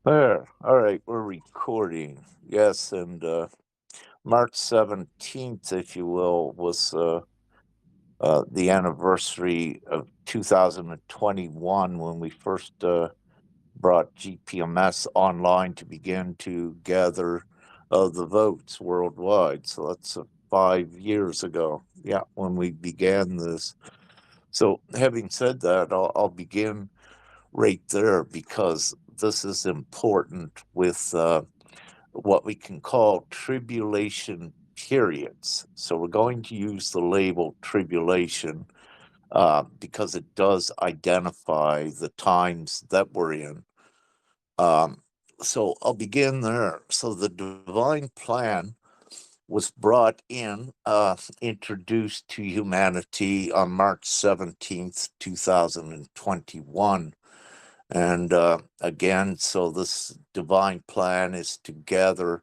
There. All right, we're recording. Yes, and March 17th, if you will, was the anniversary of 2021 when we first brought GPMS online to begin to gather the votes worldwide. So that's 5 years ago. Yeah, when we began this. So, having said that, I'll begin right there because this is important with what we can call tribulation periods. So we're going to use the label tribulation because it does identify the times that we're in. Um, so I'll begin there. So the divine plan was brought in, introduced to humanity on March 17th, 2021. And again, so this divine plan is to gather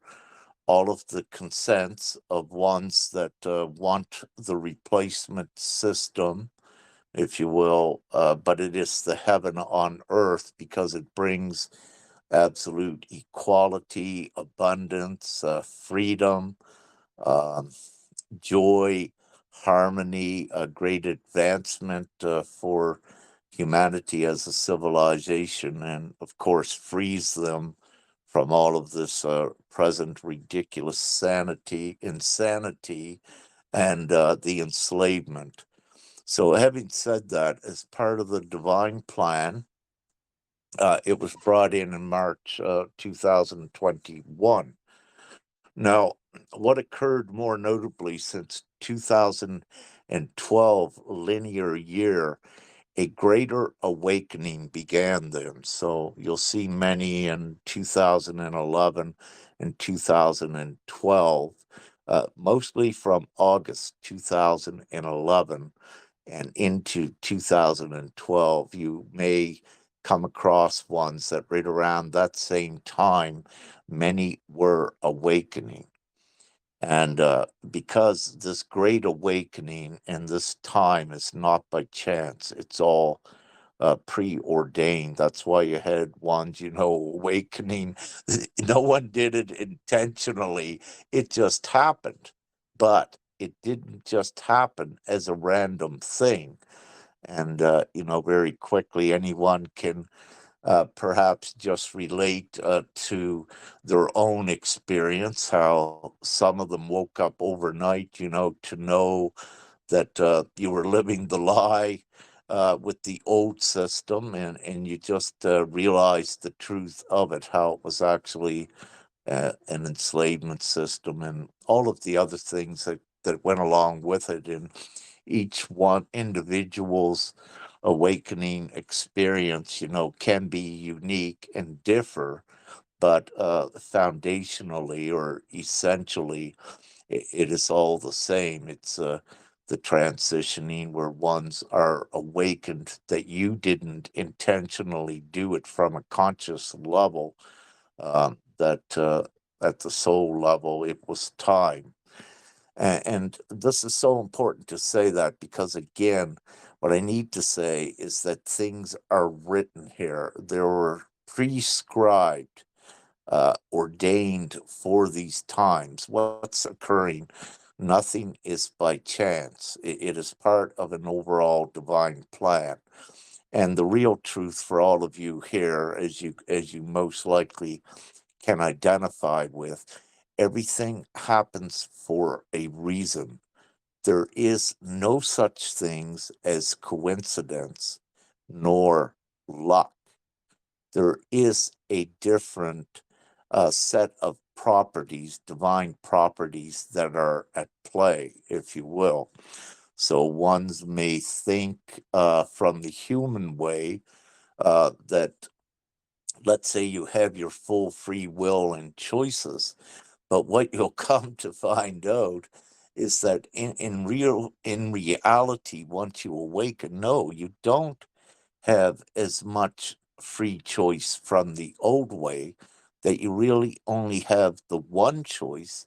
all of the consents of ones that want the replacement system, if you will, but it is the heaven on earth because it brings absolute equality, abundance, freedom, um, joy, harmony, a great advancement for humanity as a civilization, and of course, frees them from all of this present ridiculous insanity, and the enslavement. So, having said that, as part of the divine plan, it was brought in March 2021. Now, what occurred more notably since 2012 linear year, a greater awakening began then. So you'll see many in 2011 and 2012, mostly from August 2011 and into 2012. You may come across ones that right around that same time, many were awakening. And because this great awakening and this time is not by chance, it's all preordained. That's why you had ones, awakening. No one did it intentionally, it just happened. But it didn't just happen as a random thing. And, very quickly, anyone can perhaps just relate to their own experience, how some of them woke up overnight, to know that you were living the lie with the old system, and you just realized the truth of it, how it was actually an enslavement system and all of the other things that went along with it. And each one individual's awakening experience, can be unique and differ, but foundationally or essentially, it is all the same. It's the transitioning where ones are awakened that you didn't intentionally do it from a conscious level, that at the soul level, it was time. And this is so important to say that because, again, what I need to say is that things are written here. There were prescribed, ordained for these times. What's occurring? Nothing is by chance. It is part of an overall divine plan. And the real truth for all of you here, as you most likely can identify with, everything happens for a reason. There is no such things as coincidence nor luck. There is a different set of properties, divine properties that are at play, if you will. So ones may think from the human way that, let's say, you have your full free will and choices, but what you'll come to find out is that in reality, once you awaken, no, you don't have as much free choice from the old way, that you really only have the one choice,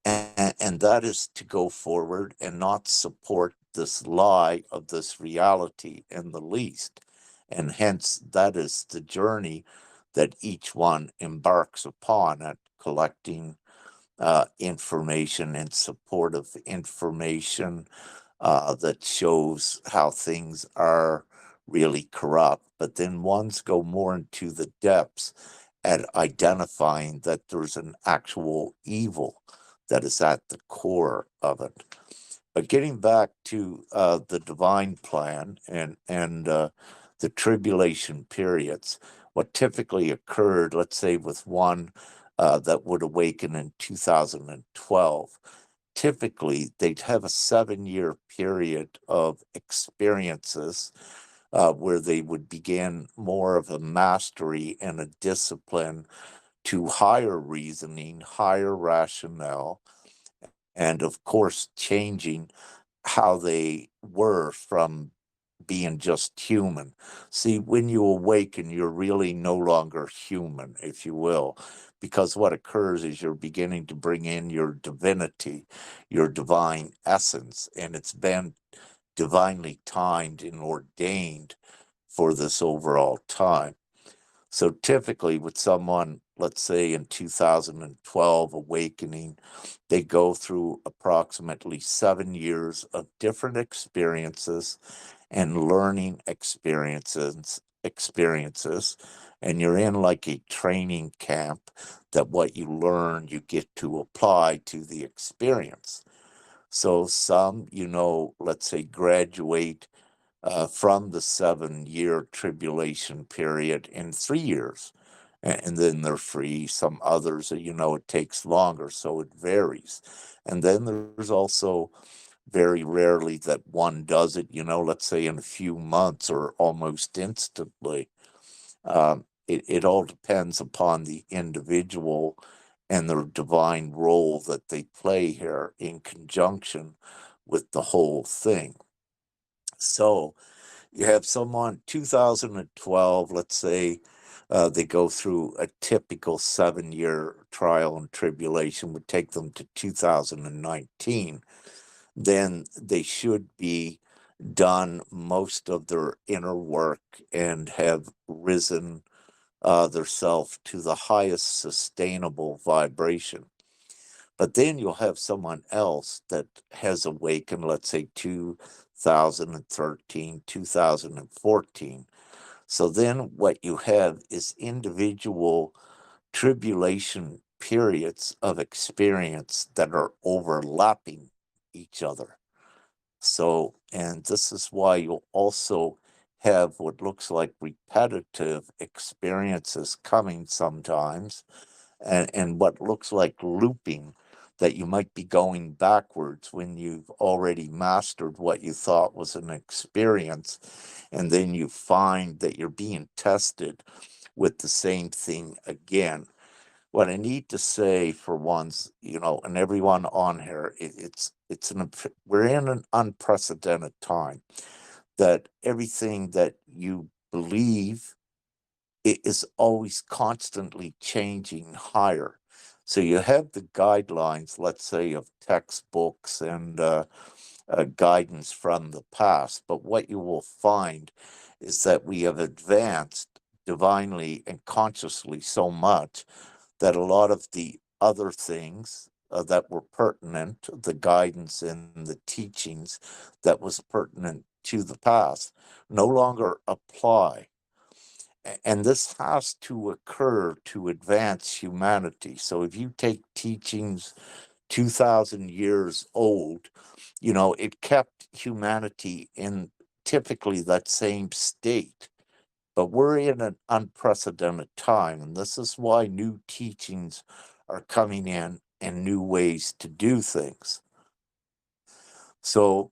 and that is to go forward and not support this lie of this reality in the least. And hence, that is the journey that each one embarks upon at collecting information and supportive information that shows how things are really corrupt. But then ones go more into the depths at identifying that there's an actual evil that is at the core of it. But getting back to the divine plan and the tribulation periods, what typically occurred, let's say with one that would awaken in 2012, typically they'd have a 7 year period of experiences where they would begin more of a mastery and a discipline to higher reasoning, higher rationale, and of course, changing how they were from being just human. See, when you awaken, you're really no longer human, if you will, because what occurs is you're beginning to bring in your divinity, your divine essence, and it's been divinely timed and ordained for this overall time. So typically, with someone, let's say in 2012 awakening, they go through approximately 7 years of different experiences and learning experiences, and you're in like a training camp that what you learn you get to apply to the experience. So some, let's say graduate from the 7 year tribulation period in 3 years. And then they're free. Some others, it takes longer, so it varies. And then there's also very rarely that one does it, let's say in a few months or almost instantly. It all depends upon the individual and their divine role that they play here in conjunction with the whole thing. So, you have someone 2012, let's say, they go through a typical 7 year trial and tribulation, would take them to 2019. Then they should be done most of their inner work and have risen their self to the highest sustainable vibration. But then you'll have someone else that has awakened, let's say 2013, 2014. So then what you have is individual tribulation periods of experience that are overlapping each other. So, and this is why you'll also have what looks like repetitive experiences coming sometimes and what looks like looping, that you might be going backwards when you've already mastered what you thought was an experience, and then you find that you're being tested with the same thing again. What I need to say for once, and everyone on here, we're in an unprecedented time, that everything that you believe it is always constantly changing higher. So you have the guidelines, let's say, of textbooks and guidance from the past. But what you will find is that we have advanced divinely and consciously so much that a lot of the other things that were pertinent, the guidance and the teachings that was pertinent to the past, no longer apply. And this has to occur to advance humanity. So if you take teachings 2,000 years old, it kept humanity in typically that same state. But we're in an unprecedented time, and this is why new teachings are coming in and new ways to do things. So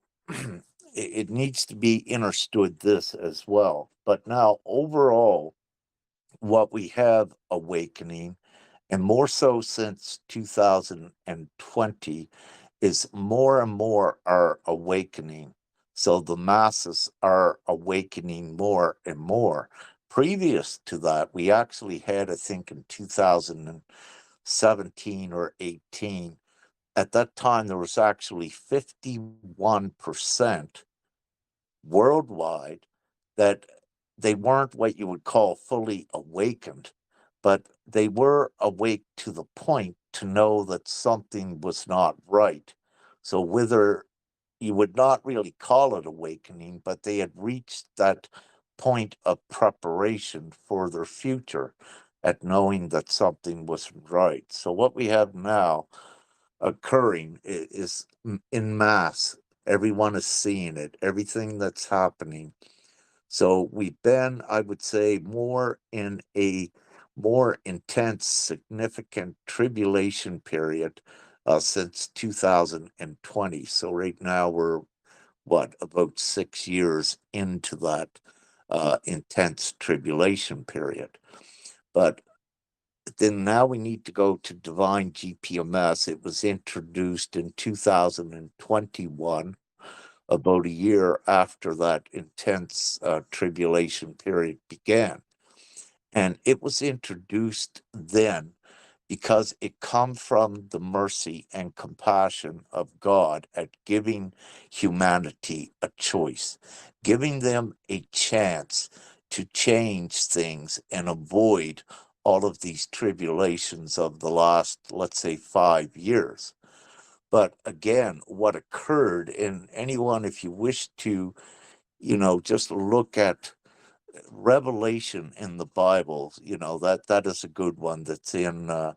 it needs to be understood this as well. But now, overall, what we have awakening, and more so since 2020, is more and more are awakening. So the masses are awakening more and more. Previous to that, we actually had, I think, in 2017 or 18, at that time, there was actually 51% worldwide that they weren't what you would call fully awakened. but they were awake to the point to know that something was not right. So whether you would not really call it awakening, but they had reached that point of preparation for their future at knowing that something wasn't right. So what we have now occurring is in mass. Everyone is seeing it, everything that's happening. So we've been, I would say, more in a more intense, significant tribulation period since 2020. So right now we're what, about 6 years into that intense tribulation period. But then now we need to go to divine GPMS. It was introduced in 2021, about a year after that intense tribulation period began. And it was introduced then because it come from the mercy and compassion of God at giving humanity a choice, giving them a chance to change things and avoid all of these tribulations of the last, let's say, 5 years. But again, what occurred, and anyone, if you wish to, just look at revelation in the Bible, that is a good one that's in, I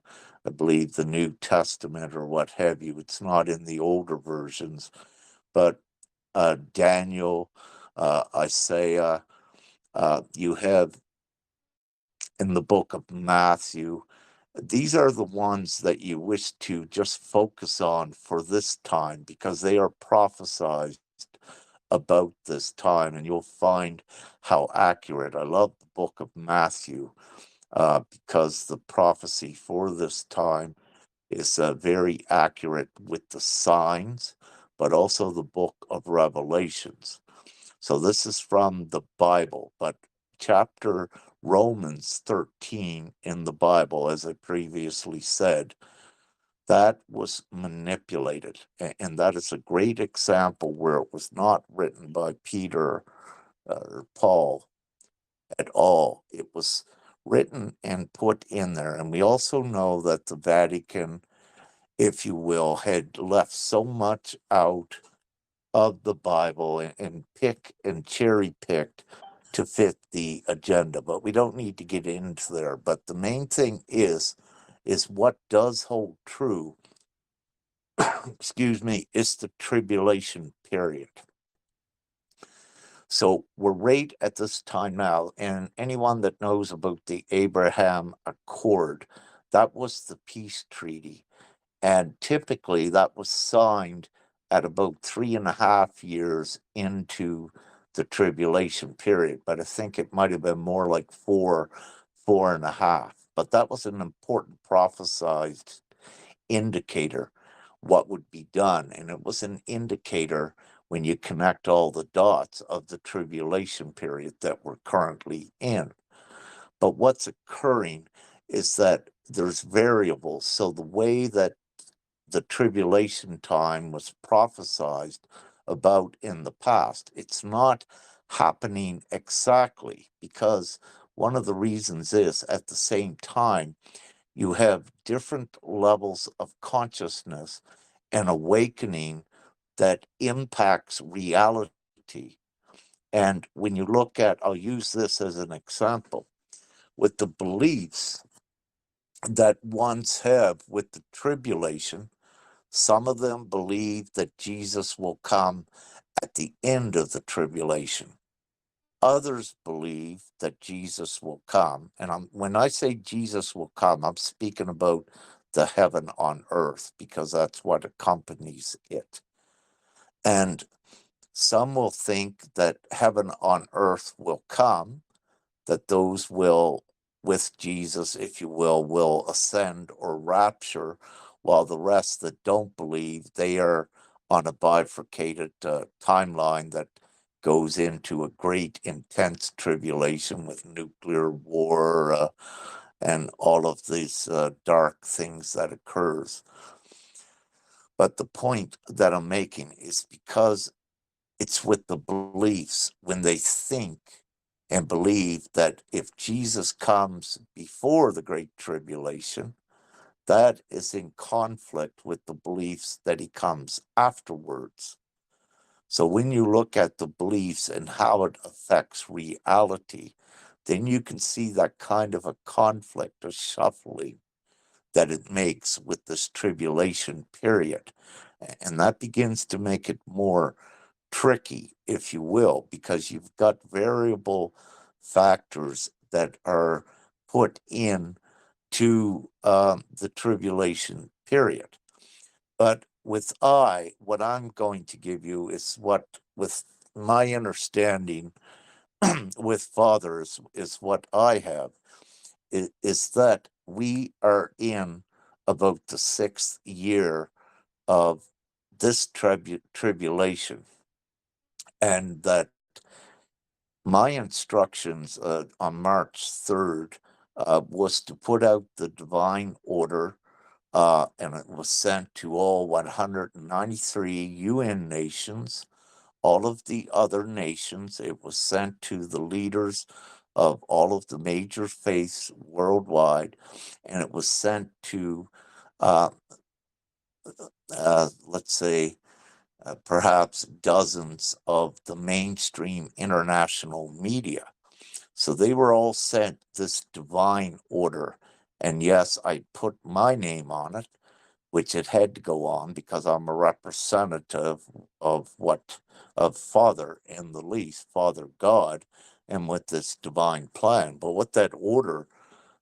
believe, the New Testament or what have you. It's not in the older versions, but Daniel, Isaiah, you have in the book of Matthew. These are the ones that you wish to just focus on for this time because they are prophesied about this time, and you'll find how accurate. I love the book of Matthew because the prophecy for this time is very accurate with the signs, but also the book of Revelations. So this is from the Bible, but chapter Romans 13 in the Bible, as I previously said, that was manipulated. And that is a great example where it was not written by Peter or Paul at all. It was written and put in there. And we also know that the Vatican, if you will, had left so much out of the Bible and pick and cherry picked to fit the agenda. But we don't need to get into there. But the main thing is what does hold true, excuse me, is the tribulation period. So we're right at this time now, and anyone that knows about the Abraham Accord, that was the peace treaty. And typically that was signed at about 3.5 years into the tribulation period. But I think it might have been more like 4.5. But that was an important prophesied indicator what would be done. And it was an indicator when you connect all the dots of the tribulation period that we're currently in. But what's occurring is that there's variables. So the way that the tribulation time was prophesied about in the past, it's not happening exactly because one of the reasons is at the same time you have different levels of consciousness and awakening that impacts reality. And when you look at, I'll use this as an example, with the beliefs that ones have with the tribulation, some of them believe that Jesus will come at the end of the tribulation. Others believe that Jesus will come. And when I say Jesus will come, I'm speaking about the heaven on earth because that's what accompanies it. And some will think that heaven on earth will come, that those will, with Jesus, if you will ascend or rapture, while the rest that don't believe, they are on a bifurcated timeline that goes into a great intense tribulation with nuclear war and all of these dark things that occurs. But the point that I'm making is because it's with the beliefs when they think and believe that if Jesus comes before the Great Tribulation, that is in conflict with the beliefs that he comes afterwards. So when you look at the beliefs and how it affects reality, then you can see that kind of a conflict or shuffling that it makes with this tribulation period. And that begins to make it more tricky, if you will, because you've got variable factors that are put in to the tribulation period. But what I'm going to give you is what, with my understanding with fathers, is what I have, is that we are in about the sixth year of this tribulation, and that my instructions on March 3rd was to put out the divine order, and it was sent to all 193 UN nations, all of the other nations. It was sent to the leaders of all of the major faiths worldwide, and it was sent to, uh, let's say, perhaps dozens of the mainstream international media. So they were all sent this divine order. And yes, I put my name on it, which it had to go on because I'm a representative of Father in the least, Father God, and with this divine plan. But what that order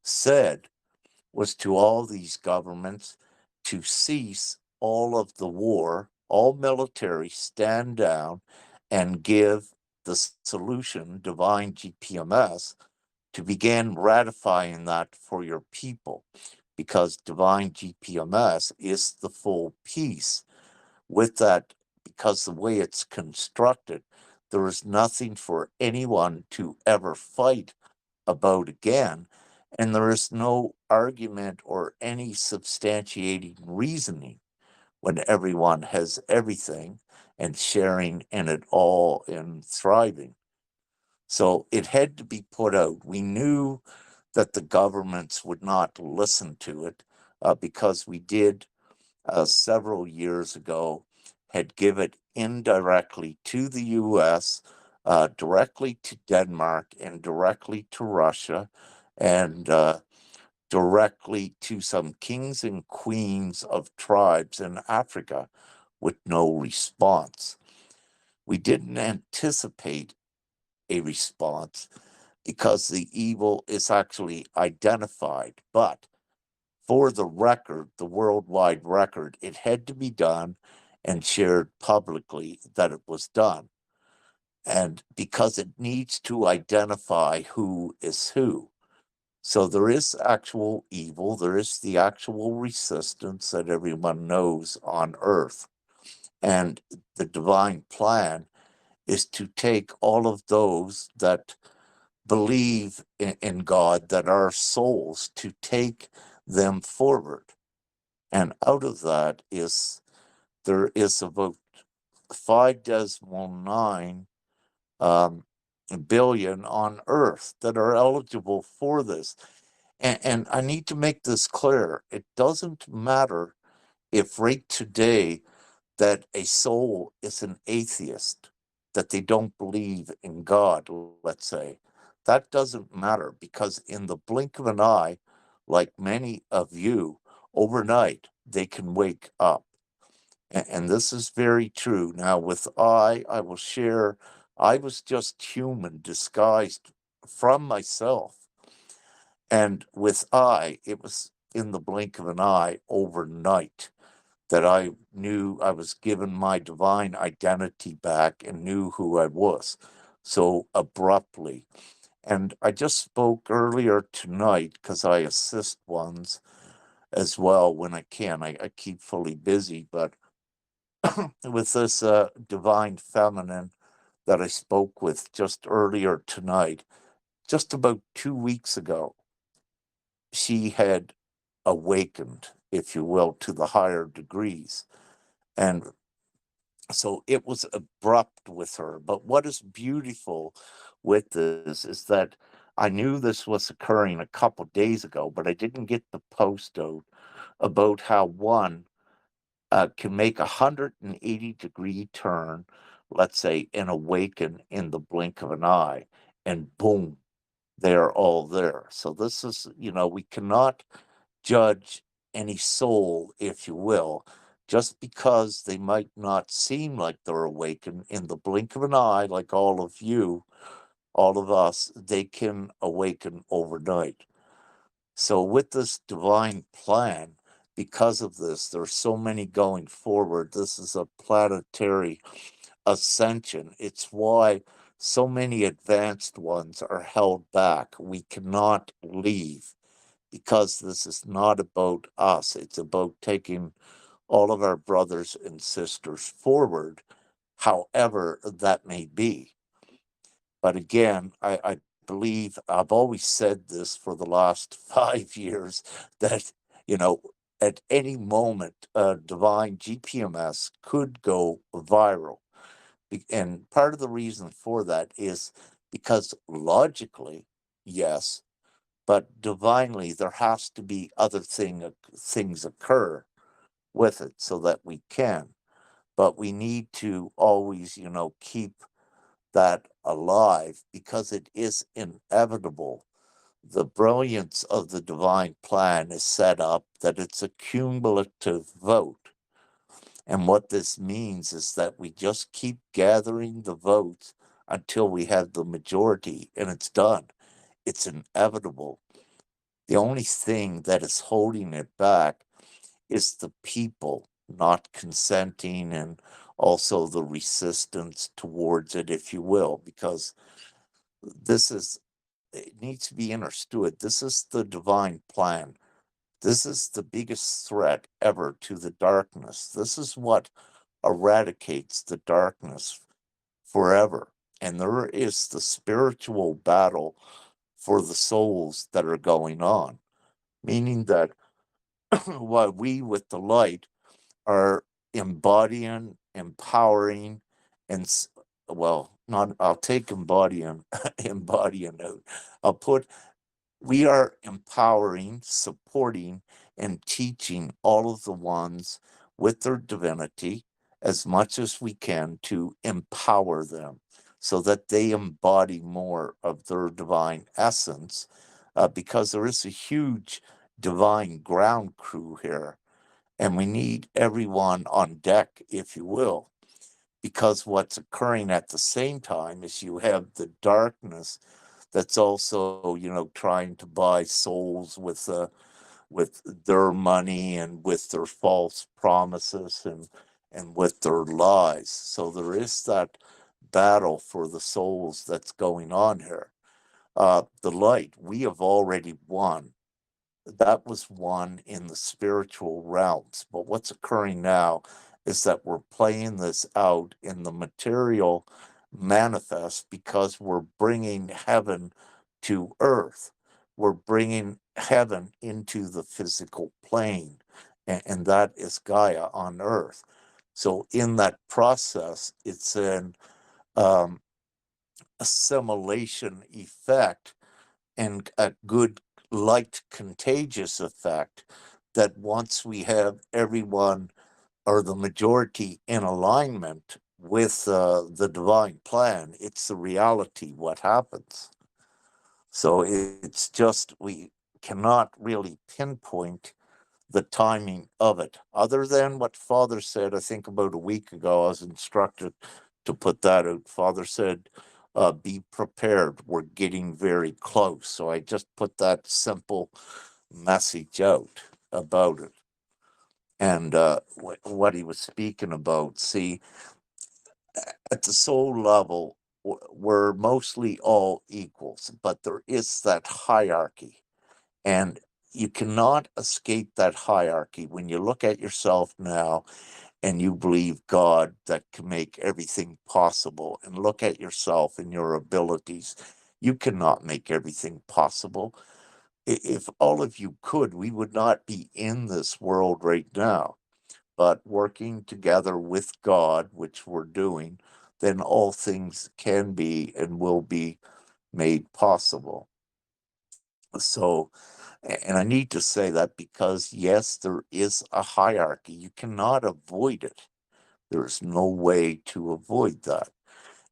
said was to all these governments to cease all of the war, all military stand down, and give the solution, divine GPMS, to begin ratifying that for your people, because divine GPMS is the full peace. With that, because the way it's constructed, there is nothing for anyone to ever fight about again, and there is no argument or any substantiating reasoning when everyone has everything and sharing in it all and thriving. So it had to be put out. We knew that the governments would not listen to it, because we did, several years ago, had given it indirectly to the US, directly to Denmark, and directly to Russia, and directly to some kings and queens of tribes in Africa, with no response. We didn't anticipate a response because the evil is actually identified. But for the record, the worldwide record, it had to be done and shared publicly that it was done. And because it needs to identify who is who. So there is actual evil, there is the actual resistance that everyone knows on earth. And the divine plan is to take all of those that believe in God, that are souls, to take them forward. And out of that there is about 5.9 billion on earth that are eligible for this. And I need to make this clear. It doesn't matter if right today that a soul is an atheist, that they don't believe in God, let's say. That doesn't matter, because in the blink of an eye, like many of you, overnight, they can wake up. And this is very true. Now, with I will share, I was just human disguised from myself. And with it was in the blink of an eye overnight that I knew I was given my divine identity back and knew who I was so abruptly. And I just spoke earlier tonight because I assist ones as well when I can. I keep fully busy, but with this divine feminine that I spoke with just earlier tonight, just about 2 weeks ago, she had awakened, if you will, to the higher degrees. And So it was abrupt with her. But what is beautiful with this is that I knew this was occurring a couple days ago, but I didn't get the post out about how one can make a 180-degree turn, let's say, and awaken in the blink of an eye, and boom, they're all there. So this is, we cannot judge any soul, if you will, just because they might not seem like they're awakened in the blink of an eye, like all of you, all of us, they can awaken overnight. So, with this divine plan, because of this, there's so many going forward. This is a planetary ascension. It's why so many advanced ones are held back. We cannot leave because this is not about us. It's about taking all of our brothers and sisters forward, however that may be. But again, I believe I've always said this for the last 5 years that, you know, at any moment, divine GPMS could go viral. And part of the reason for that is because logically, yes, but divinely, there has to be other things occur with it so that we can. But we need to always, keep that alive because it is inevitable. The brilliance of the divine plan is set up that it's a cumulative vote. And what this means is that we just keep gathering the votes until we have the majority and it's done. It's inevitable. The only thing that is holding it back is the people not consenting and also the resistance towards it, if you will, because it needs to be understood. This is the divine plan. This is the biggest threat ever to the darkness. This is what eradicates the darkness forever. And there is the spiritual battle for the souls that are going on, meaning that while we with the light are embodying, empowering, and well, not I'll take embodying, embodying out. I'll put we are empowering, supporting, and teaching all of the ones with their divinity as much as we can to empower them so that they embody more of their divine essence, because there is a huge divine ground crew here, and we need everyone on deck, if you will, because what's occurring at the same time is you have the darkness that's also, trying to buy souls with their money and with their false promises and with their lies. So there is that battle for the souls that's going on here. The light, we have already won. That was won in the spiritual realms. But what's occurring now is that we're playing this out in the material manifest because we're bringing heaven to earth. We're bringing heaven into the physical plane, and that is Gaia on earth. So, in that process, it's an um, assimilation effect and a good light contagious effect that once we have everyone or the majority in alignment with the divine plan, it's the reality what happens. So it's just we cannot really pinpoint the timing of it, other than what Father said. I think about a week ago, I was instructed to put that out. Father said, be prepared. We're getting very close. So I just put that simple message out about it. And what he was speaking about, see, at the soul level, we're mostly all equals, but there is that hierarchy. And you cannot escape that hierarchy when you look at yourself now and you believe God that can make everything possible, and look at yourself and your abilities. You cannot make everything possible. If all of you could, we would not be in this world right now. but working together with God, which we're doing, then all things can be and will be made possible. So, and I need to say that because, yes, there is a hierarchy. You cannot avoid it. There's no way to avoid that.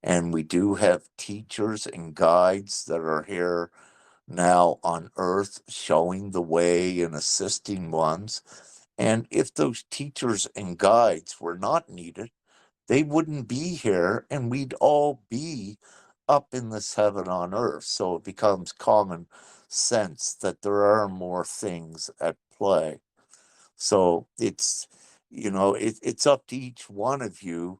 And we do have teachers and guides that are here now on earth showing the way and assisting ones. And if those teachers and guides were not needed, they wouldn't be here and we'd all be up in this heaven on earth. So it becomes common sense that there are more things at play. So it's up to each one of you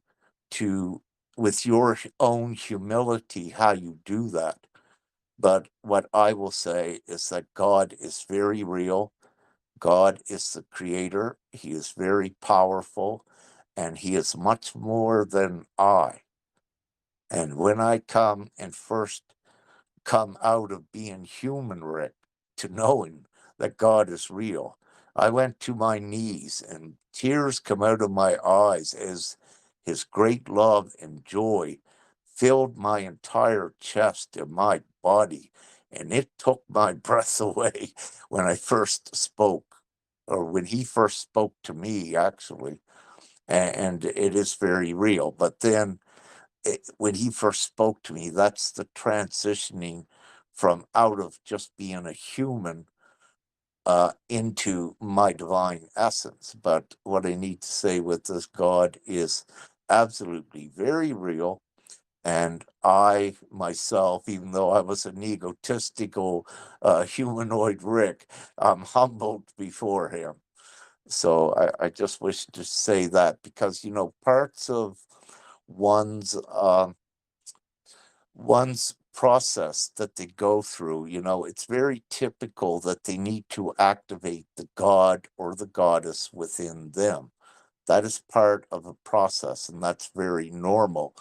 to, with your own humility, how you do that. But what I will say is that God is very real. God is the creator. He is very powerful and he is much more than I. And when I come and first come out of being human, Rick, to knowing that God is real, I went to my knees and tears come out of my eyes as his great love and joy filled my entire chest and my body. And it took my breath away when I first spoke, or when he first spoke to me, actually. And it is very real. But then when he first spoke to me, that's the transitioning from out of just being a human into my divine essence. But what I need to say with this God is absolutely very real. And I myself, even though I was an egotistical humanoid Rick, I'm humbled before him. So I just wish to say that because, parts of one's one's process that they go through, it's very typical that they need to activate the god or the goddess within them. That is part of a process, and that's very normal,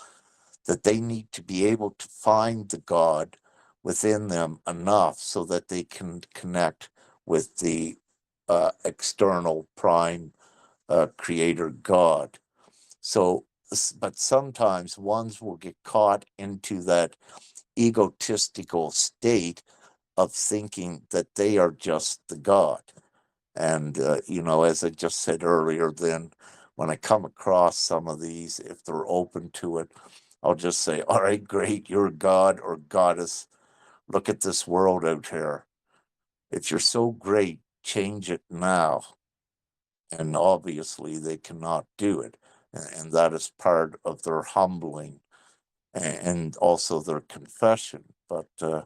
that they need to be able to find the God within them enough so that they can connect with the external prime creator God. So, but sometimes ones will get caught into that egotistical state of thinking that they are just the God. And, as I just said earlier, then when I come across some of these, if they're open to it, I'll just say, all right, great, you're God or goddess. Look at this world out here. If you're so great, change it now. And obviously, they cannot do it. And that is part of their humbling and also their confession. But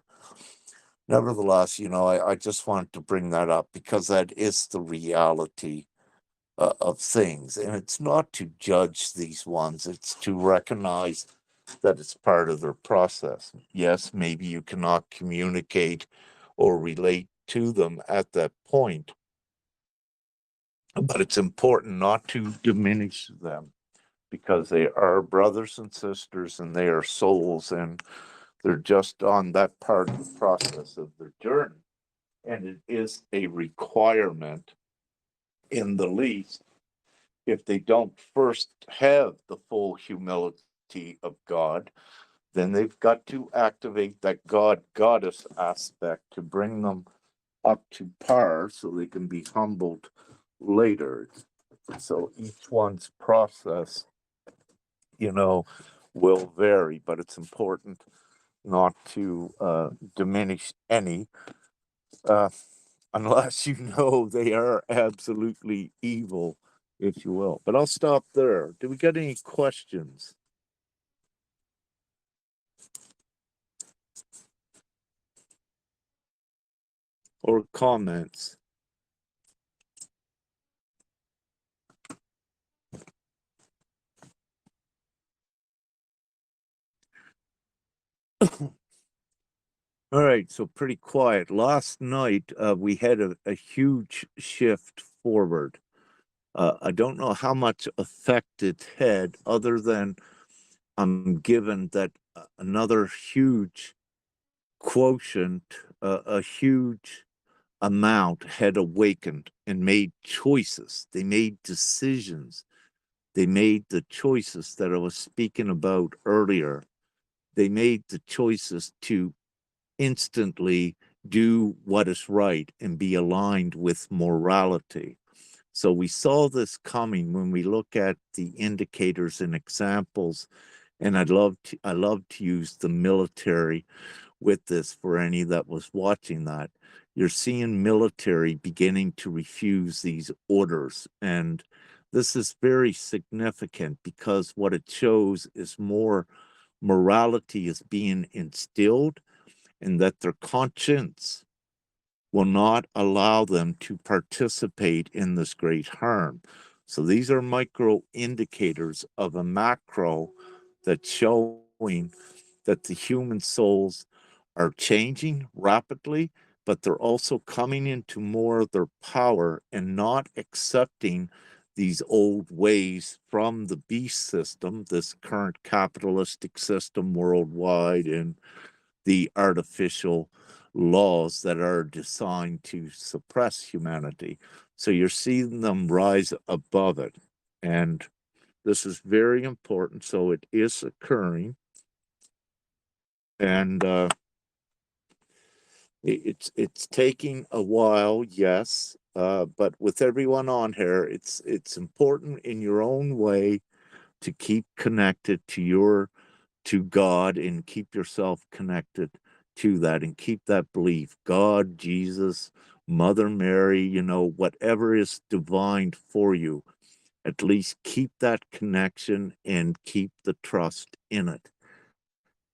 nevertheless, I just wanted to bring that up because that is the reality of things. And it's not to judge these ones, it's to recognize that it's part of their process. Yes, maybe you cannot communicate or relate to them at that point, but it's important not to diminish them because they are brothers and sisters and they are souls and they're just on that part of the process of their journey. And it is a requirement, in the least, if they don't first have the full humility of God, then they've got to activate that God goddess aspect to bring them up to par so they can be humbled later. So each one's process, will vary, but it's important not to diminish any uh, unless they are absolutely evil, if you will. But I'll stop there. Do we get any questions or comments? All right, so pretty quiet. Last night, we had a huge shift forward. I don't know how much effect it had, other than I'm given that another huge quotient, a huge amount had awakened and made choices. They made decisions. They made the choices that I was speaking about earlier. They made the choices to instantly do what is right and be aligned with morality. So we saw this coming when we look at the indicators and examples. And I love to use the military with this for any that was watching that. You're seeing military beginning to refuse these orders. And this is very significant because what it shows is more morality is being instilled and that their conscience will not allow them to participate in this great harm. So these are micro indicators of a macro that's showing that the human souls are changing rapidly, but they're also coming into more of their power and not accepting these old ways from the beast system, this current capitalistic system worldwide, and the artificial laws that are designed to suppress humanity. So you're seeing them rise above it. And this is very important. So it is occurring. And it's taking a while, yes. But with everyone on here, it's important in your own way to keep connected to God and keep yourself connected to that and keep that belief. God, Jesus, Mother Mary, whatever is divine for you, at least keep that connection and keep the trust in it.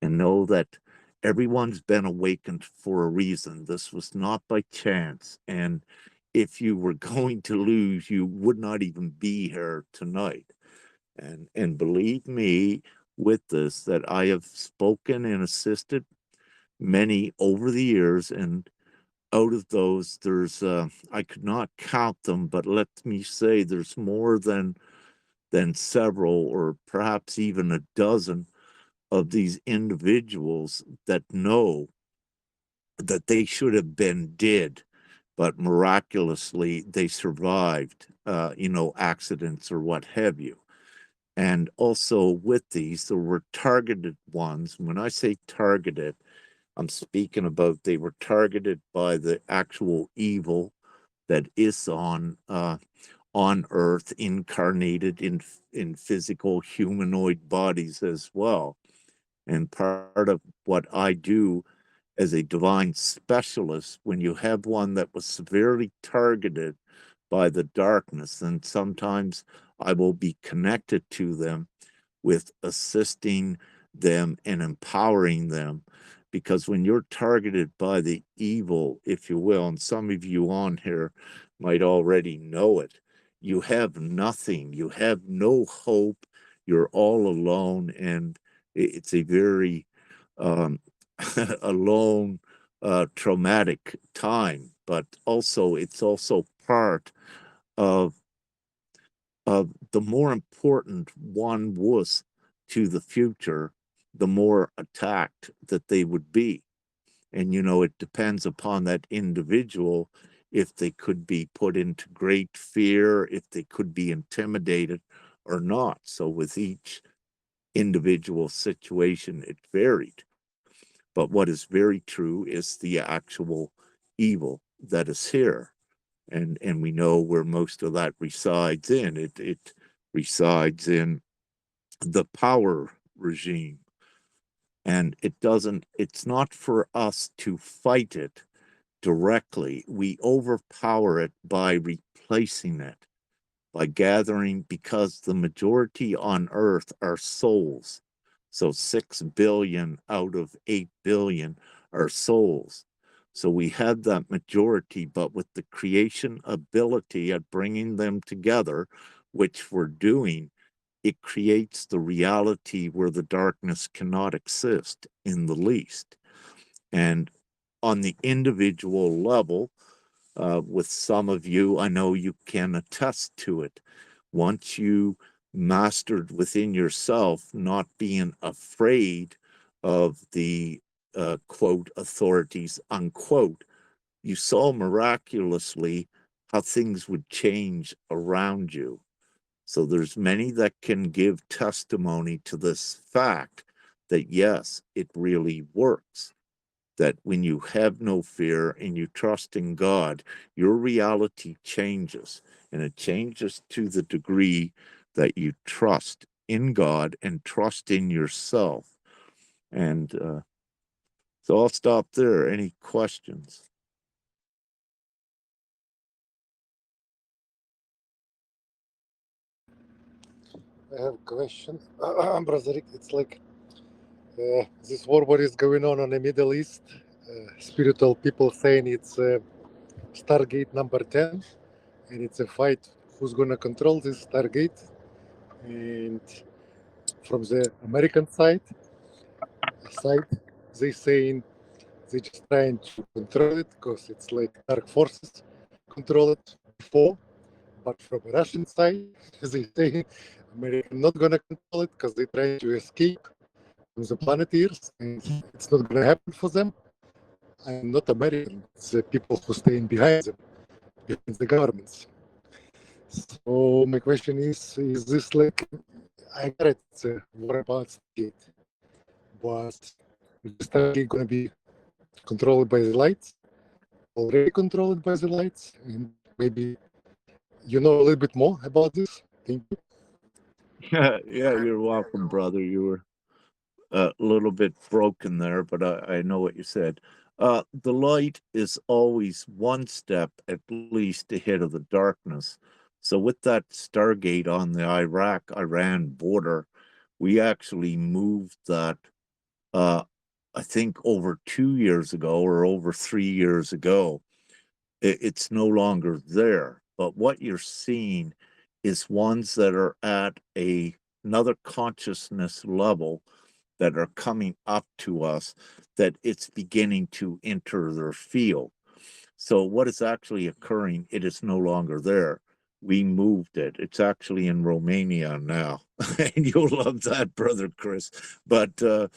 And know that everyone's been awakened for a reason. This was not by chance. And if you were going to lose, you would not even be here tonight. And believe me with this that I have spoken and assisted many over the years, and out of those there's I could not count them, but let me say there's more than several or perhaps even a dozen of these individuals that know that they should have been dead, but miraculously they survived accidents or what have you. And also with these, there were targeted ones. When I say targeted, I'm speaking about they were targeted by the actual evil that is on Earth, incarnated in physical humanoid bodies as well. And part of what I do as a divine specialist, when you have one that was severely targeted by the darkness, then sometimes I will be connected to them with assisting them and empowering them. Because when you're targeted by the evil, if you will, and some of you on here might already know it, you have nothing, you have no hope, you're all alone, and it's a very alone, traumatic time. But also, it's also part of the more important one was to the future, the more attacked that they would be. And, it depends upon that individual if they could be put into great fear, if they could be intimidated or not. So, with each individual situation, it varied. But what is very true is the actual evil that is here. And we know where most of that resides in. It resides in the power regime. And it's not for us to fight it directly. We overpower it by replacing it, by gathering, because the majority on earth are souls. So 6 billion out of 8 billion are souls. So we have that majority, but with the creation ability at bringing them together, which we're doing, it creates the reality where the darkness cannot exist in the least. And on the individual level, with some of you, I know you can attest to it. Once you mastered within yourself not being afraid of the quote authorities, unquote, you saw miraculously how things would change around you. So there's many that can give testimony to this fact that yes, it really works. That when you have no fear and you trust in God, your reality changes. And it changes to the degree that you trust in God and trust in yourself. And so I'll stop there. Any questions? I have a question, Brother Rick. It's like this war what is going on the Middle East. Spiritual people saying it's Stargate number 10, and it's a fight who's going to control this Stargate. And from the American side, they saying they just trying to control it because it's like dark forces control it before. But from the Russian side, they say America not gonna control it because they trying to escape from the Planeteers, and it's not gonna happen for them. I'm not American; it's the people who staying behind them, behind the governments. So my question is this like I get it, it's a war about Stargate, but is the Stargate gonna be controlled by the lights? Already controlled by the lights, and maybe you know a little bit more about this. Thank you. Yeah, you're welcome, brother. You were a little bit broken there, but I know what you said. The light is always one step at least ahead of the darkness. So with that Stargate on the Iraq-Iran border, we actually moved that, uh, I think over 2 years ago or over 3 years ago. It's no longer there. But what you're seeing is ones that are at another consciousness level that are coming up to us, that it's beginning to enter their field. So what is actually occurring? It is no longer there. We moved it. It's actually in Romania now, and you'll love that, brother Chris. But the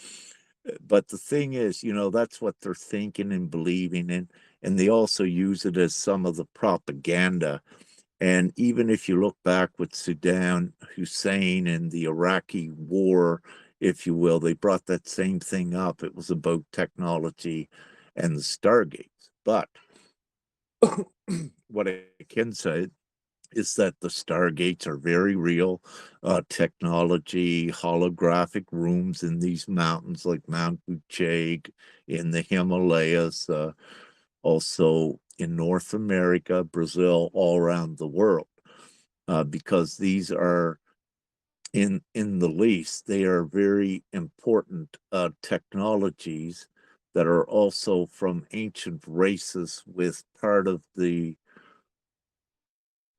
thing is, that's what they're thinking and believing in, and they also use it as some of the propaganda. And even if you look back with Saddam Hussein and the Iraqi war, if you will, they brought that same thing up. It was about technology and the Stargates. But what I can say is that the Stargates are very real. Technology, holographic rooms in these mountains like Mount Gucheg in the Himalayas, also in North America, Brazil, all around the world. Because these are in the least, they are very important technologies that are also from ancient races with part of the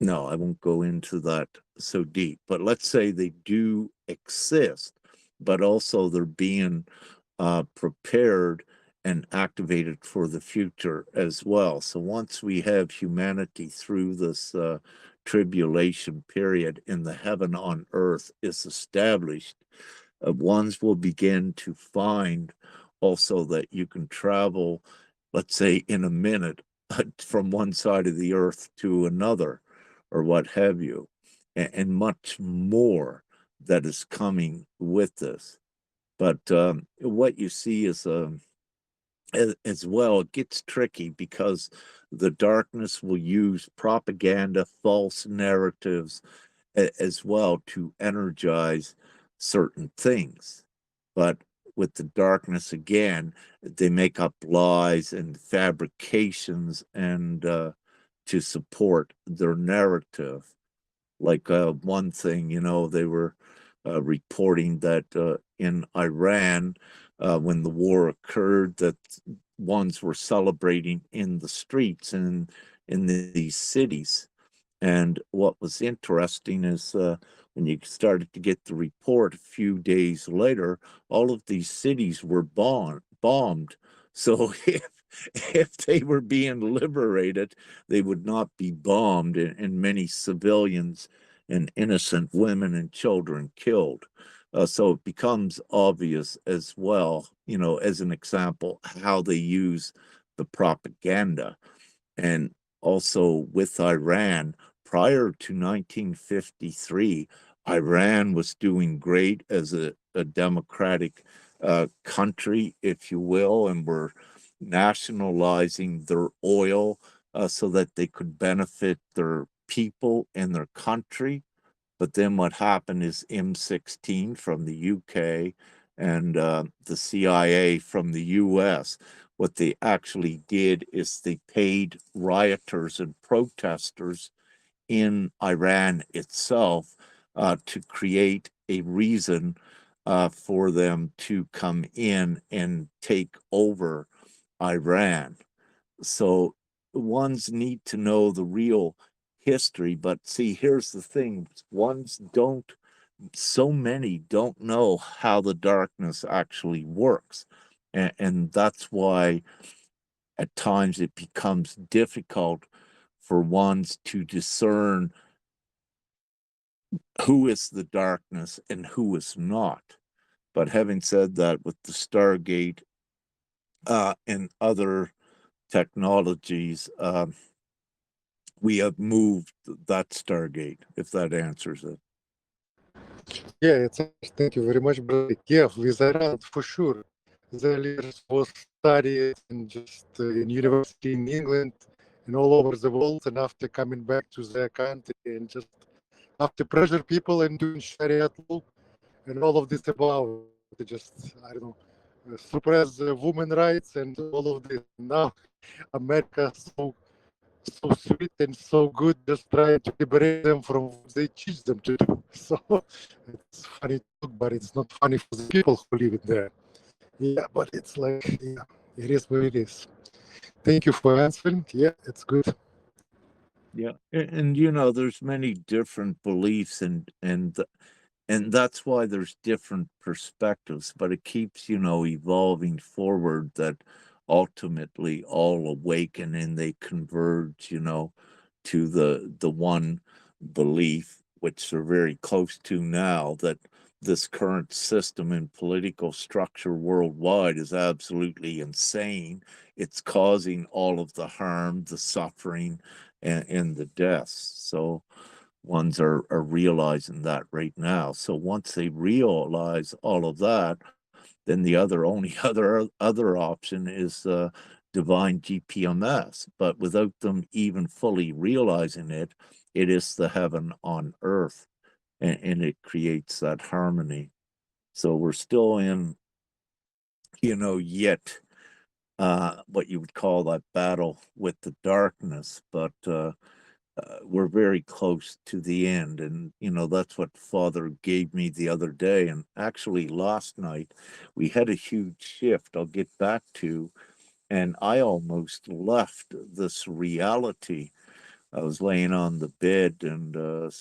no, I won't go into that so deep, but let's say they do exist, but also they're being prepared and activated for the future as well. So once we have humanity through this tribulation period and the heaven on earth is established, ones will begin to find also that you can travel, let's say, in a minute from one side of the earth to another, or what have you, and much more that is coming with this. But what you see is as well, it gets tricky because the darkness will use propaganda, false narratives as well to energize certain things. But with the darkness again, they make up lies and fabrications and to support their narrative. Like one thing, they were reporting that in Iran, when the war occurred, that ones were celebrating in the streets and in these cities. And what was interesting is when you started to get the report a few days later, all of these cities were bombed. So if they were being liberated, they would not be bombed, and many civilians and innocent women and children killed. So it becomes obvious as well, as an example, how they use the propaganda. And also with Iran, prior to 1953, Iran was doing great as a democratic country, if you will, and were nationalizing their oil so that they could benefit their people and their country. But then what happened is M16 from the UK and the CIA from the US, what they actually did is they paid rioters and protesters in Iran itself to create a reason for them to come in and take over Iran. So ones need to know the real history, but see, here's the thing: so many don't know how the darkness actually works. And that's why at times it becomes difficult for ones to discern who is the darkness and who is not. But having said that, with the Stargate and other technologies, we have moved that Stargate, if that answers it. Yeah, thank you very much, brother. Yeah, with Iran for sure. The leaders was studied in just in university in England and all over the world, and after coming back to their country and just after pressure people and doing Sharia law and all of this about just I don't know suppress women rights and all of this. Now America so sweet and so good, just trying to liberate them from what they teach them to do. So it's funny talk, but it's not funny for the people who live in there. Yeah, but it's like, yeah, it is what it is. Thank you for answering. Yeah, it's good. Yeah, and you know, there's many different beliefs, and that's why there's different perspectives, but it keeps, you know, evolving forward, that ultimately all awaken and they converge, you know, to the one belief, which they're very close to now, that this current system and political structure worldwide is absolutely insane. It's causing all of the harm, the suffering, and the deaths. So ones are realizing that right now. So once they realize all of that, then the only other option is divine GPMS. But without them even fully realizing it, it is the heaven on earth, and it creates that harmony. So we're still in, you know, yet what you would call that battle with the darkness, but we're very close to the end. And, you know, that's what Father gave me the other day. And actually, last night, we had a huge shift I'll get back to. And I almost left this reality. I was laying on the bed and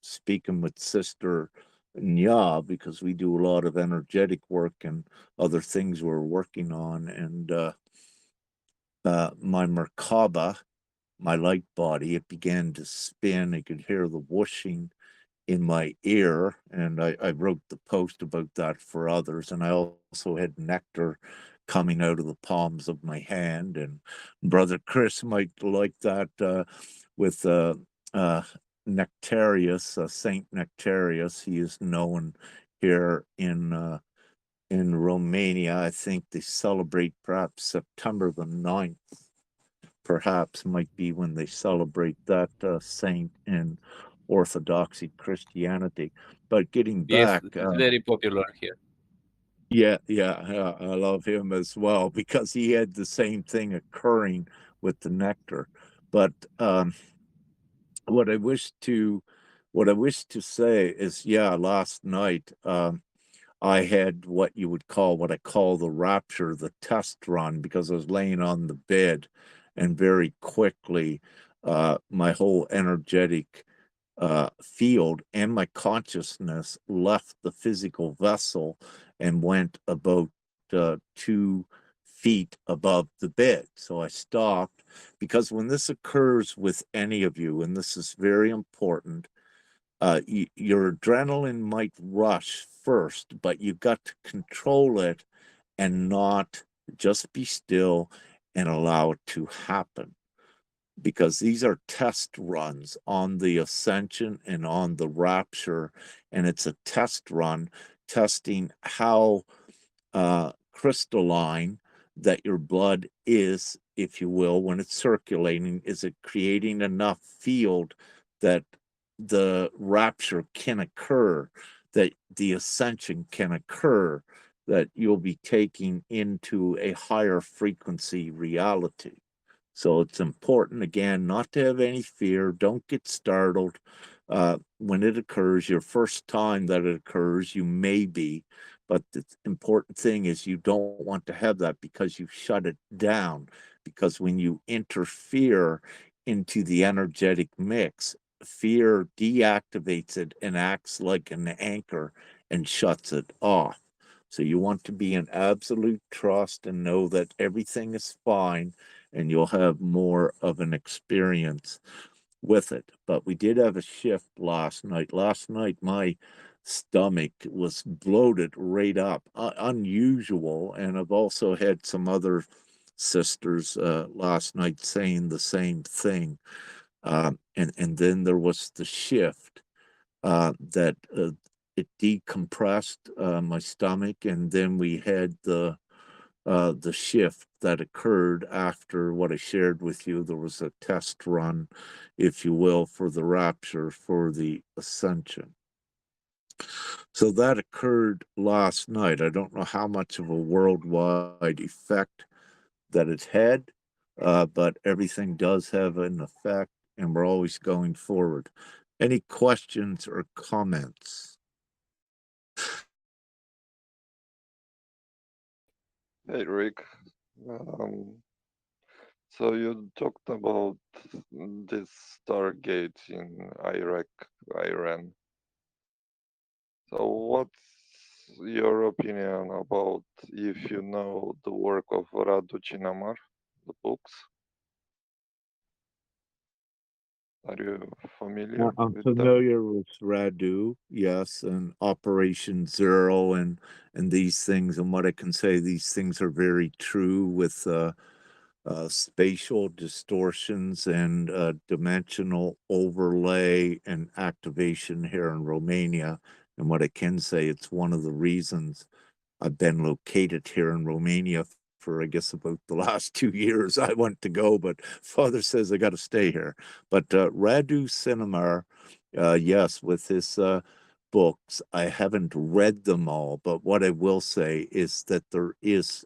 speaking with Sister Nya, because we do a lot of energetic work and other things we're working on. And my Merkaba, my light body, it began to spin. I could hear the whooshing in my ear, and I wrote the post about that for others. And I also had nectar coming out of the palms of my hand. And Brother Chris might like that with uh, Nectarius, Saint Nectarius. He is known here in Romania. I think they celebrate perhaps September the 9th, perhaps might be when they celebrate that saint in Orthodoxy Christianity. But getting Yes, back, it's very popular here. yeah, I love him as well, because he had the same thing occurring with the nectar. But what I wish to what I wish to say is, yeah, last night I had what I call the rapture, the test run, because I was laying on the bed, and very quickly my whole energetic field and my consciousness left the physical vessel and went about 2 feet above the bed. So I stopped, because when this occurs with any of you, and this is very important, your adrenaline might rush first, but you got to control it and not just be still and allow it to happen. because these are test runs on the Ascension and on the Rapture, and it's a test run testing how crystalline that your blood is, if you will, when it's circulating. Is it creating enough field that the rapture can occur, that the ascension can occur, that you'll be taking into a higher frequency reality? So it's important, again, not to have any fear. Don't get startled when it occurs. Your first time that it occurs, you may be, but the important thing is you don't want to have that because you shut it down. Because when you interfere into the energetic mix, fear deactivates it and acts like an anchor and shuts it off. So you want to be in absolute trust and know that everything is fine, and you'll have more of an experience with it. But we did have a shift last night. Last night, my stomach was bloated right up, unusual. And I've also had some other sisters last night saying the same thing. And then there was the shift that it decompressed my stomach, and then we had the shift that occurred after what I shared with you. There was a test run, if you will, for the rapture, for the ascension. So that occurred last night. I don't know how much of a worldwide effect that it had, but everything does have an effect, and we're always going forward. Any questions or comments? Hey Rick, so you talked about this Stargate in Iraq, Iran. So what's your opinion about if you know the work of Radu Cinamar, the books? Are you familiar I'm with them? familiar with Radu, yes, and Operation Zero, and these things. And what I can say, these things are very true with spatial distortions and dimensional overlay and activation here in Romania. And what I can say, it's one of the reasons I've been located here in Romania for, I guess, about the last 2 years. I want to go, but Father says I got to stay here. But Radu Cinemar, yes, with his books, I haven't read them all, but what I will say is that there is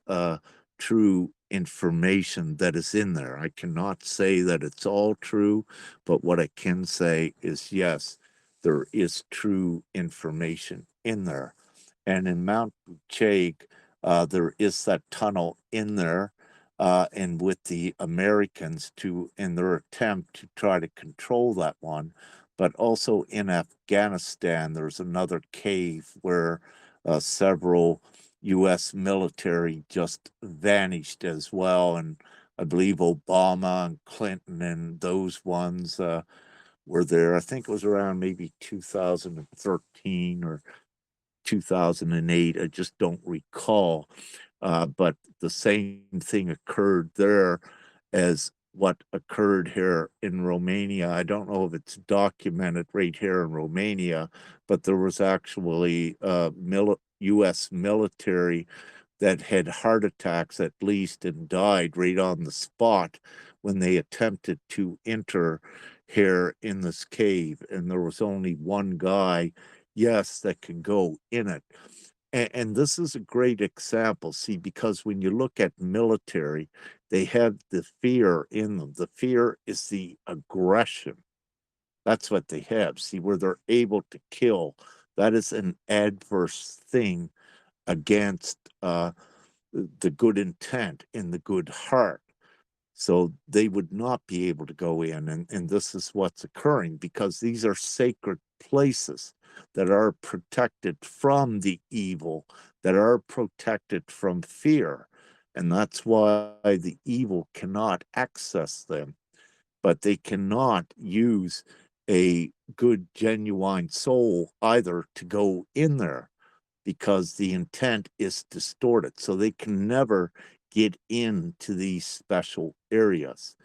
true information that is in there. I cannot say that it's all true, but what I can say is yes, there is true information in there. And in Mount Bucheg, there is that tunnel in there, and with the Americans in their attempt to try to control that one. But also in Afghanistan, there's another cave where several U.S. military just vanished as well. And I believe Obama and Clinton and those ones were there. I think it was around maybe 2013 or 2008. I just don't recall. But the same thing occurred there as what occurred here in Romania. I don't know if it's documented right here in Romania, but there was actually U.S. military that had heart attacks at least and died right on the spot when they attempted to enter here in this cave. And there was only one guy, yes, that can go in it. And this is a great example, see, because when you look at military, they have the fear in them. The fear is the aggression. That's what they have, see, where they're able to kill. That is an adverse thing against the good intent in the good heart. So they would not be able to go in. And this is what's occurring because these are sacred places that are protected from the evil, that are protected from fear. And that's why the evil cannot access them, but they cannot use a good, genuine soul either to go in there because the intent is distorted. So they can never get into these special areas.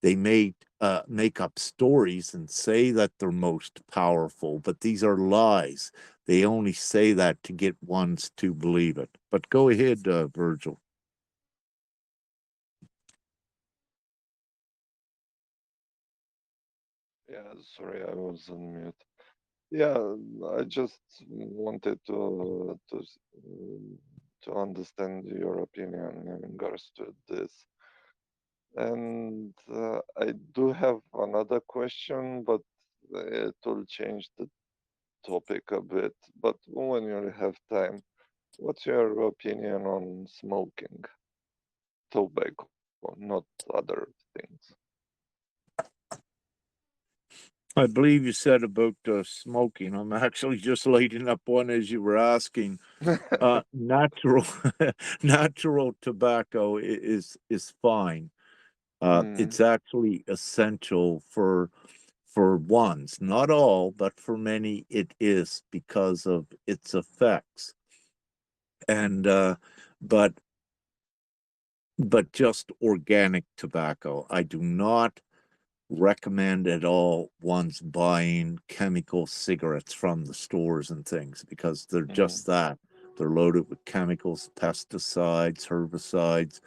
They may make up stories and say that they're most powerful, but these are lies. They only say that to get ones to believe it. But go ahead, Virgil. Yeah, sorry, I was on mute. Yeah, I just wanted to understand your opinion in regards to this. And I do have another question, but it will change the topic a bit. But when you have time, what's your opinion on smoking tobacco, not other things? I believe you said about smoking. I'm actually just lighting up one as you were asking. Natural, natural tobacco is fine. Mm, It's actually essential for ones, not all, but for many it is because of its effects. And but but just organic tobacco. I do not recommend at all ones buying chemical cigarettes from the stores and things because they're mm, just that. They're loaded with chemicals, pesticides, herbicides,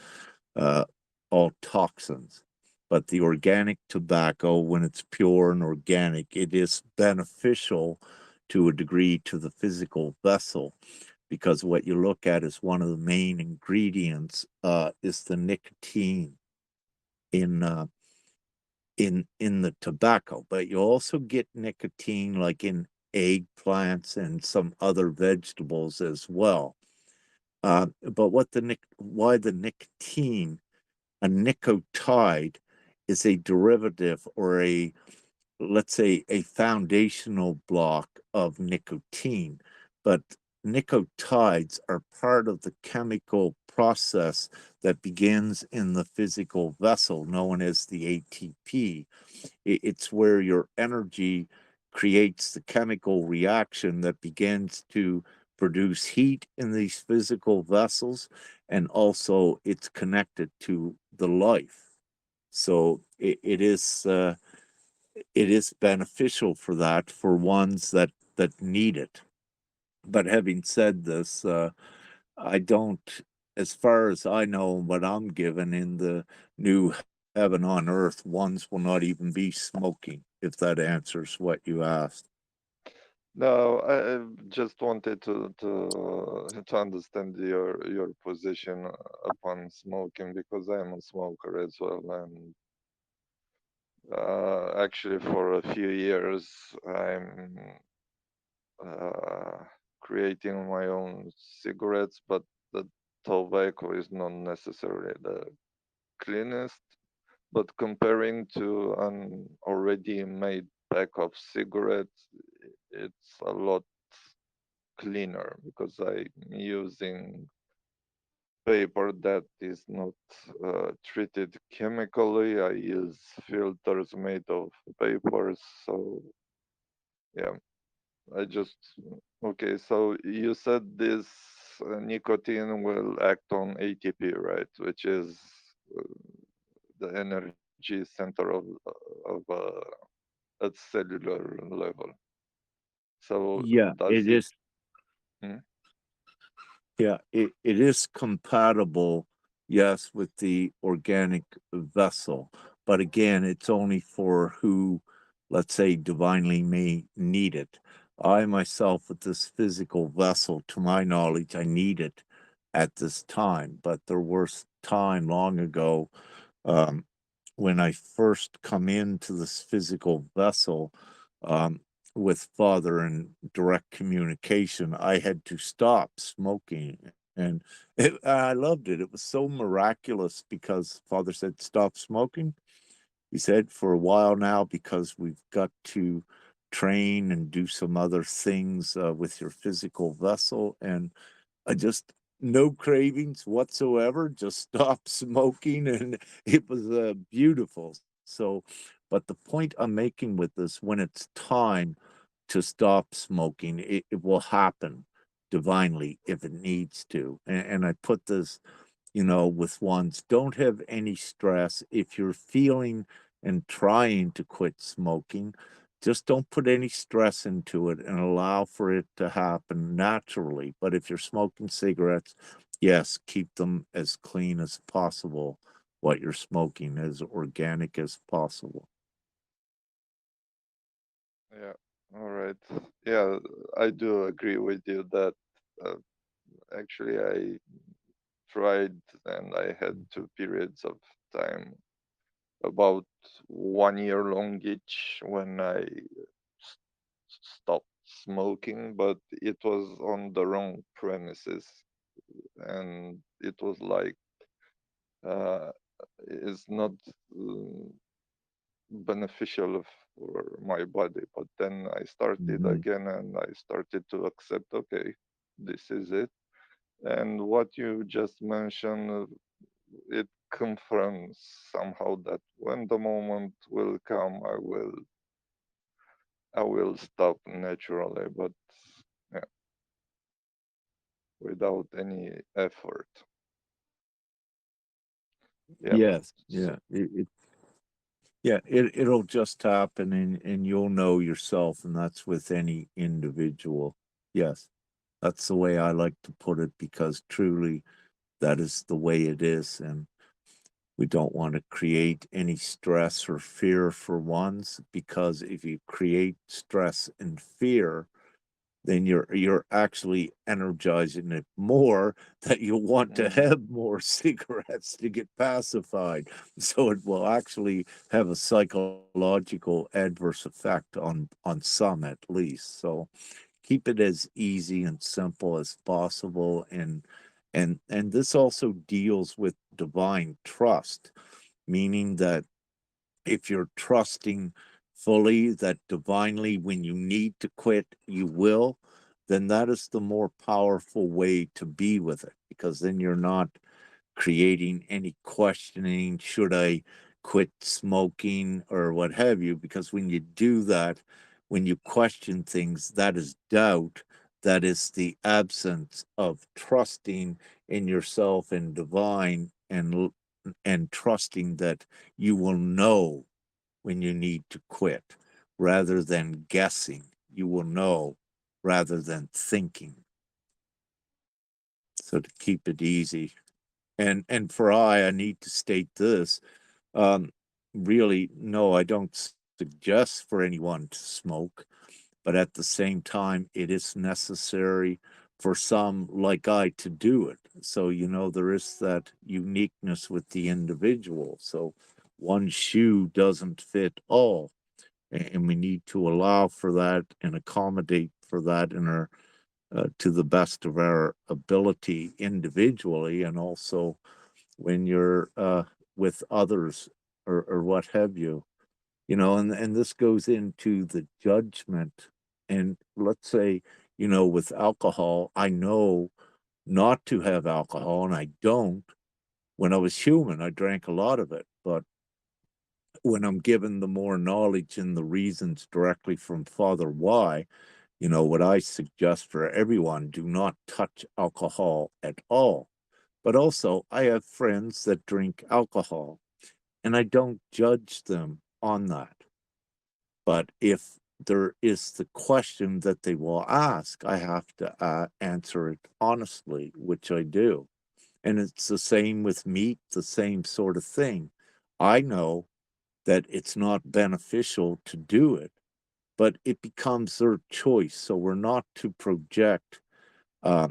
uh, all toxins. But the organic tobacco, when it's pure and organic, it is beneficial to a degree to the physical vessel because what you look at is one of the main ingredients is the nicotine in in the tobacco, but you also get nicotine like in eggplants and some other vegetables as well. But why the nicotine, a nicotide, is a derivative or a, let's say, a foundational block of nicotine. But nicotides are part of the chemical process that begins in the physical vessel known as the ATP. It's where your energy creates the chemical reaction that begins to produce heat in these physical vessels, and also it's connected to the life. So it is beneficial for that for ones that need it. But having said this, I don't, as far as I know, what I'm given in the new heaven on earth, ones will not even be smoking, if that answers what you asked. No, I just wanted to understand your position upon smoking because I am a smoker as well, and actually for a few years I'm uh, creating my own cigarettes, but the tobacco is not necessarily the cleanest. But comparing to an already made pack of cigarettes, it's a lot cleaner because I'm using paper that is not treated chemically. I use filters made of papers. So, yeah, I just, okay. So, you said this nicotine will act on ATP, right? Which is uh, the energy center of at cellular level. So, Yeah, does it it? is. Hmm? Yeah, it is compatible, yes, with the organic vessel. But again, it's only for who, let's say, divinely may need it. I myself, with this physical vessel, to my knowledge, I need it at this time. But there was time long ago um, when I first come into this physical vessel um, with Father in direct communication, I had to stop smoking. And I loved it. It was so miraculous because Father said, stop smoking. He said, for a while now, because we've got to train and do some other things with your physical vessel. And I just no cravings whatsoever, just stopped smoking, and it was beautiful. So, but the point I'm making with this, when it's time to stop smoking, it will happen divinely if it needs to. And I put this, with ones, don't have any stress if you're feeling and trying to quit smoking. Just don't put any stress into it and allow for it to happen naturally. But if you're smoking cigarettes, yes, keep them as clean as possible. What you're smoking as organic as possible. Yeah. All right. Yeah, I do agree with you that uh, actually I tried and I had two periods of time, about 1 year long each, when I stopped smoking, but it was on the wrong premises, and it was like uh, it's not uh, beneficial for my body. But then I started Mhm. again, and I started to accept, okay, this is it. And what you just mentioned, it confirms somehow that when the moment will come, I will stop naturally, but yeah, without any effort. Yeah. Yes, So, yeah. It'll just happen and you'll know yourself, and that's with any individual. Yes. That's the way I like to put it because truly that is the way it is. And we don't want to create any stress or fear for ones, because if you create stress and fear, then you're actually energizing it more that you'll want to mm, have more cigarettes to get pacified. So it will actually have a psychological adverse effect on some at least. So keep it as easy and simple as possible. And this also deals with divine trust, meaning that if you're trusting fully that divinely when you need to quit, you will, then that is the more powerful way to be with it, because then you're not creating any questioning, should I quit smoking or what have you? Because when you do that, when you question things, that is doubt. That is the absence of trusting in yourself and divine, and trusting that you will know when you need to quit rather than guessing. You will know rather than thinking. So to keep it easy. And for I need to state this. Um, Really, no, I don't suggest for anyone to smoke, but at the same time, it is necessary for some like I to do it. So, there is that uniqueness with the individual. So, one shoe doesn't fit all, and we need to allow for that and accommodate for that in our to the best of our ability individually, and also when you're with others, or what have you. And this goes into the judgment. And let's say, with alcohol, I know not to have alcohol, and I don't. When I was human, I drank a lot of it. But when I'm given the more knowledge and the reasons directly from Father Why, what I suggest for everyone, do not touch alcohol at all. But also, I have friends that drink alcohol, and I don't judge them on that. But if there is the question that they will ask, I have to answer it honestly, which I do. And it's the same with meat, the same sort of thing. I know that it's not beneficial to do it, but it becomes their choice. So we're not to project uh,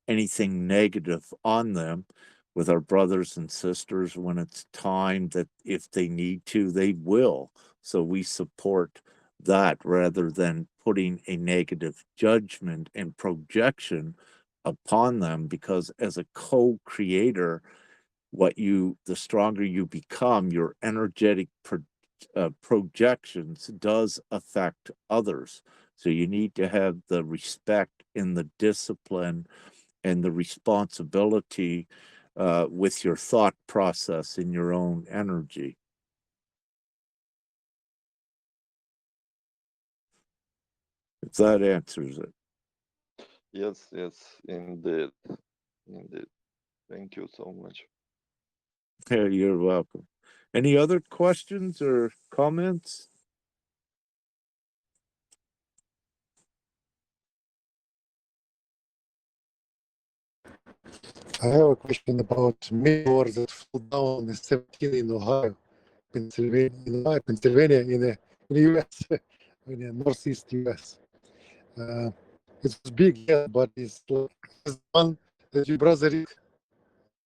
anything negative on them with our brothers and sisters. When it's time that if they need to, they will. So we support that rather than putting a negative judgment and projection upon them, because as a co-creator, the stronger you become, your energetic projections does affect others. So you need to have the respect and the discipline and the responsibility with your thought process in your own energy. If that answers it. yes, yes, indeed. Indeed. Thank you so much. Yeah, you're welcome. Any other questions or comments? I have a question about meteors that fall down in the 17 in Ohio, Pennsylvania, in the U.S., in the northeast U.S. It was big, yeah, but it's like the one that your brother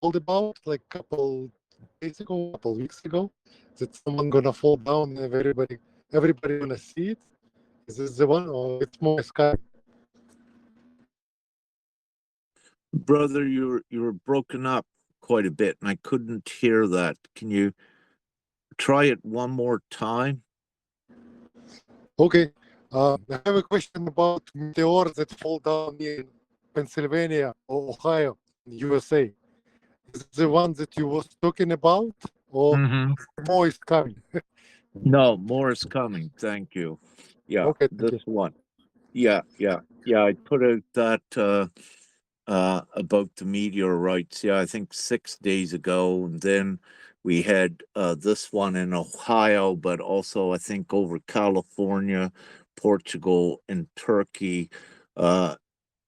told about like a couple days ago, a couple weeks ago, that someone gonna fall down and everybody gonna see it. Is this the one, or it's more sky? Brother, you were broken up quite a bit, and I couldn't hear that. Can you try it one more time? Okay. I have a question about meteors that fall down in Pennsylvania or Ohio, USA. Is it the one that you was talking about, or more is coming? No, more is coming. Thank you. Yeah, Okay, thank this you. one. Yeah. I put out that about the meteorites. Yeah, I think 6 days ago, and then we had this one in Ohio, but also I think over California, Portugal, and Turkey, uh,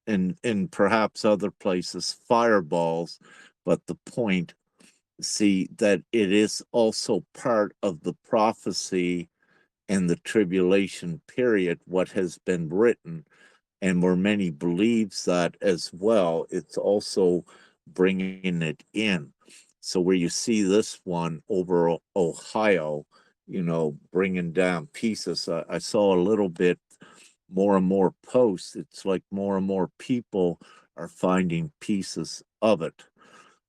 and perhaps other places, fireballs. But the point, see, that it is also part of the prophecy and the tribulation period, what has been written, and where many believes that as well, it's also bringing it in. So where you see this one over Ohio, bringing down pieces, I saw a little bit more and more posts. It's like more and more people are finding pieces of it.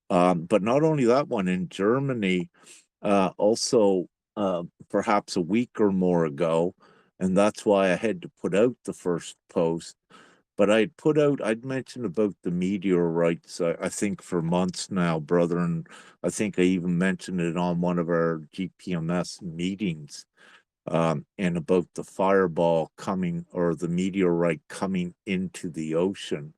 But not only that one, in Germany, also perhaps a week or more ago, and that's why I had to put out the first post. But I'd mentioned about the meteorites, I think for months now, brother, and I think I even mentioned it on one of our GPMS meetings, and about the fireball coming, or the meteorite coming into the ocean,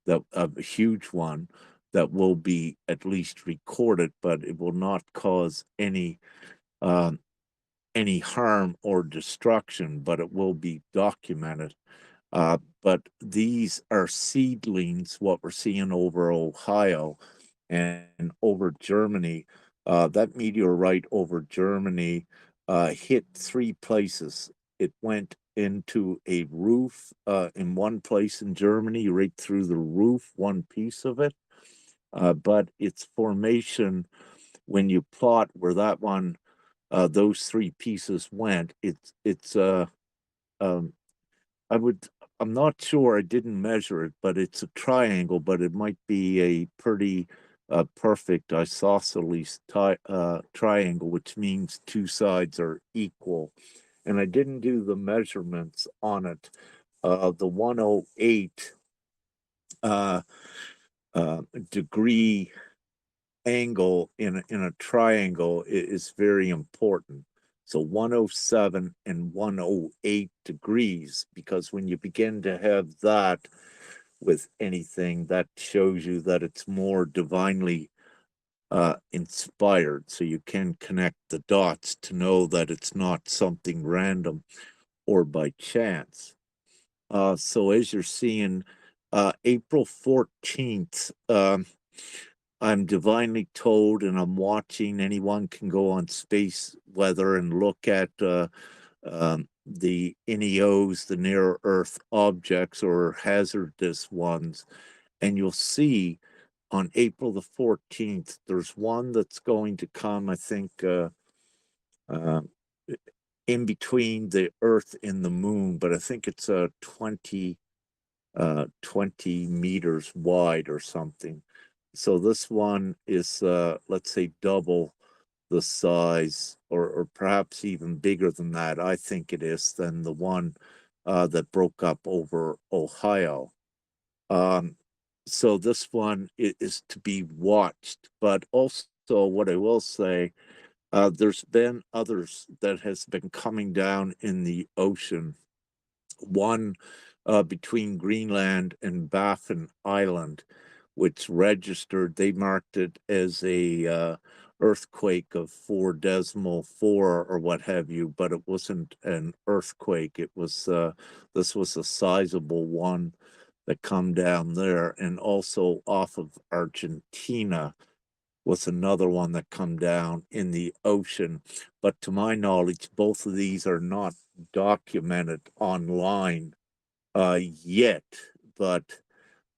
that a huge one that will be at least recorded, but it will not cause um, any harm or destruction, but it will be documented. But these are seedlings, what we're seeing over Ohio and over Germany. That meteorite over Germany hit three places. It went into a roof in one place in Germany, right through the roof, one piece of it. But its formation, when you plot where that one, those three pieces went, um, I would, I'm not sure, I didn't measure it, but it's a triangle, but it might be a pretty perfect isosceles triangle, which means two sides are equal. And I didn't do the measurements on it. The 108 uh, degree angle in a triangle is very important. So 107 and 108 degrees, because when you begin to have that with anything, that shows you that it's more divinely inspired. So you can connect the dots to know that it's not something random or by chance. So as you're seeing, April 14th, I'm divinely told, and I'm watching. Anyone can go on space weather and look at the NEOs, the near Earth objects or hazardous ones, and you'll see on April the 14th, there's one that's going to come, I think, uh, in between the Earth and the Moon, but I think it's 20 meters wide or something. So this one is, let's say, double the size, or perhaps even bigger than that. I think it is, than the one that broke up over Ohio. Um, so this one is to be watched. But also, what I will say, there's been others that has been coming down in the ocean. One between Greenland and Baffin Island, which registered, they marked it as a earthquake of 4.4 or what have you, but it wasn't an earthquake. It was this was a sizable one that come down there, and also off of Argentina was another one that come down in the ocean. But to my knowledge, both of these are not documented online yet. But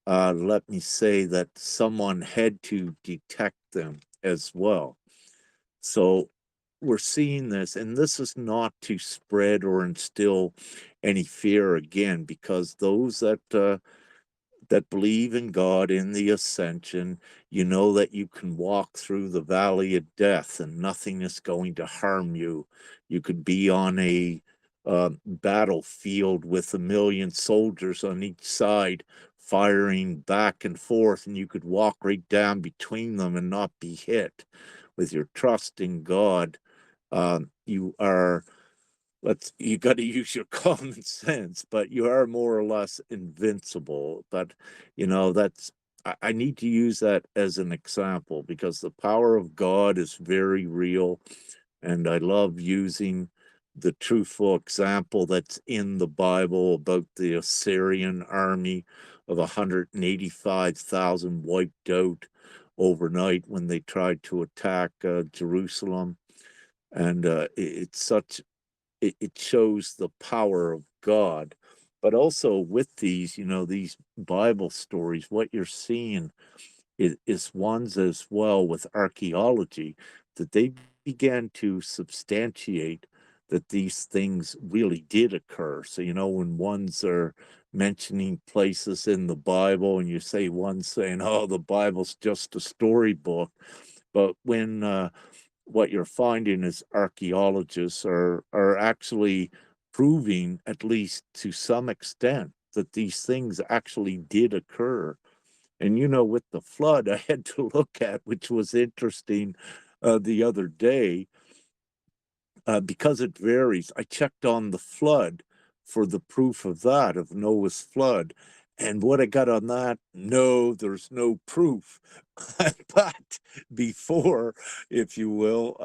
let me say that someone had to detect them as well. So we're seeing this, and this is not to spread or instill any fear again, because those that believe in God, in the Ascension, you know that you can walk through the valley of death and nothing is going to harm you. You could be on a battlefield with 1,000,000 soldiers on each side firing back and forth, and you could walk right down between them and not be hit. With your trust in God, you are, you got to use your common sense, but you are more or less invincible. But that's, I need to use that as an example because the power of God is very real, and I love using the truthful example that's in the Bible about the Assyrian army of 185,000 wiped out overnight when they tried to attack Jerusalem. And it's such, it shows the power of God. But also with these, these Bible stories, what you're seeing is ones as well with archaeology, that they began to substantiate that these things really did occur. So, when ones are mentioning places in the Bible and you say one's saying, oh, the Bible's just a storybook. But when what you're finding is archaeologists are actually proving, at least to some extent, that these things actually did occur. And with the flood, I had to look at, which was interesting the other day, because it varies. I checked on the flood for the proof of that, of Noah's flood. And what I got on that, no, there's no proof. But before, if you will,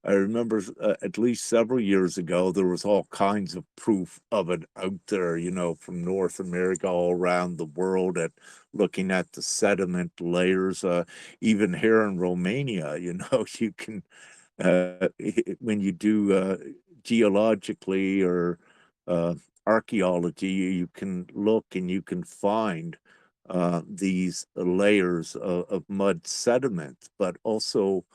I remember at least several years ago, there was all kinds of proof of it out there, from North America all around the world, at looking at the sediment layers. Even here in Romania, you can when you do geologically or uh, archaeology, you can look and you can find these layers of mud sediment. But also,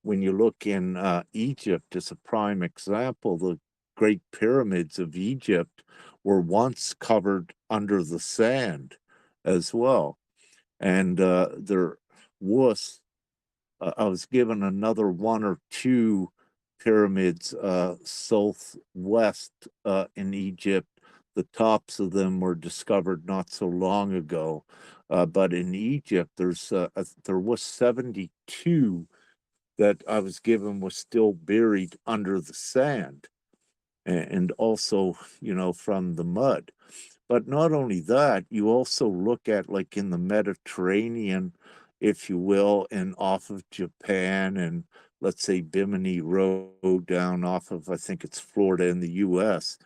when you look in Egypt as a prime example, the Great Pyramids of Egypt were once covered under the sand as well. And there was I was given another one or two pyramids southwest in Egypt. The tops of them were discovered not so long ago. But in Egypt, there was 72 that I was given was still buried under the sand, and also, from the mud. But not only that, you also look at, like, in the Mediterranean, if you will, and off of Japan, and let's say Bimini Road down off of, I think it's Florida in the US.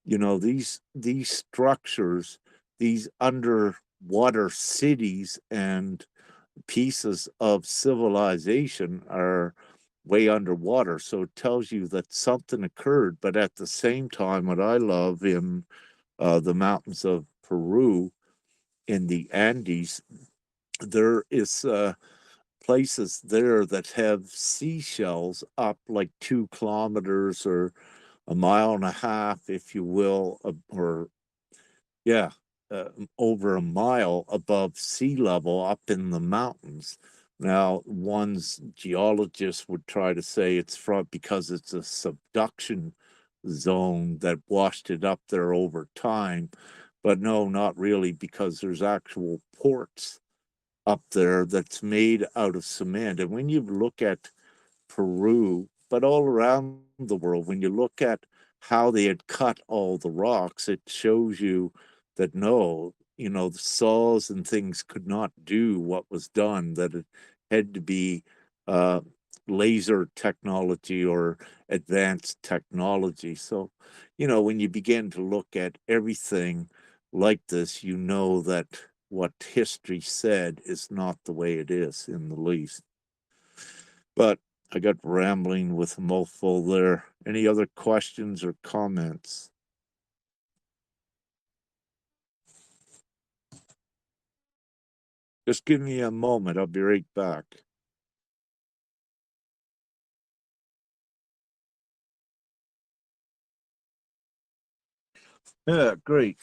These structures, these underwater cities and pieces of civilization are way underwater. So it tells you that something occurred. But at the same time, what I love in the mountains of Peru, in the Andes, there is places there that have seashells up like 2 kilometers or a mile and a half, if you will, or yeah, over a mile above sea level up in the mountains. Now, one's geologists would try to say it's from because it's a subduction zone that washed it up there over time. But no, not really, because there's actual ports up there that's made out of cement. And when you look at Peru, but all around the world, when you look at how they had cut all the rocks, it shows you that no, the saws and things could not do what was done, that it had to be uh, laser technology or advanced technology. So, when you begin to look at everything like this, you know that what history said is not the way it is in the least. But I got rambling with a mouthful there. Any other questions or comments? Just give me a moment. I'll be right back. Yeah, great.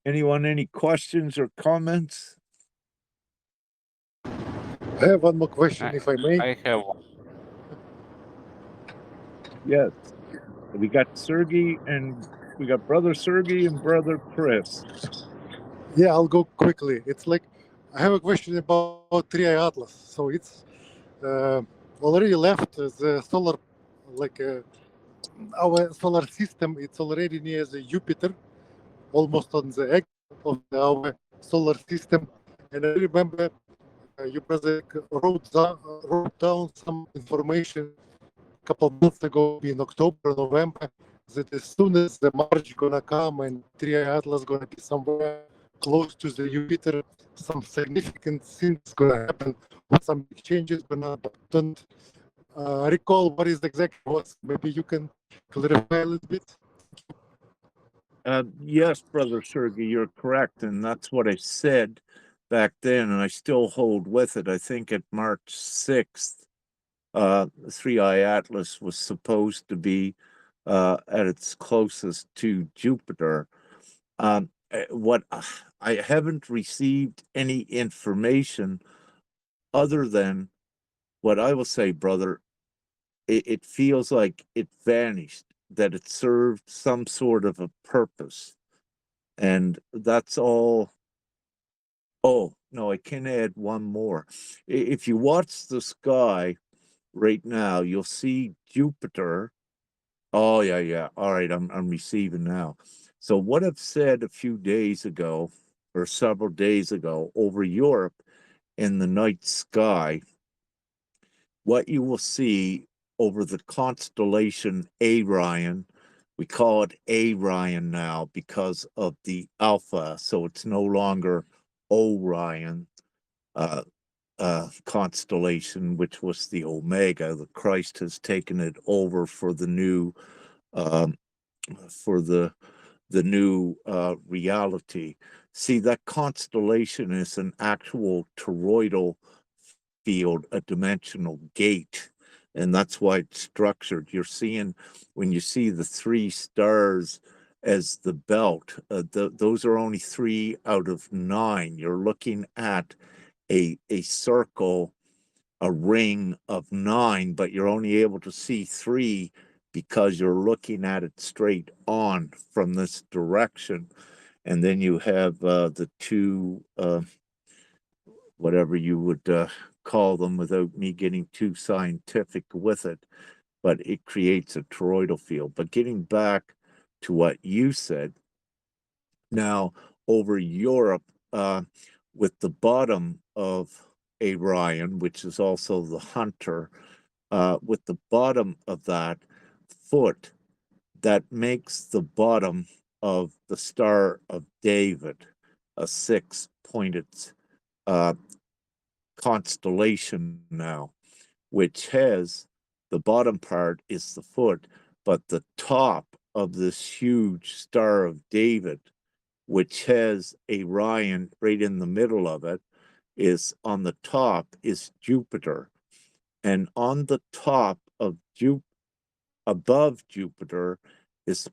Anyone, any questions or comments? I have one more question, if I may. I have Yes. We got Sergey and we got brother Sergey and brother Chris. Yeah, I'll go quickly. It's like I have a question about 3i Atlas. So it's already left the solar, like our solar system. It's already near the Jupiter, almost on the edge of our solar system. And I remember you brother wrote down some information a couple of months ago in October, November, that as soon as the March gonna come and 3i Atlas gonna be somewhere close to the Jupiter, some significant things gonna happen, or some big changes gonna happen. Recall what is exactly was. Maybe you can clarify a little bit. Yes, brother Sergey, you're correct, and that's what I said back then, and I still hold with it. I think at March 6th, 3i Atlas was supposed to be at its closest to Jupiter. What I haven't received any information other than what I will say, brother. It feels like it vanished, that it served some sort of a purpose. And that's all. Oh, no, I can add one more. If you watch the sky right now, you'll see Jupiter. Oh, yeah, yeah. All right, I'm receiving now. So what I've said a few days ago, or several days ago, over Europe in the night sky, what you will see over the constellation Orion, we call it Orion now because of the Alpha, so it's no longer Orion constellation, which was the Omega. The Christ has taken it over for the new um, new reality. See, that constellation is an actual toroidal field, a dimensional gate, and that's why it's structured. You're seeing, when you see the three stars as the belt, those are only 3 out of 9. You're looking at a circle, a ring of 9, but you're only able to see 3 because you're looking at it straight on from this direction. And then you have the two, whatever you would call them without me getting too scientific with it, but it creates a toroidal field. But getting back to what you said, now over Europe, with the bottom of Orion, which is also the hunter, with the bottom of that foot, that makes the bottom of the Star of David a 6-pointed constellation now, which has the bottom part is the foot, but the top of this huge Star of David, which has Orion right in the middle of it, is on the top is Jupiter. And on the top of above Jupiter is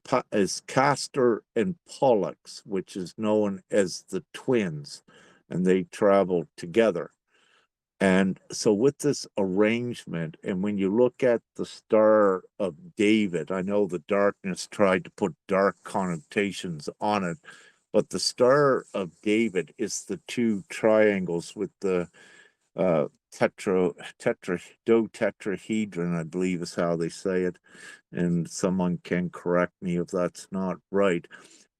Castor and Pollux, which is known as the twins, and they travel together. And so with this arrangement, and when you look at the Star of David, I know the darkness tried to put dark connotations on it, but the Star of David is the two triangles with the dodecahedron, I believe is how they say it. And someone can correct me if that's not right.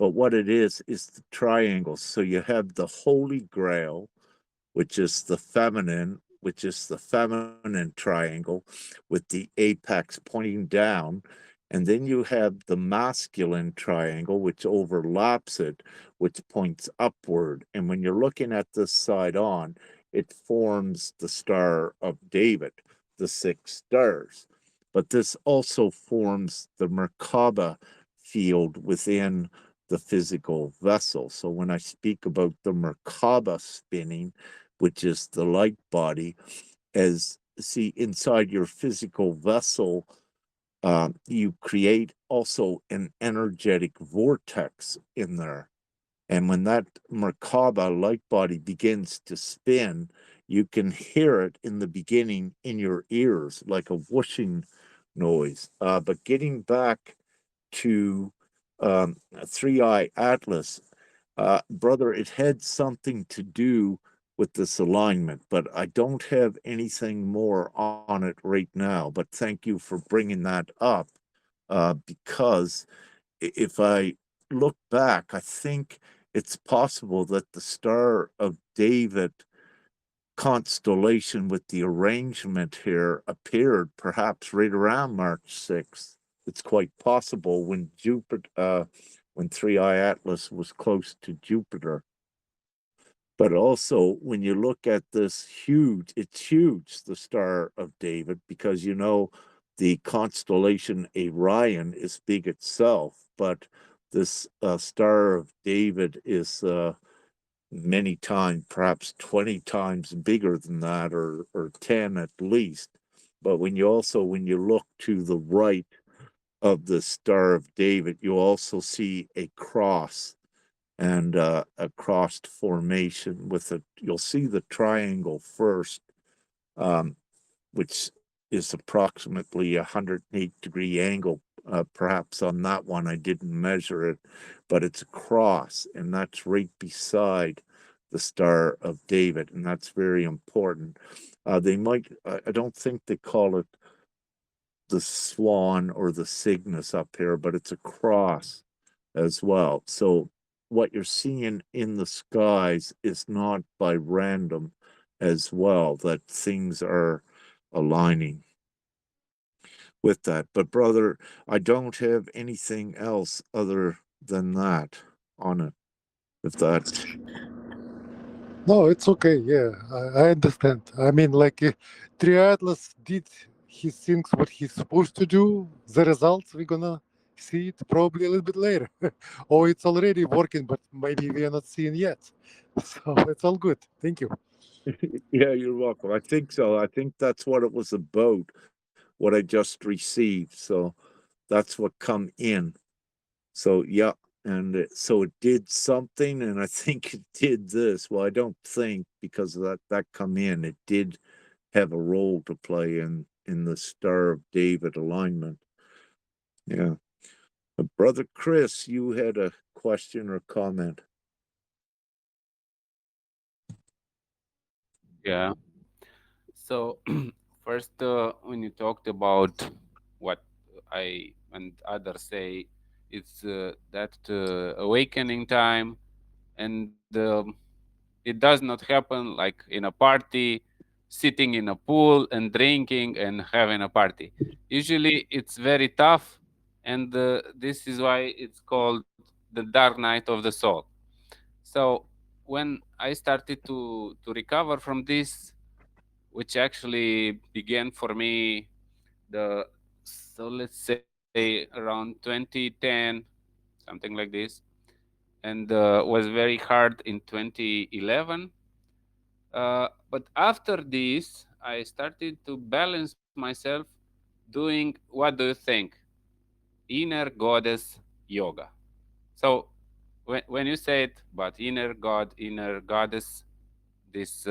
But what it is the triangles. So you have the Holy Grail, which is the feminine, which is the feminine triangle with the apex pointing down. And then you have the masculine triangle, which overlaps it, which points upward. And when you're looking at this side on, it forms the Star of David, the 6 stars. But this also forms the Merkaba field within the physical vessel. So when I speak about the Merkaba spinning, which is the light body, as see inside your physical vessel, you create also an energetic vortex in there. And when that Merkaba light body begins to spin, you can hear it in the beginning in your ears like a whooshing noise. But getting back to Three Eye Atlas, brother, it had something to do with this alignment, but I don't have anything more on it right now. But thank you for bringing that up, because if I look back, I think it's possible that the Star of David constellation with the arrangement here appeared perhaps right around March 6th. It's quite possible when Three Eye Atlas was close to Jupiter. But also, when you look at this it's huge, the Star of David, because the constellation Orion is big itself, but this Star of David is many times, perhaps 20 times bigger than that, or 10 at least. But when you look to the right of the Star of David, you also see a cross and a crossed formation you'll see the triangle first, um, which is approximately a 108-degree angle. Perhaps on that one, I didn't measure it, but it's a cross, and that's right beside the Star of David, and that's very important. I don't think they call it the swan or the cygnus up here, but it's a cross as well. So what you're seeing in the skies is not by random as well, that things are aligning with that. But brother, I don't have anything else other than that on it. If that No, it's okay. Yeah, I understand. I mean, like, Triatlas did his things what he's supposed to do. The results we're gonna see it probably a little bit later, or it's already working, but maybe we are not seeing yet. So it's all good. Thank you. yeah, you're welcome. I think so. I think that's what it was about, what I just received. So that's what come in. So yeah, and so it did something, and I think it did this. Well, I don't think, because of that come in, it did have a role to play in the Star of David alignment. Yeah, brother Chris, you had a question or comment. Yeah. So first, when you talked about what I and others say, it's that awakening time, and it does not happen like in a party, sitting in a pool and drinking and having a party. Usually, it's very tough, and this is why it's called the dark night of the soul. So when I started to recover from this, which actually began for me the so let's say around 2010, something like this, and was very hard in 2011. But after this, I started to balance myself doing, what do you think, inner goddess yoga. So when you say it, but inner god, inner goddess, this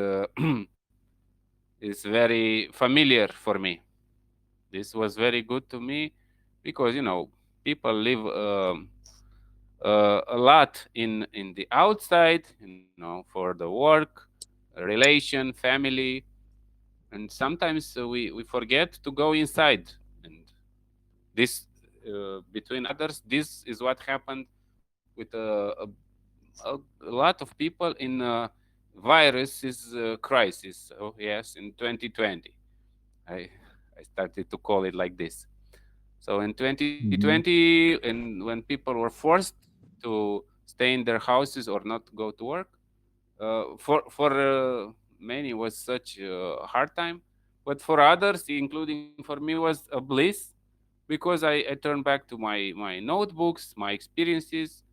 is very familiar for me. This was very good to me because people live a lot in the outside, for the work, relation, family, and sometimes we forget to go inside. And this, between others, this is what happened with a lot of people in virus is crisis. Oh yes, in 2020, I I started to call it like this. So in Hmm. 2020, and when people were forced to stay in their houses or not go to work, for many was such a hard time, but for others, including for me, was a bliss because I turned back to my notebooks, my experiences,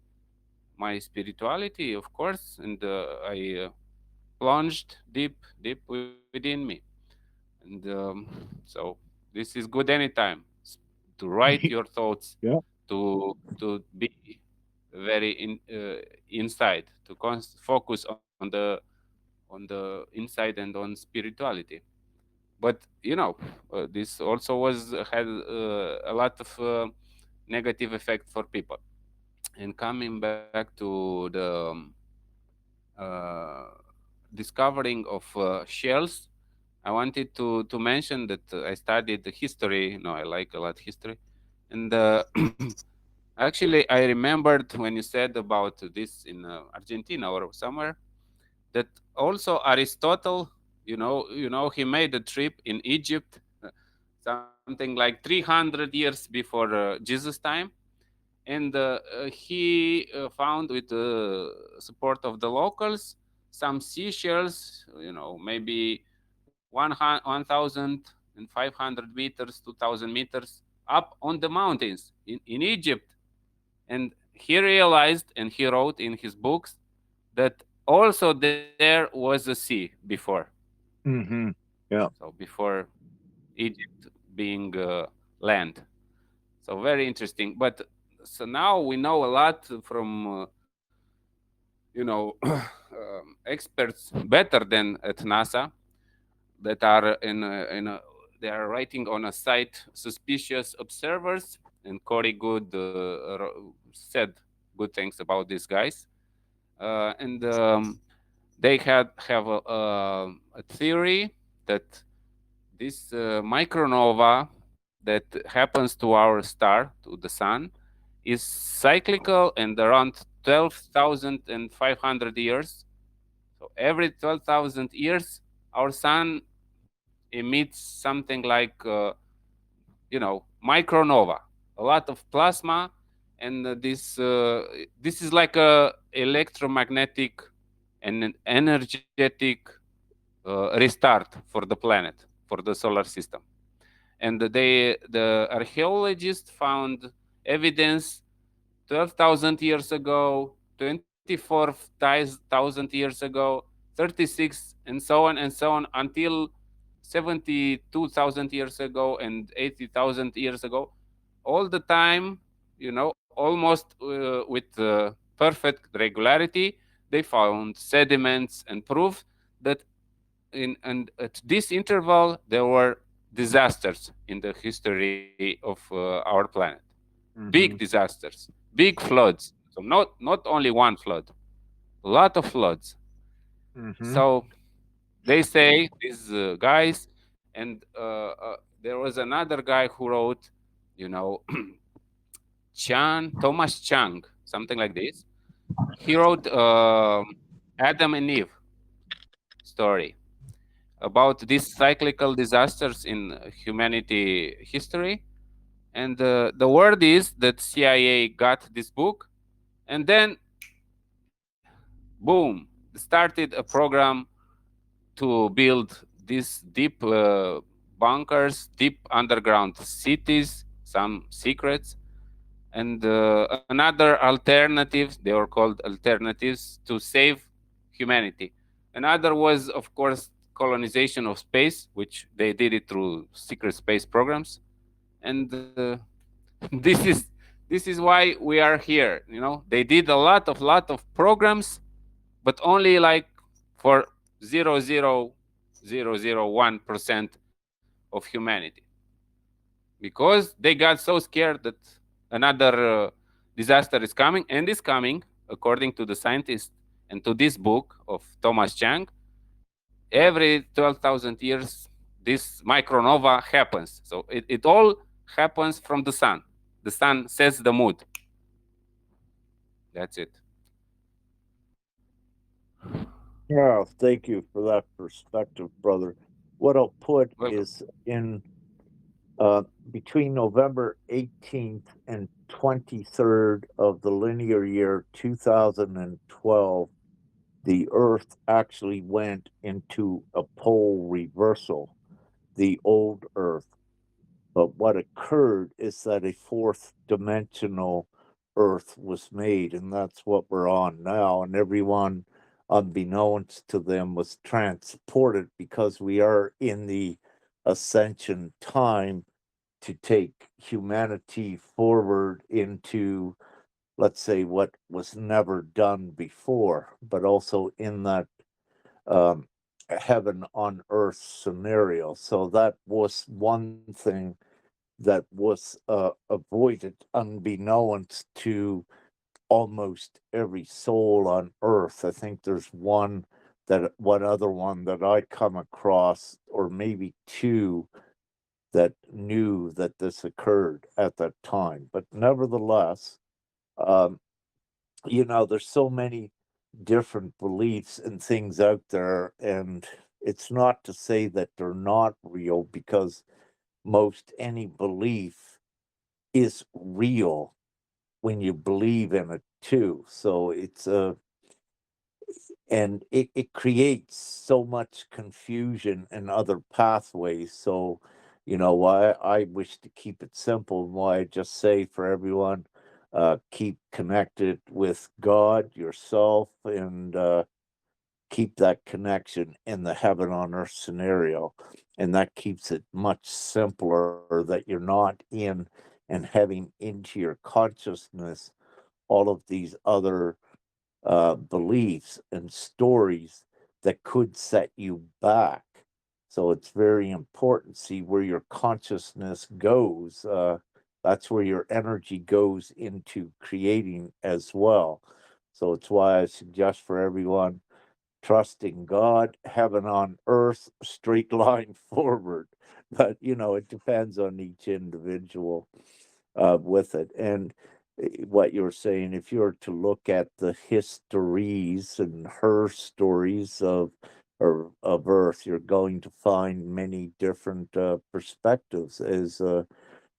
my spirituality, of course, and I plunged deep within me. And so this is good anytime to write your thoughts, Yeah. to be very inside, to focus on the inside and on spirituality. But this also was had a lot of negative effect for people. And coming back to the uh, discovering of shells, I wanted to mention that I studied the history. No, I like a lot history, and actually I remembered when you said about this in Argentina or somewhere that also Aristotle, he made a trip in Egypt, something like 300 years before Jesus' time, and he found with the support of the locals some seashells, maybe 1,500 meters, 2,000 meters up on the mountains in Egypt. And he realized, and he wrote in his books, that also there was a sea before. Hmm. Yeah. So before Egypt being land. So very interesting. But so now we know a lot from experts better than at NASA that are they are writing on a site suspicious observers, and Corey Good said good things about these guys, and they have a theory that this micronova that happens to our star, to the sun, is cyclical and around 12,500 years. So every 12,000 years, our sun emits something like, micronova, a lot of plasma, and this is like a electromagnetic and an energetic restart for the planet, for the solar system. And the archaeologists found evidence 12,000 years ago, 24,000 years ago, 36, and so on, until 72,000 years ago and 80,000 years ago. All the time, almost with perfect regularity, they found sediments and proof that and at this interval there were disasters in the history of our planet, big Hmm. disasters, big floods. So not only one flood, a lot of floods. Hmm. So they say these guys, and there was another guy who wrote, you know, Thomas Chang, something like this. He wrote Adam and Eve story about these cyclical disasters in humanity history. And the word is that CIA got this book, and then boom, started a program to build these deep bunkers, deep underground cities, some secrets, and another alternatives. They were called alternatives to save humanity. Another was, of course, colonization of space, which they did it through secret space programs, and this is this is why we are here. They did a lot of programs, but only like for 0.0001% of humanity, because they got so scared that another disaster is coming, and is coming, according to the scientists and to this book of Thomas Chang. Every 12,000 years, this micronova happens. So it all happens from the sun. The sun sets the mood. That's it. Yeah, thank you for that perspective, brother. What I'll put Welcome. is in between November 18th and 23rd of the linear year 2012, the Earth actually went into a pole reversal, the old Earth. But what occurred is that a fourth dimensional Earth was made, and that's what we're on now. And everyone, unbeknownst to them, was transported because we are in the ascension time to take humanity forward into, let's say, what was never done before, but also in that um, heaven on earth scenario. So that was one thing that was avoided unbeknownst to almost every soul on earth. I think there's one other one that I come across, or maybe two, that knew that this occurred at that time. But nevertheless, um, there's so many different beliefs and things out there, and it's not to say that they're not real, because most any belief is real when you believe in it too. So it's and it creates so much confusion and other pathways. So, why I wish to keep it simple, and why I just say for everyone, keep connected with God, yourself, and keep that connection in the heaven on earth scenario. And that keeps it much simpler, that you're not in and having into your consciousness all of these other beliefs and stories that could set you back. So it's very important. See where your consciousness goes. That's where your energy goes into creating as well. So it's why I suggest for everyone, trusting God, heaven on earth, straight line forward. But it depends on each individual with it. And what you're saying, if you were to look at the histories and her stories of Earth, you're going to find many different perspectives, as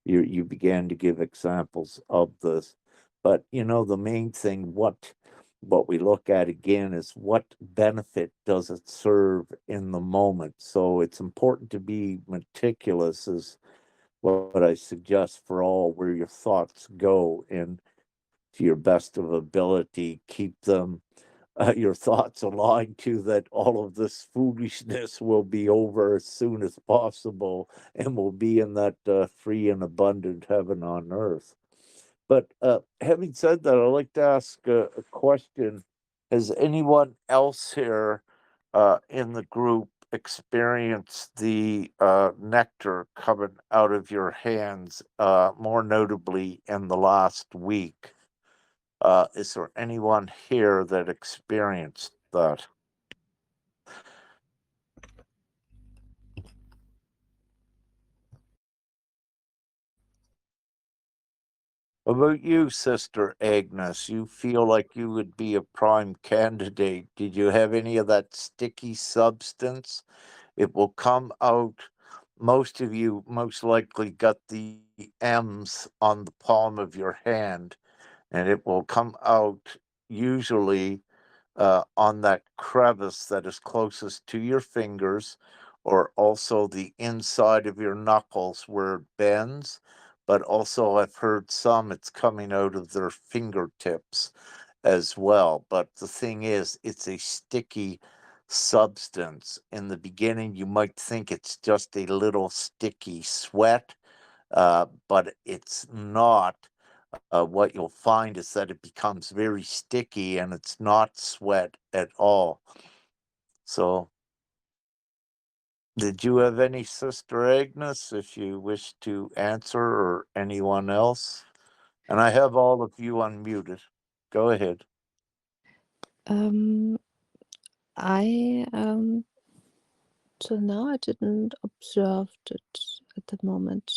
you began to give examples of this. But the main thing, what we look at again, is what benefit does it serve in the moment. So it's important to be meticulous, is what I suggest for all, where your thoughts go, and to your best of ability, keep them your thoughts aligned to that all of this foolishness will be over as soon as possible, and will be in that free and abundant heaven on earth. But having said that, I'd like to ask a question. Has anyone else here in the group experienced the nectar coming out of your hands, more notably in the last week? Is there anyone here that experienced that? What about you, Sister Agnes? You feel like you would be a prime candidate. Did you have any of that sticky substance? It will come out. Most of you most likely got the M's on the palm of your hand, and it will come out usually on that crevice that is closest to your fingers, or also the inside of your knuckles where it bends. But also, I've heard some it's coming out of their fingertips as well. But the thing is, it's a sticky substance. In the beginning, you might think it's just a little sticky sweat, but it's not. What you'll find is that it becomes very sticky, and it's not sweat at all. So, did you have any, Sister Agnes, if you wish to answer, or anyone else? And I have all of you unmuted. Go ahead. Um, I till now I didn't observe it at the moment,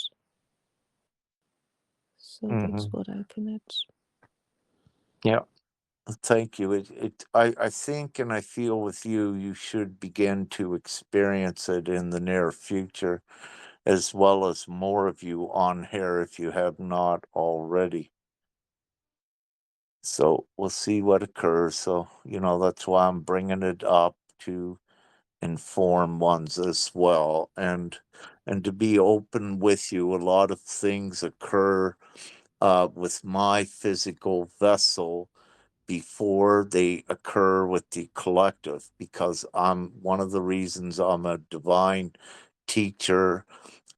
so that's Mm-hmm. what I can add. Yeah. Thank you. I think and I feel with you, you should begin to experience it in the near future, as well as more of you on here if you have not already. So we'll see what occurs. So, that's why I'm bringing it up to inform ones as well, and to be open with you. A lot of things occur with my physical vessel before they occur with the collective, because I'm one of the reasons I'm a divine teacher,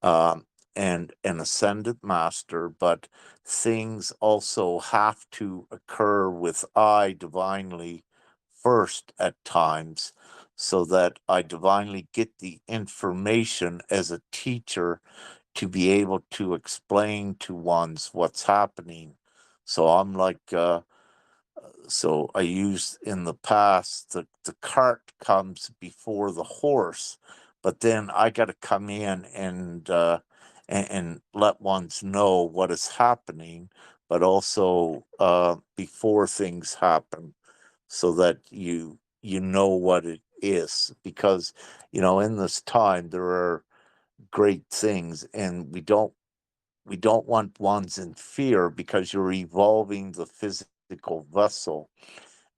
um, and an ascended master, but things also have to occur with I divinely first at times, so that I divinely get the information as a teacher to be able to explain to ones what's happening. So I'm like, so I used in the past, the cart comes before the horse, but then I got to come in and let ones know what is happening, but also before things happen, so that you know what it is, because in this time there are great things, and we don't want ones in fear, because you're evolving the physical vessel.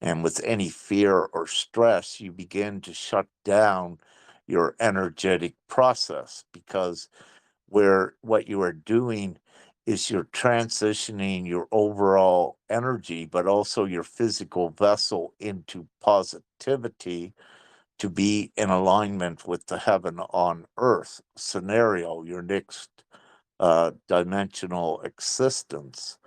And with any fear or stress, you begin to shut down your energetic process, because where what you are doing is you're transitioning your overall energy, but also your physical vessel into positivity, to be in alignment with the heaven on earth scenario, your next dimensional existence.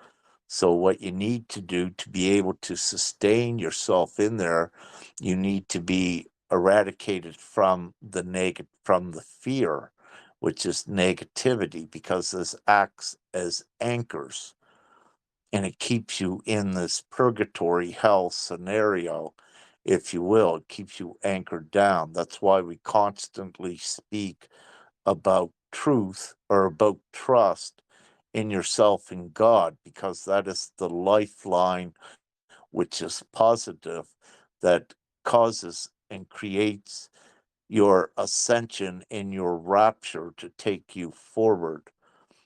So, what you need to do to be able to sustain yourself in there, you need to be eradicated from from the fear, which is negativity, because this acts as anchors, and it keeps you in this purgatory hell scenario, if you will. It keeps you anchored down. That's why we constantly speak about truth, or about trust in yourself and God, because that is the lifeline, which is positive, that causes and creates your ascension and your rapture to take you forward.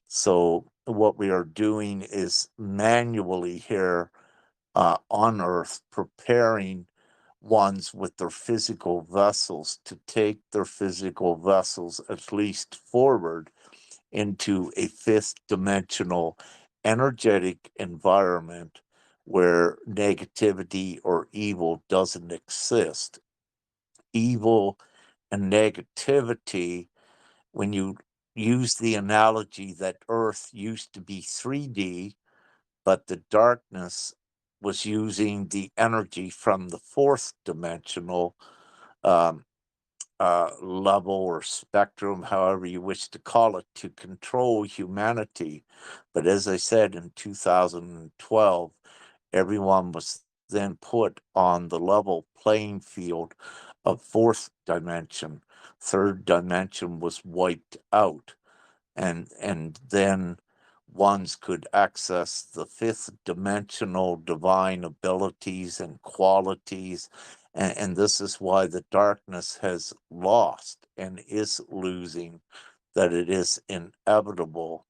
So, what we are doing is manually here on earth, preparing ones with their physical vessels to take their physical vessels at least forward into a fifth dimensional energetic environment where negativity or evil doesn't exist. Evil and negativity, when you use the analogy that Earth used to be 3D, but the darkness was using the energy from the fourth dimensional um, level or spectrum, however you wish to call it, to control humanity. But as I said, in 2012, everyone was then put on the level playing field of fourth dimension. Third dimension was wiped out, and then ones could access the fifth dimensional divine abilities and qualities. And this is why the darkness has lost and is losing, that it is inevitable,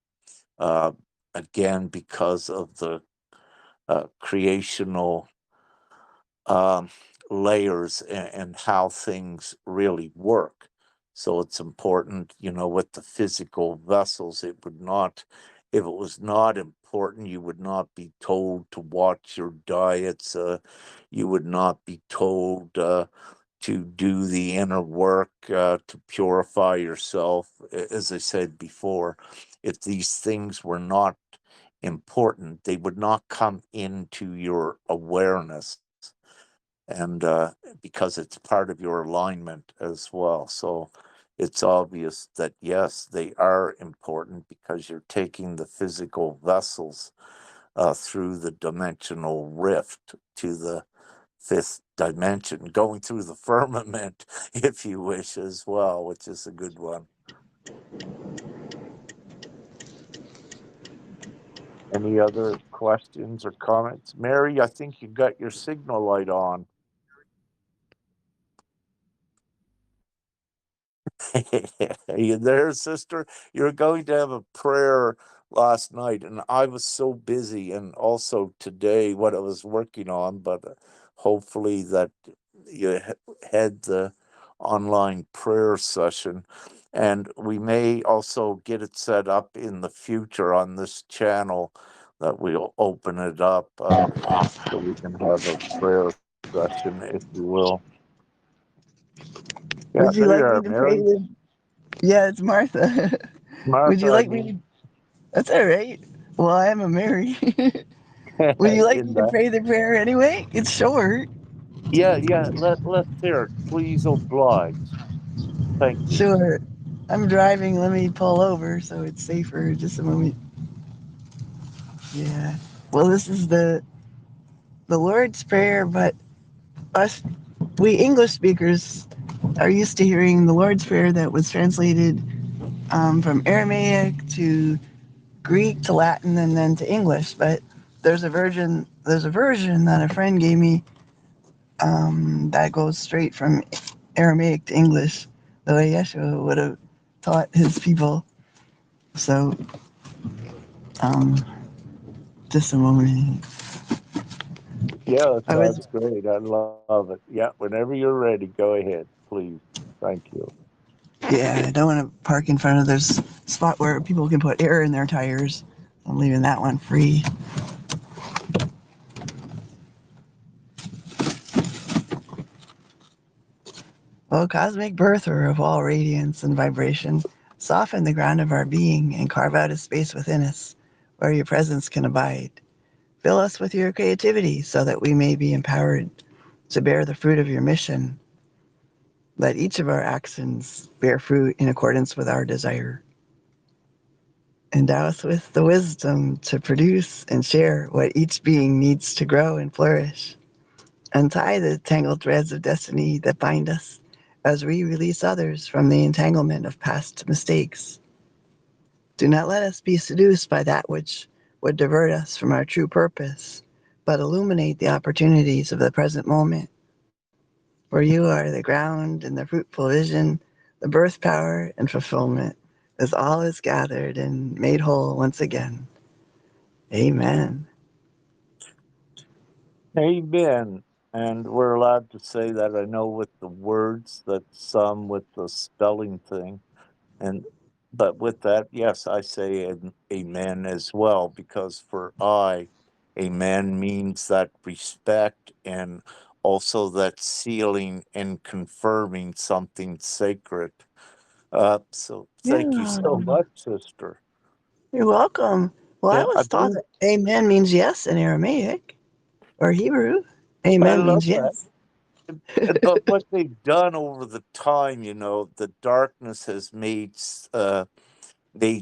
uh, again, because of the creational um, layers, and how things really work. So it's important, with the physical vessels. If it was not important, you would not be told to watch your diets. You would not be told to do the inner work to purify yourself. As I said before, if these things were not important, they would not come into your awareness, and because it's part of your alignment as well. So it's obvious that yes, they are important, because you're taking the physical vessels through the dimensional rift to the fifth dimension, going through the firmament, if you wish, as well, which is a good one. Any other questions or comments? Mary, I think you got your signal light on. Are you there, sister? You were going to have a prayer last night, and I was so busy, and also today what I was working on, but hopefully that you had the online prayer session. And we may also get it set up in the future on this channel that we'll open it up so we can have a prayer session, if you will. Yeah, Would you there you like me are, to pray Mary. the? Yeah, it's Martha. Would Martha, you I like me to? mean. That's all right. Well, I am a Mary. Would you like In me to that. pray the prayer anyway? It's short. Yeah. Let's hear it. Please oblige. Thank you. Sure. I'm driving. Let me pull over so it's safer. Just a moment. Yeah. Well, this is the Lord's Prayer, but us we English speakers are used to hearing the Lord's Prayer that was translated from Aramaic to Greek to Latin and then to English. But there's a version that a friend gave me that goes straight from Aramaic to English, the way Yeshua would have taught his people. So, um, just a moment. Yeah, that I was, sounds great. I love it. Yeah, whenever you're ready, go ahead, please. Thank you. yeah, I don't want to park in front of this spot where people can put air in their tires. I'm leaving that one free. O cosmic birther of all radiance and vibration, soften the ground of our being and carve out a space within us where your presence can abide. Fill us with your creativity so that we may be empowered to bear the fruit of your mission. Let each of our actions bear fruit in accordance with our desire. Endow us with the wisdom to produce and share what each being needs to grow and flourish. Untie the tangled threads of destiny that bind us as we release others from the entanglement of past mistakes. Do not let us be seduced by that which would divert us from our true purpose, but illuminate the opportunities of the present moment. For you are the ground and the fruitful vision, the birth power and fulfillment, as all is gathered and made whole once again. Amen. Amen. And we're allowed to say that, I know, with the words, that some with the spelling thing. And but with that, yes, I say amen as well, because for amen means that respect and also that sealing and confirming something sacred. So thank you Yeah, so much, sister. you're welcome. Well, I Yeah, I was taught believe. that amen means yes in Aramaic or Hebrew. I Amen love means that. yes. But what they've done over the time, the darkness has made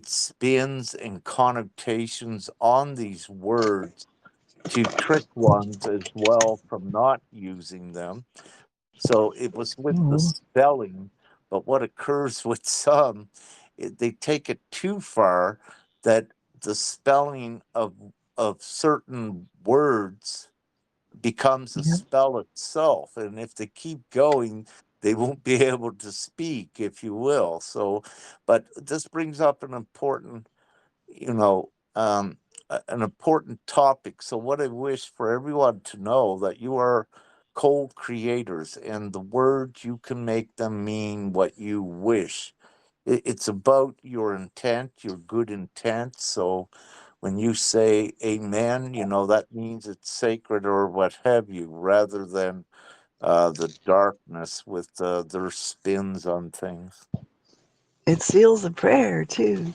spins and connotations on these words to trick ones as well from not using them. So it was with the Oh, spelling, but what occurs with some, they take it too far, that the spelling of certain words becomes a yeah. spell itself. And if they keep going, they won't be able to speak, if you will. So, but this brings up an important, you know, an important topic. So, what I wish for everyone to know, that you are co-creators, and the words, you can make them mean what you wish. It's about your intent, your good intent. So, when you say amen, that means it's sacred or what have you, rather than the darkness with their spins on things. It seals a prayer too.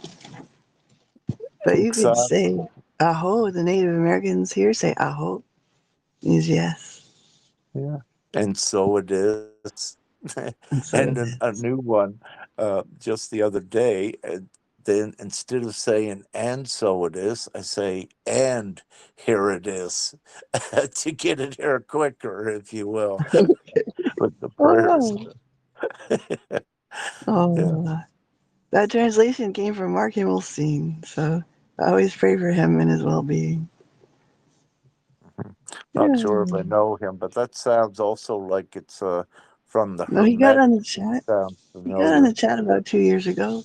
But you could Exactly. say aho. The Native Americans here say aho means yes. Yeah. And so it is. And so And it a is. new one just the other day. Then instead of saying "and so it is," I say "and here it is," to get it here quicker, if you will, with the prayers. Oh, Yeah. oh. That translation came from Mark Himmelstein. So I always pray for him and his well-being. Not sure if I Yeah. know him, but that sounds also like it's from the No, he got on Hermetic. the chat. Sounds He got on familiar. the chat about 2 years ago.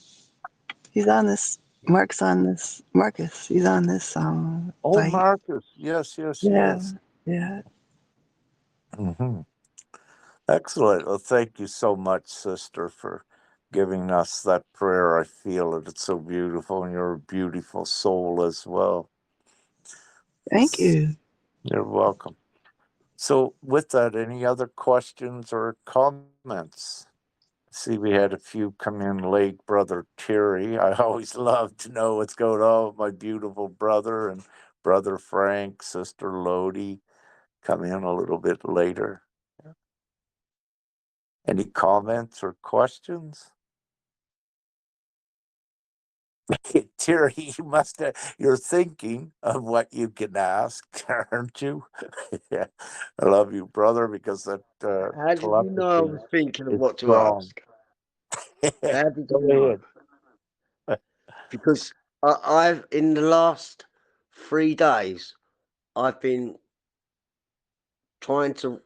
He's on this. Mark's on this. Marcus. He's on this Oh, site. Marcus. Yes, yes, Yeah. yes. Yeah. Hmm. Excellent. Well, thank you so much, sister, for giving us that prayer. I feel it. It's so beautiful, and you're a beautiful soul as well. Thank you. You're welcome. So, with that, any other questions or comments? See, we had a few come in late, Brother Terry. I always love to know what's going on with my beautiful brother, and Brother Frank, Sister Lodi come in a little bit later. Any comments or questions? Terry, you're thinking of what you can ask, aren't you? Yeah. I love you, brother, because that How did you know I telepathy was thinking of is what to strong. ask? How did you Go know? ahead. Because I've in the last 3 days, I've been trying to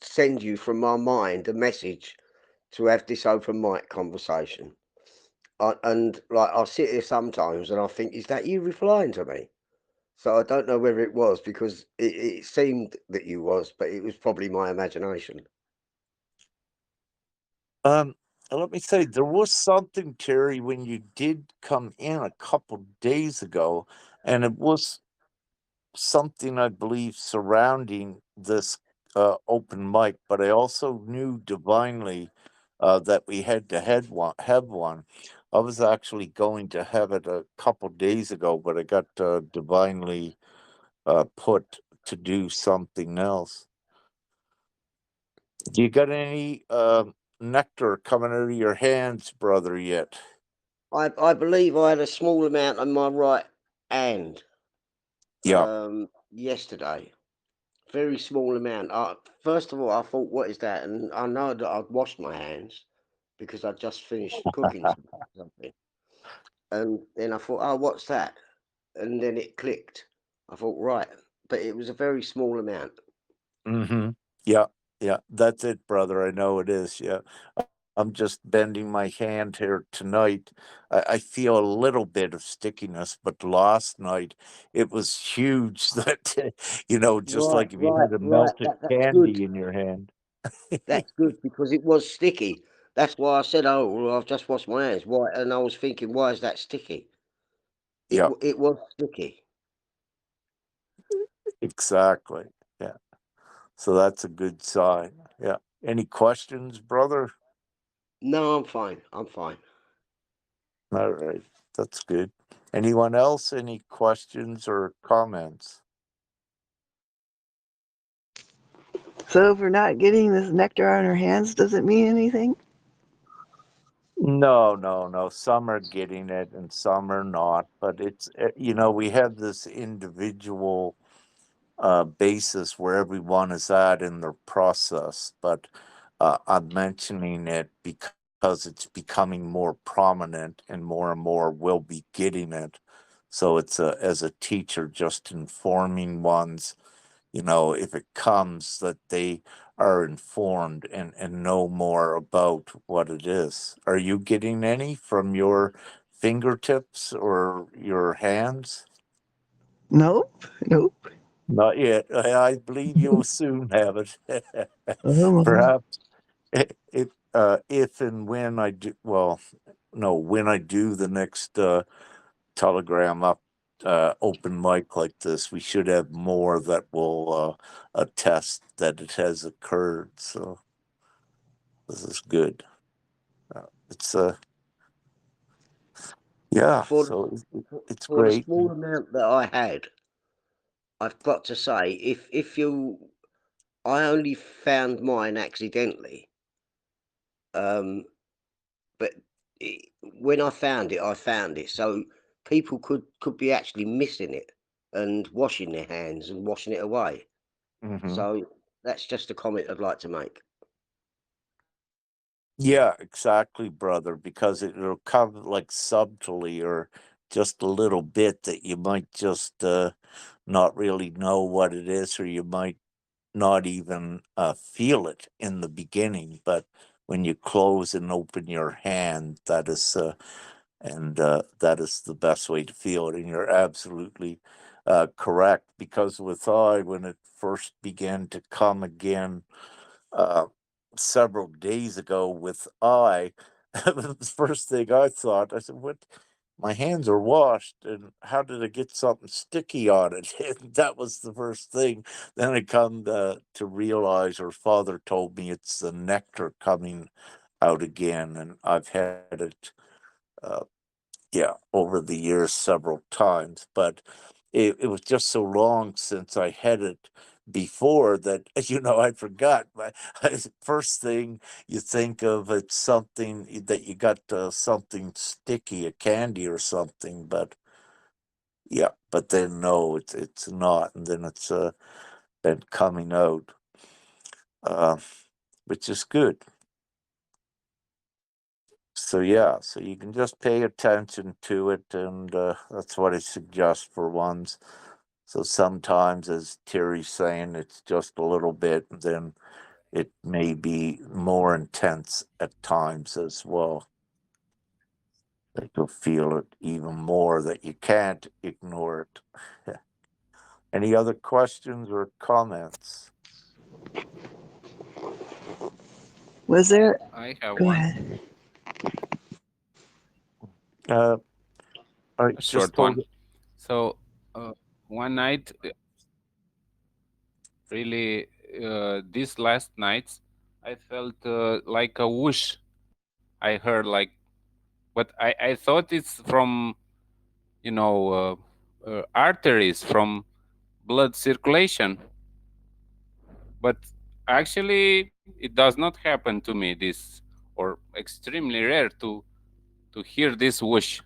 send you from my mind a message to have this open mic conversation. And like I'll sit here sometimes and I think, is that you replying to me? So I don't know whether it was because it seemed that you was, but it was probably my imagination. Um, Let me say, there was something, Terry, when you did come in a couple days ago, and it was something I believe surrounding this open mic, but I also knew divinely that we had to have one. I was actually going to have it a couple days ago, but I got divinely put to do something else. Do you got any nectar coming out of your hands, brother, yet? I believe I had a small amount on my right hand Yeah. yesterday. Very small amount. First of all, I thought, what is that? And I know that I'd washed my hands because I'd just finished cooking something. And then I thought, oh, what's that? And then it clicked. I thought, right. But it was a very small amount. Mm-hmm. Yeah. Yeah. That's it, brother. I know it is. Yeah. I'm just bending my hand here tonight. I feel a little bit of stickiness, but last night it was huge that, just Right, like if you right, had a right. melted That's good. candy in your hand. That's good because it was sticky. That's why I said, oh, well, I've just washed my hands. Why? And I was thinking, why is that sticky? Yeah, It was sticky. exactly. Yeah. So that's a good sign. Yeah. Any questions, brother? No, I'm fine. I'm fine. All right. That's good. Anyone else? Any questions or comments? So if we're not getting this nectar on our hands, does it mean anything? No, no, no. Some are getting it and some are not. But it's, we have this individual basis where everyone is at in their process. But I'm mentioning it because it's becoming more prominent and more will be getting it. So it's as a teacher, just informing ones, if it comes, that they are informed and know more about what it is. Are you getting any from your fingertips or your hands? Nope. Nope. Not yet. I believe you'll soon have it. Oh, Perhaps if and when I do, well, no, when I do the next telegram up open mic like this, we should have more that will attest that it has occurred. So this is good. It's yeah. For the, So for it's for the great. small amount that I had, I've got to say, if you, I only found mine accidentally. Um, but when I found it. So people could be actually missing it and washing their hands and washing it away. Hmm. So that's just a comment I'd like to make. Yeah, exactly, brother. Because it'll come like subtly or just a little bit that you might just not really know what it is, or you might not even feel it in the beginning. But when you close and open your hand, that is that is the best way to feel it. And you're absolutely correct, because with I, when it first began to come again uh, several days ago with I, the first thing I thought, I said, "What? My hands are washed, and how did I get something sticky on it?" And that was the first thing. Then I come to realize, or Father told me, it's the nectar coming out again, and I've had it. Uh, yeah, over the years several times, but it was just so long since I had it before that, I forgot. My first thing you think of, it's something that you got something sticky, a candy or something, but yeah, but then no, it's not, and then it's been coming out, uh, which is good. So yeah, so you can just pay attention to it, and that's what I suggest for ones. So sometimes, as Terry's saying, it's just a little bit, and then it may be more intense at times as well. That you'll feel it even more, that you can't ignore it. Any other questions or comments? Was there? I have Go one, ahead. Uh, I a just short told one. So one night, really, these last nights, I felt like a whoosh. I heard like, but I thought it's from, arteries, from blood circulation. But actually, it does not happen to me. This, or extremely rare to hear this whoosh.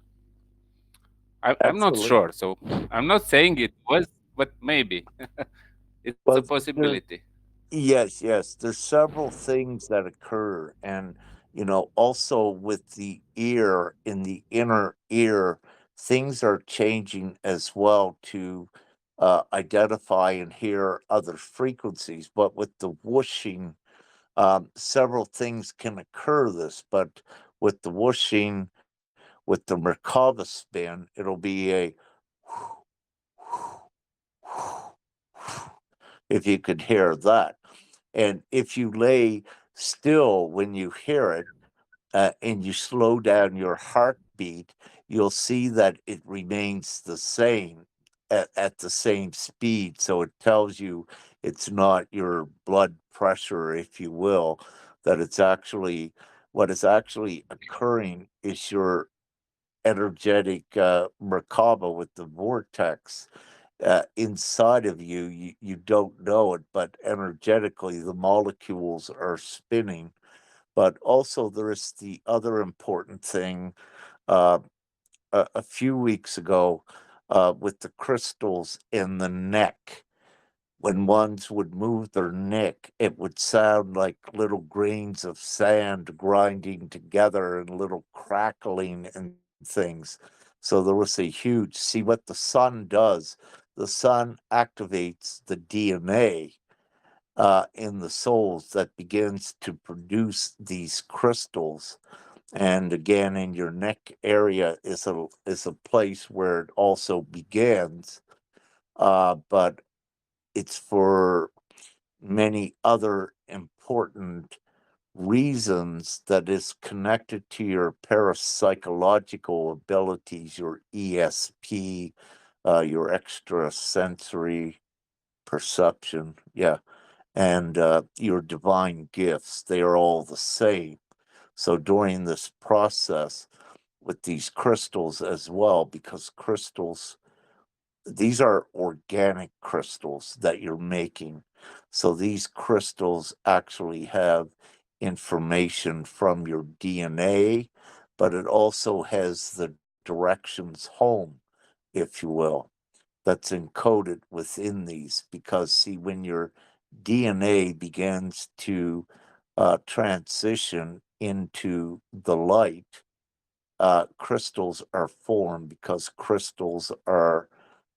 I'm not absolutely. sure, so I'm not saying it was, but maybe it's a Well, there, possibility. yes, yes. There's several things that occur, and also with the ear, in the inner ear, things are changing as well to identify and hear other frequencies. But with the whooshing, several things can occur. This, but with the whooshing, with the Merkava spin, it'll be a if you could hear that. And if you lay still when you hear it, and you slow down your heartbeat, you'll see that it remains the same at the same speed. So it tells you it's not your blood pressure, if you will, that it's actually what is actually occurring is your energetic Merkaba with the vortex inside of you. You don't know it, but energetically the molecules are spinning. But also, there is the other important thing. Uh, a few weeks ago, with the crystals in the neck, when ones would move their neck, it would sound like little grains of sand grinding together and little crackling and things. So there was a huge, see what the sun does. The sun activates the DNA in the souls that begins to produce these crystals. And again, in your neck area is a place where it also begins, but it's for many other important reasons that is connected to your parapsychological abilities, your ESP, your extrasensory perception, yeah, and your divine gifts. They are all the same. So during this process with these crystals as well, because crystals, these are organic crystals that you're making. So these crystals actually have information from your DNA, but it also has the directions home, if you will, that's encoded within these. Because, see, when your DNA begins to transition into the light, crystals are formed because crystals are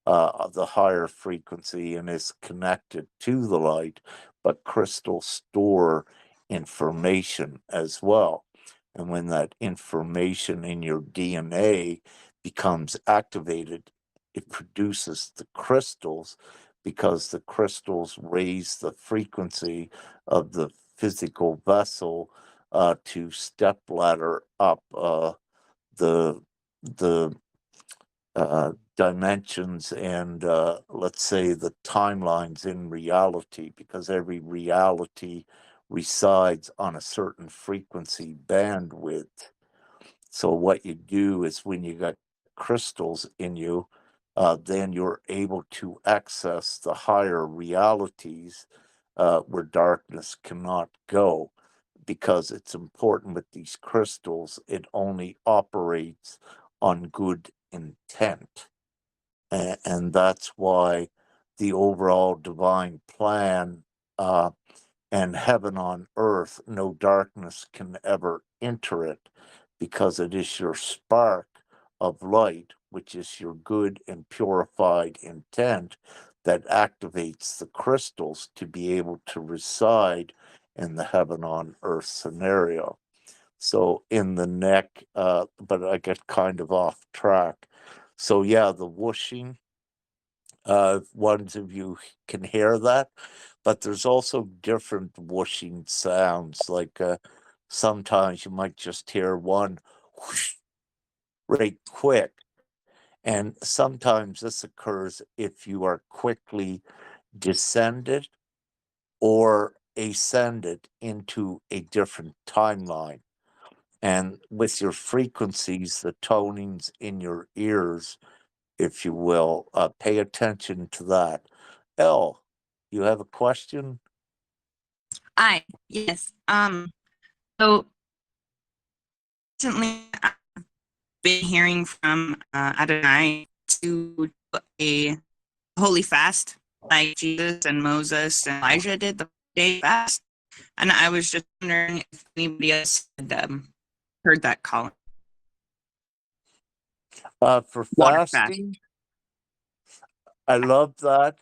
of the higher frequency and is connected to the light, but crystals store information as well. And when that information in your DNA becomes activated, it produces the crystals because the crystals raise the frequency of the physical vessel to step ladder up the the dimensions and let's say the timelines in reality, because every reality resides on a certain frequency bandwidth. So what you do is when you got crystals in you, then you're able to access the higher realities where darkness cannot go. Because it's important with these crystals, it only operates on good intent. And that's why the overall divine plan and heaven on earth, no darkness can ever enter it, because it is your spark of light, which is your good and purified intent, that activates the crystals to be able to reside in the heaven on earth scenario. So in the neck, but I get kind of off track. So yeah, the whooshing, ones of you can hear that, but there's also different whooshing sounds. Like sometimes you might just hear one whoosh right quick. And sometimes this occurs if you are quickly descended or ascended into a different timeline. And with your frequencies, the tonings in your ears, if you will, pay attention to that. Elle, you have a question? Yes. So recently I've been hearing from Adonai to do a holy fast like Jesus and Moses and Elijah did, the day fast. And I was just wondering if anybody else had heard that call. For Water fast. fasting, I love that.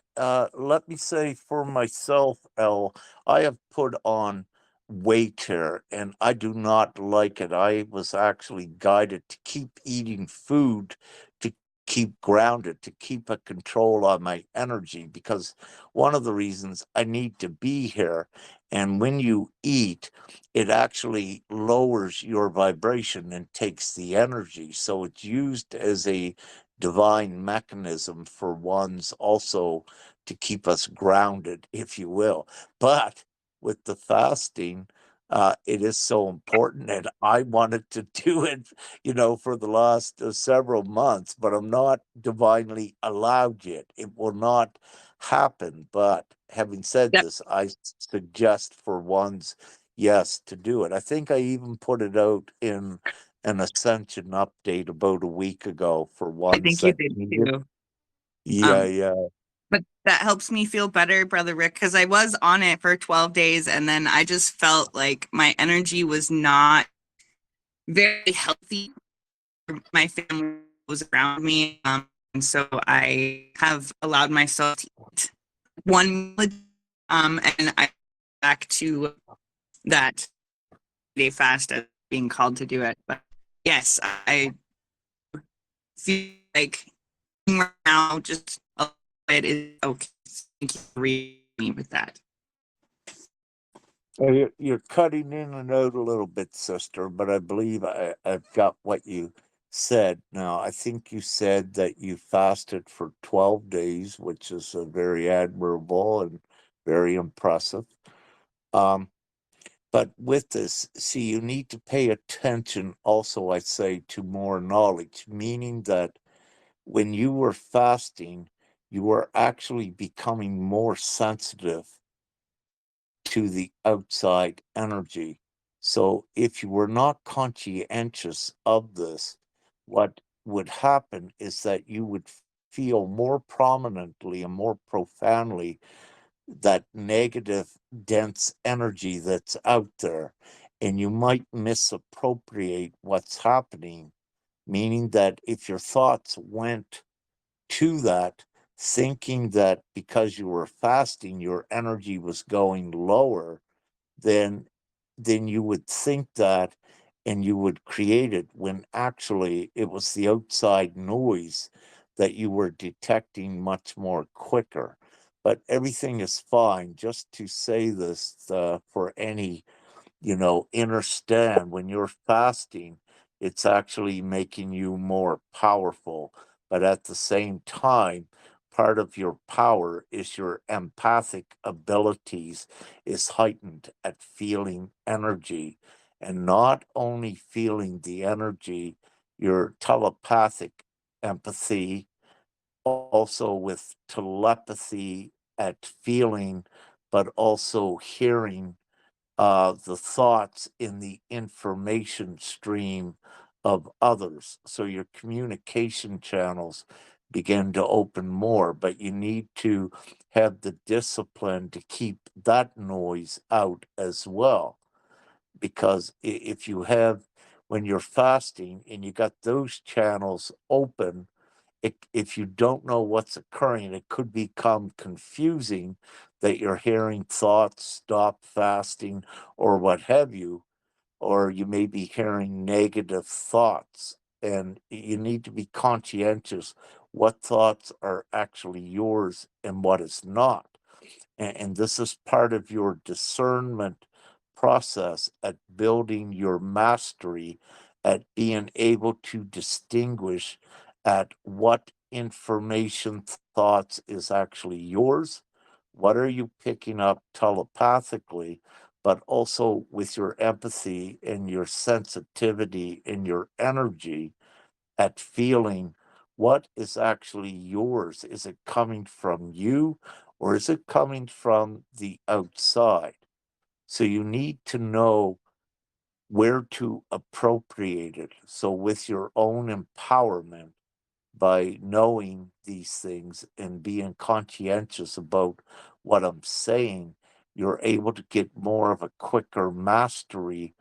Let me say for myself, Elle, I have put on weight here and I do not like it. I was actually guided to keep eating food, to keep grounded, to keep a control on my energy, because one of the reasons I need to be here. And when you eat, it actually lowers your vibration and takes the energy. So it's used as a divine mechanism for one's also to keep us grounded, if you will. But with the fasting, it is so important, and I wanted to do it, for the last several months, but I'm not divinely allowed yet. It will not happen. But having said Yep. this, I suggest for one's yes to do it. I think I even put it out in an Ascension update about a week ago for I ones think you that did need it. too. Yeah, Um, yeah. but that helps me feel better, Brother Rick, because I was on it for 12 days and then I just felt like my energy was not very healthy. My family was around me. And so I have allowed myself to eat one meal, and I back to that day fast as being called to do it. But yes, I feel like right now just a little bit is okay. Thank you for reading me with that. You're cutting in and out a little bit, sister, but I believe I've got what you said. Now, I think you said that you fasted for 12 days, which is very admirable and very impressive. But with this, see, you need to pay attention also, I say, to more knowledge, meaning that when you were fasting, you were actually becoming more sensitive to the outside energy. So if you were not conscientious of this, what would happen is that you would feel more prominently and more profoundly that negative, dense energy that's out there, and you might misappropriate what's happening meaning that if your thoughts went to that, thinking that because you were fasting, your energy was going lower, then you would think that and you would create it when actually it was the outside noise that you were detecting much more quicker. But everything is fine. Just to say this for any understand, when you're fasting, it's actually making you more powerful. But at the same time, part of your power is your empathic abilities is heightened at feeling energy, and not only feeling the energy, your telepathic empathy, also with telepathy at feeling, but also hearing the thoughts in the information stream of others. So your communication channels begin to open more, but you need to have the discipline to keep that noise out as well. Because if you have, when you're fasting and you got those channels open, if you don't know what's occurring, it could become confusing that you're hearing thoughts stop fasting or what have you, or you may be hearing negative thoughts. And you need to be conscientious what thoughts are actually yours and what is not. And this is part of your discernment process at building your mastery, at being able to distinguish at what information thoughts is actually yours, what are you picking up telepathically, but also with your empathy and your sensitivity and your energy at feeling what is actually yours. Is it coming from you or is it coming from the outside? So you need to know where to appropriate it. So, with your own empowerment, by knowing these things and being conscientious about what I'm saying, you're able to get more of a quicker mastery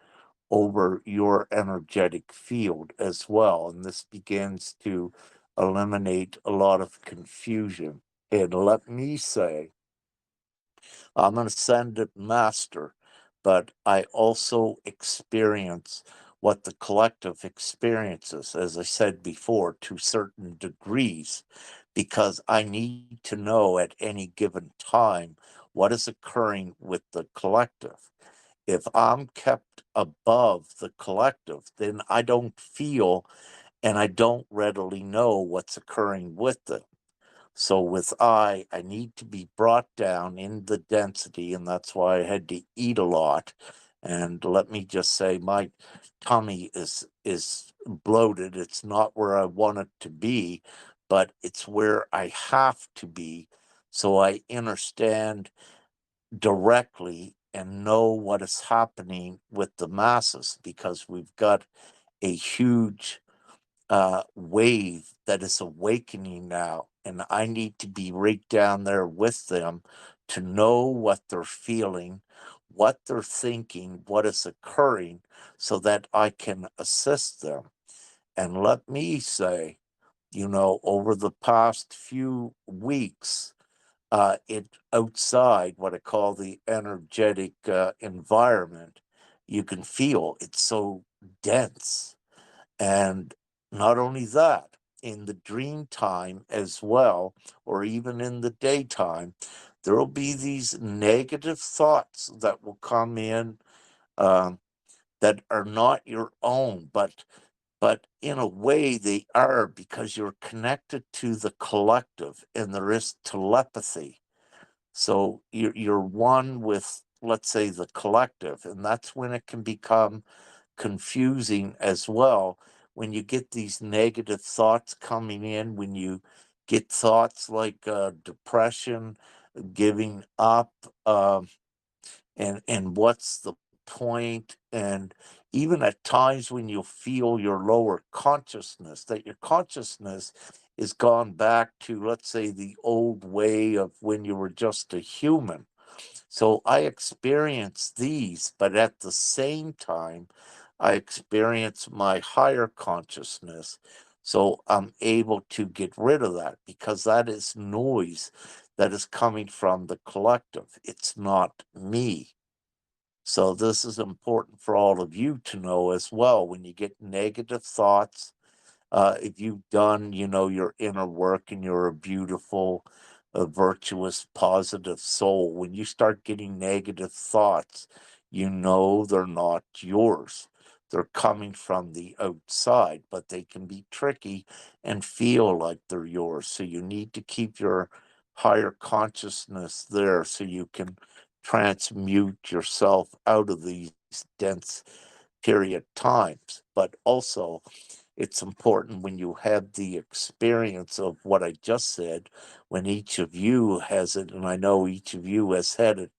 over your energetic field as well. And this begins to eliminate a lot of confusion. And let me say, I'm an ascendant master, but I also experience what the collective experiences, as I said before, to certain degrees, because I need to know at any given time what is occurring with the collective. If I'm kept above the collective, then I don't feel and I don't readily know what's occurring with them. So with I need to be brought down in the density, and that's why I had to eat a lot. And let me just say, my tummy is bloated. It's not where I want it to be, but it's where I have to be. So I understand directly and know what is happening with the masses, because we've got a huge wave that is awakening now. And I need to be right down there with them to know what they're feeling, what they're thinking, what is occurring, so that I can assist them. And let me say, over the past few weeks, it outside what I call the energetic environment, you can feel it's so dense. And not only that, in the dream time as well, or even in the daytime, there will be these negative thoughts that will come in, um, that are not your own, but in a way they are, because you're connected to the collective and there is telepathy. So you're one with, let's say, the collective, and that's when it can become confusing as well. When you get these negative thoughts coming in, when you get thoughts like depression, giving up, and what's the point, and even at times when you feel your lower consciousness, that your consciousness is gone back to, let's say, the old way of when you were just a human. So I experience these, but at the same time, I experience my higher consciousness. So I'm able to get rid of that because that is noise that is coming from the collective. It's not me. So this is important for all of you to know as well. When you get negative thoughts, if you've done, your inner work and you're a beautiful, virtuous, positive soul, when you start getting negative thoughts, they're not yours. They're coming from the outside, but they can be tricky and feel like they're yours. So you need to keep your higher consciousness there so you can transmute yourself out of these dense period times. But also, it's important when you have the experience of what I just said, when each of you has it, and I know each of you has had it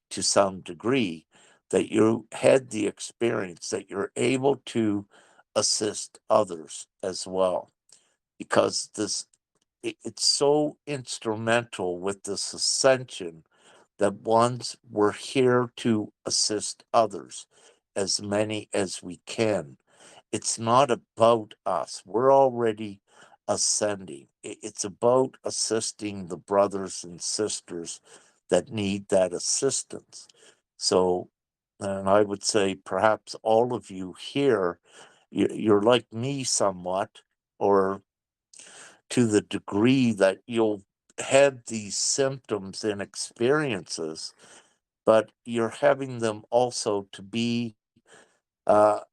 to some degree, that you had the experience that you're able to assist others as well. Because it's so instrumental with this ascension that ones we're here to assist others, as many as we can. It's not about us. We're already ascending. It's about assisting the brothers and sisters that need that assistance. So, and I would say perhaps all of you here, you're like me somewhat, or to the degree that you'll have these symptoms and experiences, but you're having them also to be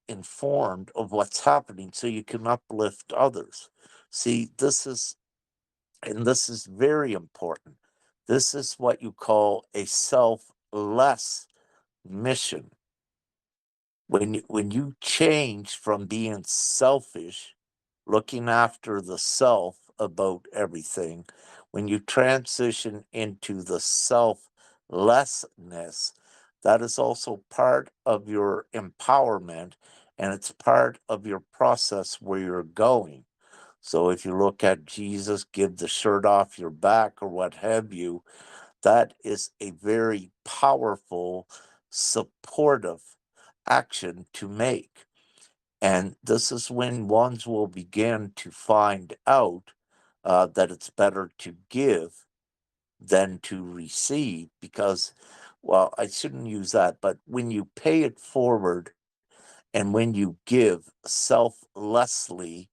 informed of what's happening so you can uplift others. See, this is very important. This is what you call a selfless mission. When you change from being selfish, looking after the self about everything, when you transition into the selflessness, that is also part of your empowerment, and it's part of your process where you're going. So if you look at Jesus, give the shirt off your back or what have you, that is a very powerful, supportive action to make. And this is when ones will begin to find out that it's better to give than to receive because, well, I shouldn't use that, but when you pay it forward and when you give selflessly,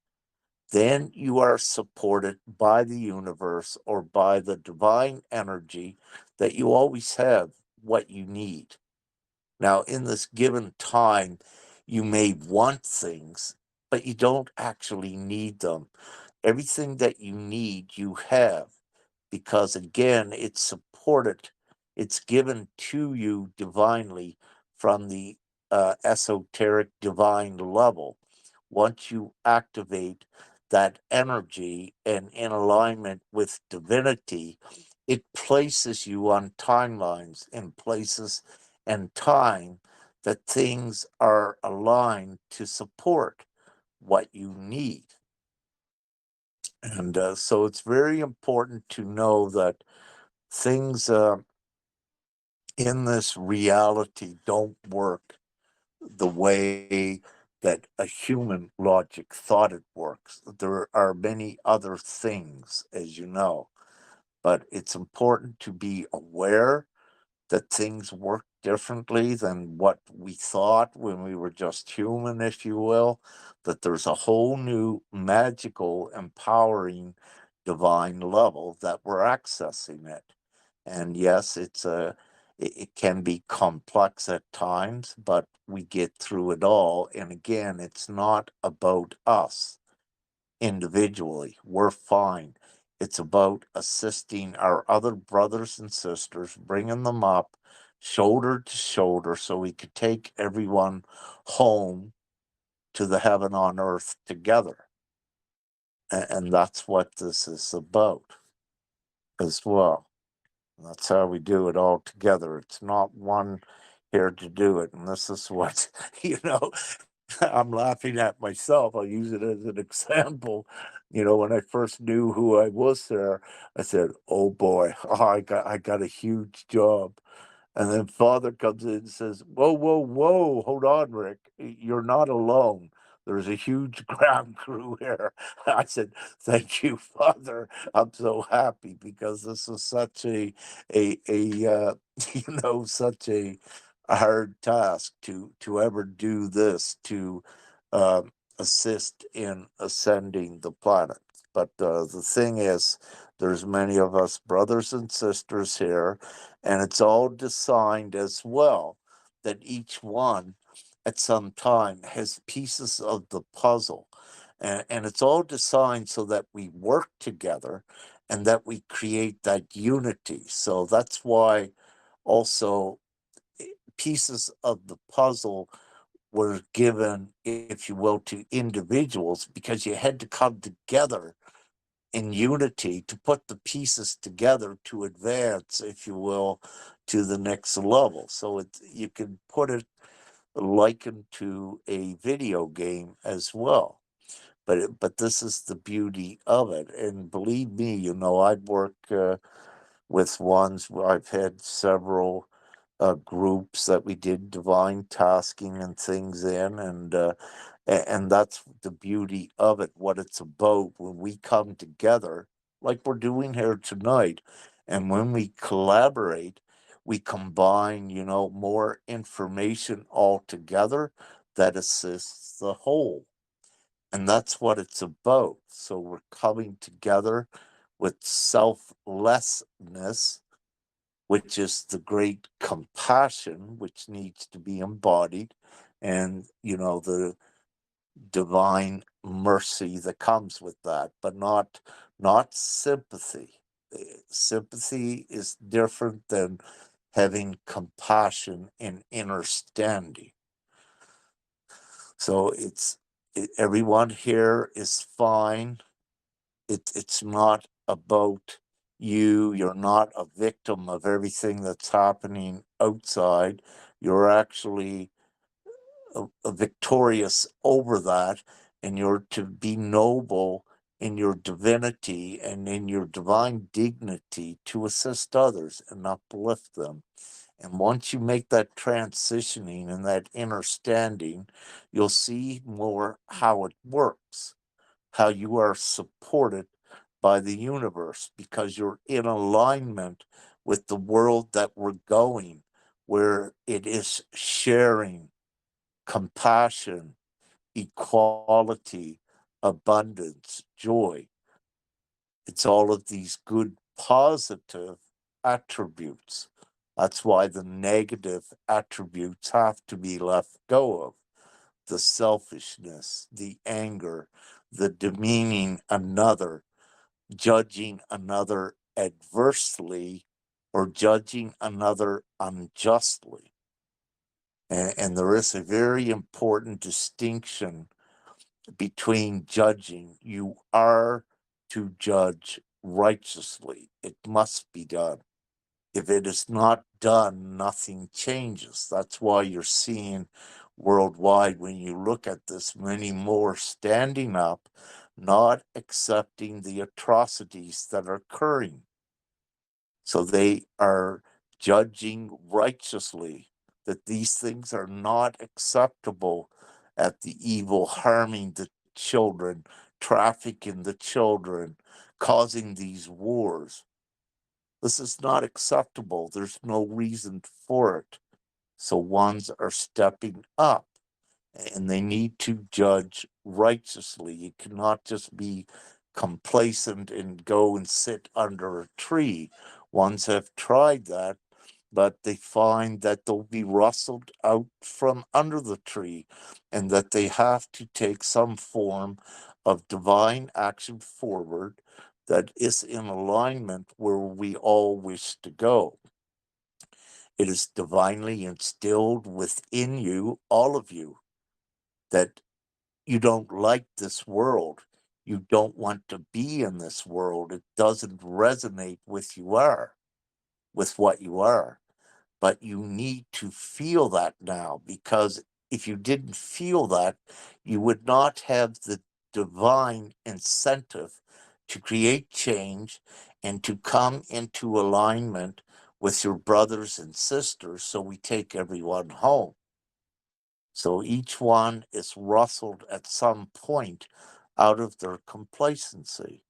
then you are supported by the universe or by the divine energy that you always have what you need. Now, in this given time, you may want things, but you don't actually need them. Everything that you need, you have, because again, it's supported, it's given to you divinely from the esoteric divine level. Once you activate that energy and in alignment with divinity, it places you on timelines and places and time that things are aligned to support what you need. And so it's very important to know that things in this reality don't work the way that a human logic thought it works. There are many other things, as you know, but it's important to be aware that things work differently than what we thought when we were just human, if you will, that there's a whole new magical, empowering, divine level that we're accessing it. And yes, it can be complex at times, but we get through it all. And again, it's not about us individually. We're fine. It's about assisting our other brothers and sisters, bringing them up shoulder to shoulder so we could take everyone home to the heaven on earth together. And that's what this is about as well. That's how we do it all together. It's not one here to do it. And this is what, I'm laughing at myself. I'll use it as an example. When I first knew who I was there, I said, "Oh boy, I got a huge job." And then Father comes in and says, "Whoa, whoa, whoa, hold on, Rick. You're not alone. There's a huge ground crew here." I said, "Thank you, Father. I'm so happy because this is such a such a hard task to ever do this, to assist in ascending the planet. But the thing is, there's many of us brothers and sisters here, and it's all designed as well that each one at some time has pieces of the puzzle. And it's all designed so that we work together and that we create that unity. So that's why also pieces of the puzzle were given, if you will, to individuals because you had to come together in unity to put the pieces together to advance, if you will, to the next level. So you can put it likened to a video game as well. But this is the beauty of it. And believe me, I'd work with ones where I've had several groups that we did divine tasking and things in, and that's the beauty of it, what it's about when we come together like we're doing here tonight. And when we collaborate, we combine, more information all together that assists the whole. And that's what it's about. So we're coming together with selflessness, which is the great compassion which needs to be embodied, and the divine mercy that comes with that, but not sympathy. Sympathy is different than having compassion and understanding. So everyone here is fine. It's not about you. You're not a victim of everything that's happening outside. You're actually victorious over that, and you're to be noble in your divinity and in your divine dignity to assist others and uplift them. And once you make that transitioning and that understanding, you'll see more how it works, how you are supported by the universe because you're in alignment with the world that we're going, where it is sharing, compassion, equality, abundance, joy. It's all of these good positive attributes. That's why the negative attributes have to be left go of. The selfishness, the anger, the demeaning another, judging another adversely, or judging another unjustly. And there is a very important distinction between judging. You are to judge righteously. It must be done. If it is not done, nothing changes. That's why you're seeing worldwide, when you look at this, many more standing up, not accepting the atrocities that are occurring. So they are judging righteously that these things are not acceptable, at the evil harming the children, trafficking the children, causing these wars. This is not acceptable. There's no reason for it. So ones are stepping up, and they need to judge righteously. You cannot just be complacent and go and sit under a tree. Ones have tried that, but they find that they'll be rustled out from under the tree, and that they have to take some form of divine action forward that is in alignment where we all wish to go. It is divinely instilled within you, all of you, that you don't like this world. You don't want to be in this world. It doesn't resonate with with what you are. But you need to feel that now, because if you didn't feel that, you would not have the divine incentive to create change and to come into alignment with your brothers and sisters, so we take everyone home. So each one is rustled at some point out of their complacency.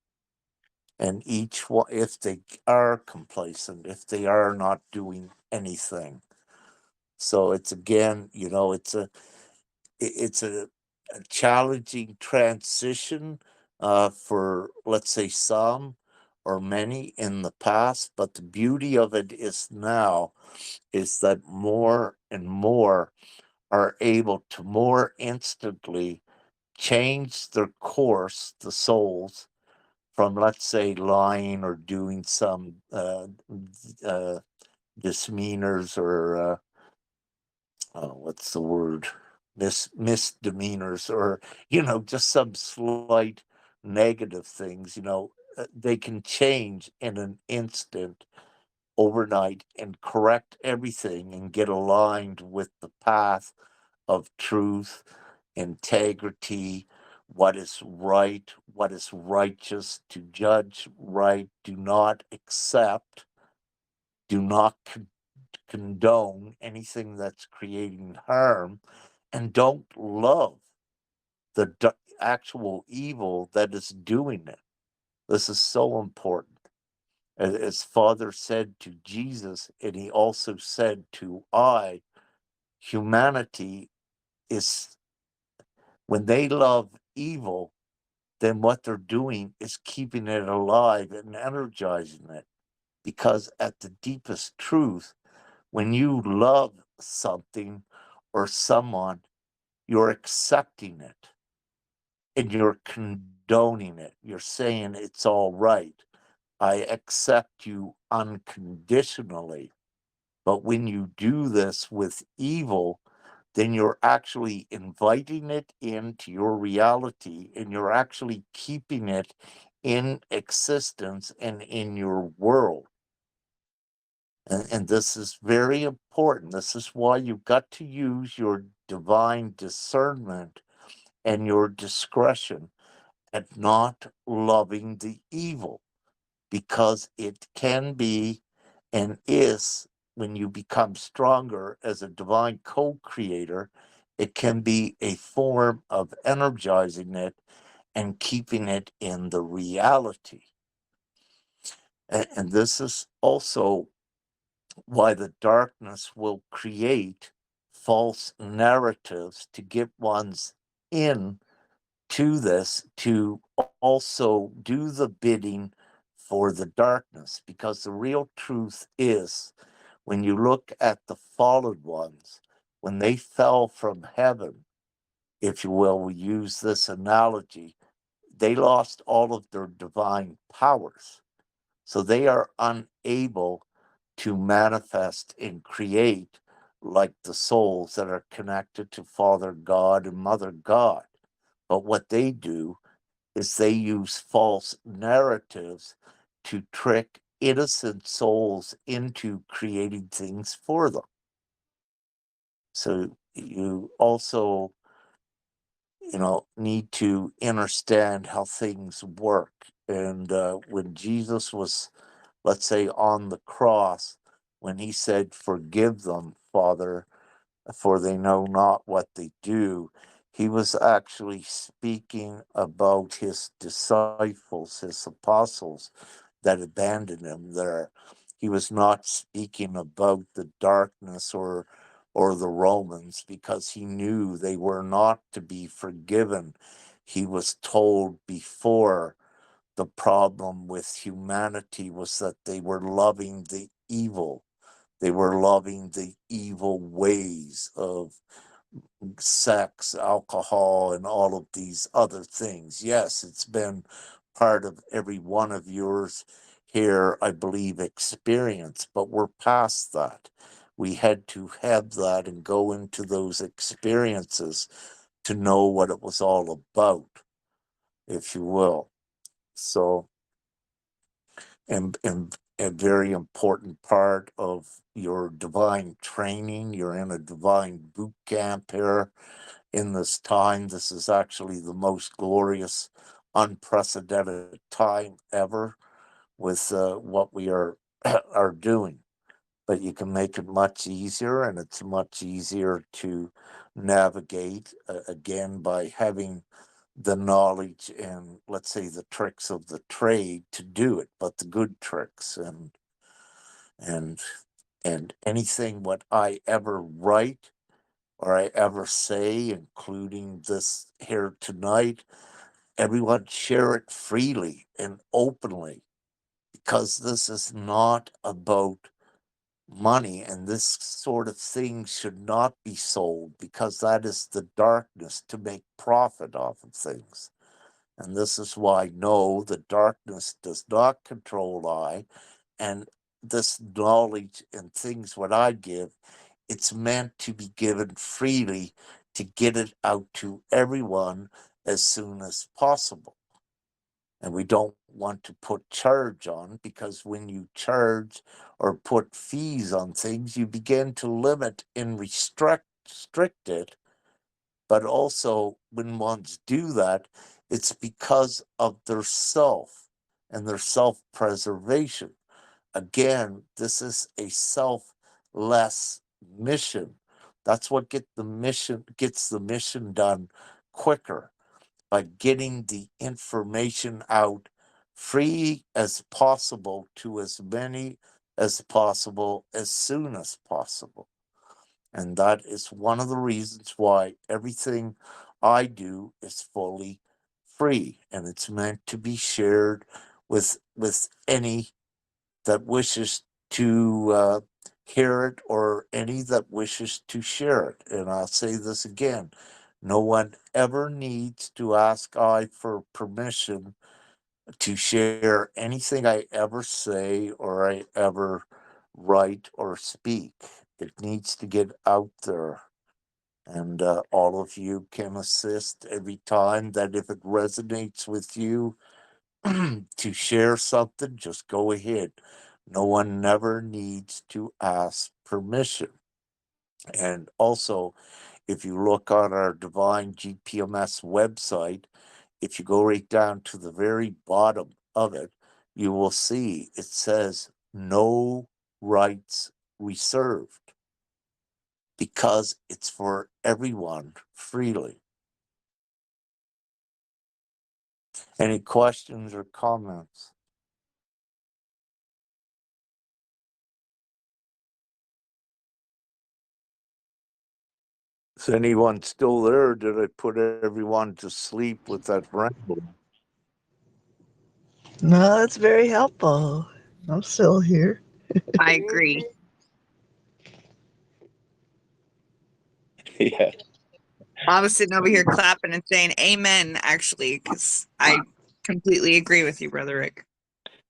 And each one, if they are complacent, if they are not doing anything. So it's again, it's a challenging transition for, let's say, some or many in the past, but the beauty of it is now is that more and more are able to more instantly change their course, the souls, from, let's say, lying or doing some misdemeanors or what's the word? Misdemeanors, or just some slight negative things. They can change in an instant, overnight, and correct everything and get aligned with the path of truth, integrity, what is right, what is righteous, to judge right, do not accept, do not condone anything that's creating harm, and don't love the actual evil that is doing it. This is so important. As Father said to Jesus, and he also said to I, humanity is, when they love evil, then what they're doing is keeping it alive and energizing it. Because at the deepest truth, when you love something or someone, you're accepting it and you're condoning it. You're saying it's all right. I accept you unconditionally. But when you do this with evil, then you're actually inviting it into your reality and you're actually keeping it in existence and in your world. And this is very important. This is why you've got to use your divine discernment and your discretion at not loving the evil, because it can be and is, when you become stronger as a divine co-creator, it can be a form of energizing it and keeping it in the reality. And this is also why the darkness will create false narratives to get one's in to this, to also do the bidding for the darkness. Because the real truth is, when you look at the fallen ones, when they fell from heaven, if you will, we use this analogy, they lost all of their divine powers. So they are unable to manifest and create like the souls that are connected to Father God and Mother God. But what they do is they use false narratives to trick innocent souls into creating things for them. So you also, need to understand how things work. And when Jesus was, let's say, on the cross, when he said, "Forgive them, Father, for they know not what they do," he was actually speaking about his disciples, his apostles that abandoned him there. He was not speaking about the darkness or the Romans, because he knew they were not to be forgiven. He was told before, the problem with humanity was that they were loving the evil. They were loving the evil ways of sex, alcohol, and all of these other things. Yes, it's been part of every one of yours here, I believe, experience, but we're past that. We had to have that and go into those experiences to know what it was all about, if you will. So, and a very important part of your divine training, you're in a divine boot camp here in this time. This is actually the most glorious, unprecedented time ever with what we are are doing. but you can make it much easier, and it's much easier to navigate again by having the knowledge and, let's say, the tricks of the trade to do it, but the good tricks. And anything what I ever write or I ever say, including this here tonight, everyone share it freely and openly, because this is not about money, and this sort of thing should not be sold, because that is the darkness to make profit off of things. And this is why, no, the darkness does not control I. And this knowledge and things what I give, it's meant to be given freely to get it out to everyone as soon as possible. And we don't want to put charge on, because when you charge or put fees on things, you begin to limit and restrict it. But also, when ones do that, it's because of their self and their self-preservation. Again, this is a selfless mission. That's what gets the mission done quicker, by getting the information out free as possible to as many as possible as soon as possible. And that is one of the reasons why everything I do is fully free, and it's meant to be shared with any that wishes to hear it, or any that wishes to share it. And I'll say this again: no one ever needs to ask I for permission to share anything I ever say or I ever write or speak. It needs to get out there. And all of you can assist every time that, if it resonates with you, to share something, just go ahead. No one never needs to ask permission. And also, if you look on our Divine GPMS website, if you go right down to the very bottom of it, you will see it says no rights reserved, because it's for everyone freely. Any questions or comments? Is anyone still there? Or did I put everyone to sleep with that ramble? No, that's very helpful. I'm still here. I agree. Yeah. I was sitting over here clapping and saying amen, actually, because I completely agree with you, Brother Rick.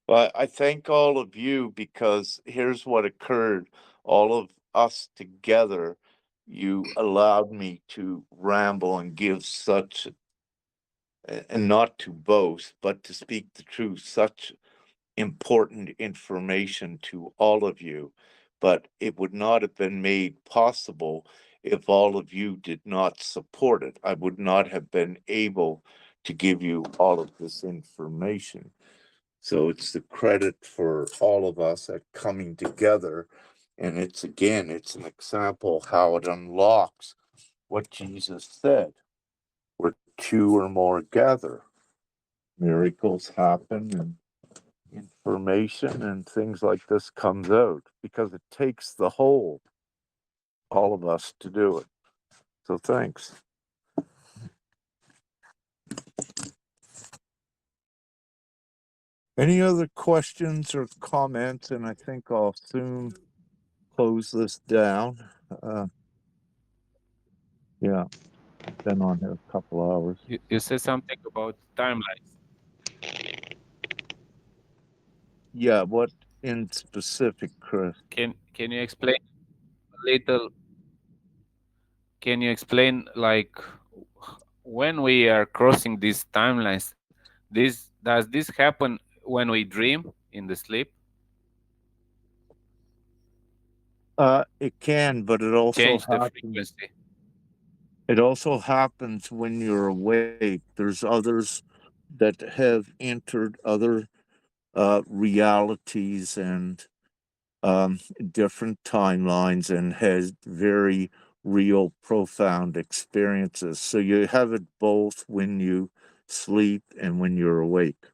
Well, I thank all of you, because here's what occurred. All of us together, you allowed me to ramble and give such, and not to boast, but to speak the truth, such important information to all of you. But it would not have been made possible if all of you did not support it. I would not have been able to give you all of this information. So it's the credit for all of us at coming together. And it's, again, it's an example how it unlocks what Jesus said: where two or more gather, miracles happen, and information and things like this comes out, because it takes the whole, all of us, to do it. So thanks. Any other questions or comments? And I think I'll soon close this down. Yeah, been on here a couple hours. You said something about timelines. Yeah, what in specific, Chris? Can you explain a little? Can you explain, like, when we are crossing these timelines, does this happen when we dream in the sleep? It can, but it also Change the happens. frequency. It also happens when you're awake. There's others that have entered other realities, and different timelines and has very real, profound experiences. So you have it both when you sleep and when you're awake.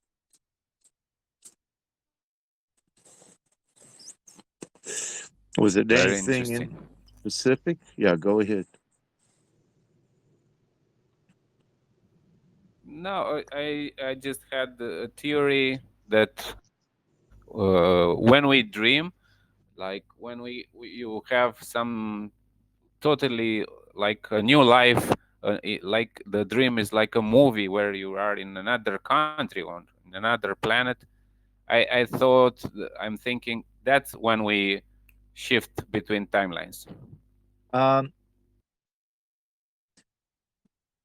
Was it Very anything in interesting. specific? Yeah, go ahead. No, I just had a theory that when we dream, like when you have some totally like a new life, like the dream is like a movie where you are in another country or in another planet. I thought, I'm thinking that's when we shift between timelines. Um,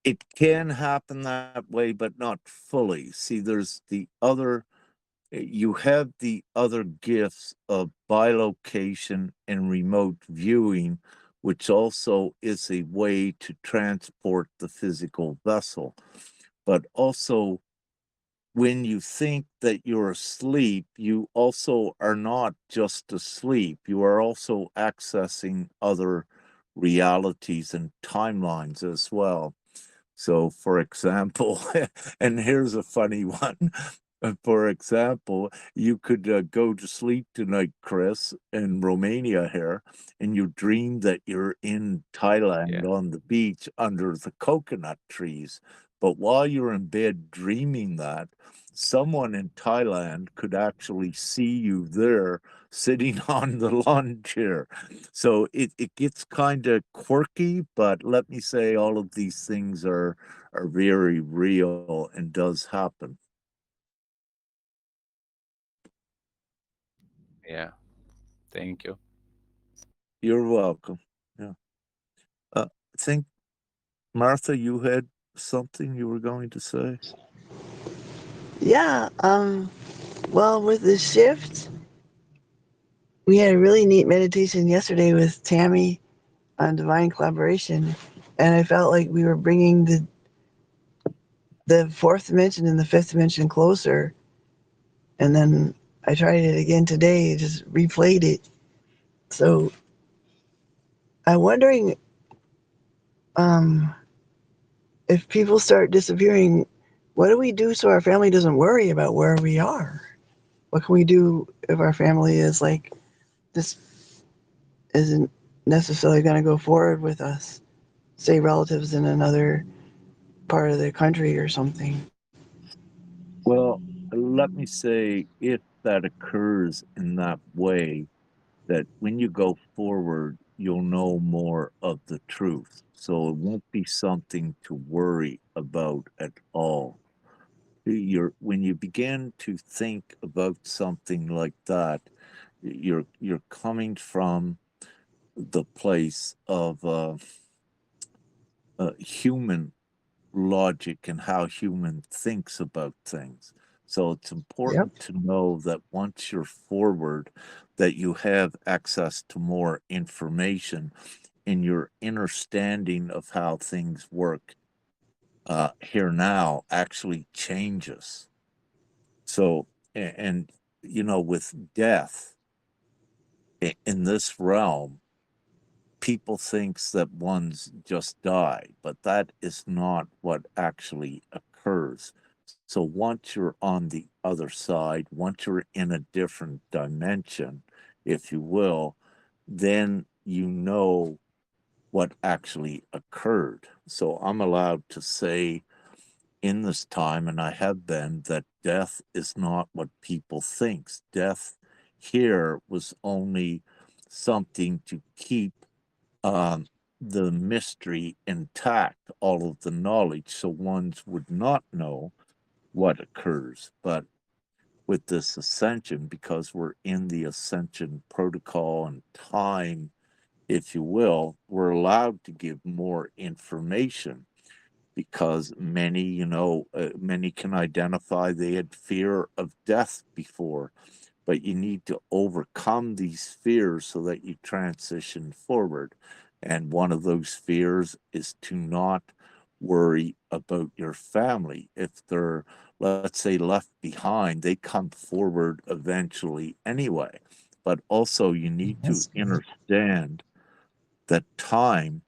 it can happen that way, but not fully. See, there's the other, you have the other gifts of bilocation and remote viewing, which also is a way to transport the physical vessel. But also, when you think that you're asleep, you also are not just asleep, you are also accessing other realities and timelines as well. So, for example, and here's a funny one. For example, you could go to sleep tonight, Chris, in Romania here, and you dream that you're in Thailand Yeah. on the beach under the coconut trees. But while you're in bed dreaming that, someone in Thailand could actually see you there sitting on the lawn chair. So it gets kind of quirky, but let me say all of these things are very real and does happen. Yeah. Thank you. You're welcome. Yeah. I think Martha, you had something you were going to say. Yeah, well, with the shift, we had a really neat meditation yesterday with Tammy on divine collaboration, and I felt like we were bringing the fourth dimension and the fifth dimension closer. And then I tried it again today, just replayed it. So I'm wondering um, if people start disappearing, what do we do so our family doesn't worry about where we are? What can we do if our family is like, this isn't necessarily going to go forward with us? Say relatives in another part of the country or something. Well, let me say if that occurs in that way, that when you go forward, you'll know more of the truth. So it won't be something to worry about at all. When you begin to think about something like that, you're coming from the place of human logic and how human thinks about things. So it's Yep. important to know that once you're forward, that you have access to more information and your understanding of how things work here now actually changes. So, and with death in this realm, people thinks that one's just died, but that is not what actually occurs. So once you're on the other side, once you're in a different dimension, if you will, then you know what actually occurred. So I'm allowed to say in this time, and I have been, that death is not what people thinks. Death here was only something to keep um, the mystery intact, all of the knowledge, so ones would not know what occurs. But with this ascension, because we're in the ascension protocol and time, if you will, we're allowed to give more information because many, many can identify they had fear of death before, but you need to overcome these fears so that you transition forward. And one of those fears is to not worry about your family. If they're, let's say, left behind, they come forward eventually anyway. but also you need to understand that time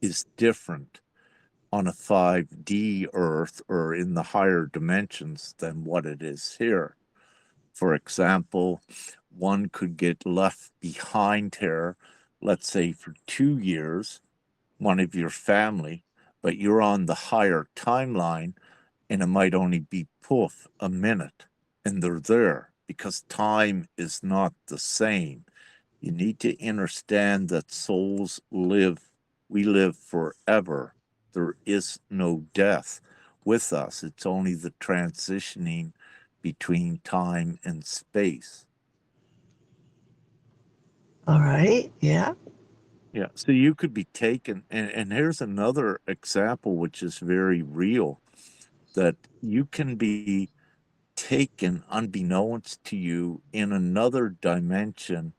is different on a 5D Earth or in the higher dimensions than what it is here. For example, one could get left behind here, let's say for 2 years, one of your family, but you're on the higher timeline and it might only be poof, a minute, and they're there because time is not the same. You need to understand that souls live, we live forever. There is no death with us. It's only the transitioning between time and space. All right. Yeah. Yeah. So you could be taken, and here's another example which is very real, that you can be taken unbeknownst to you in another dimension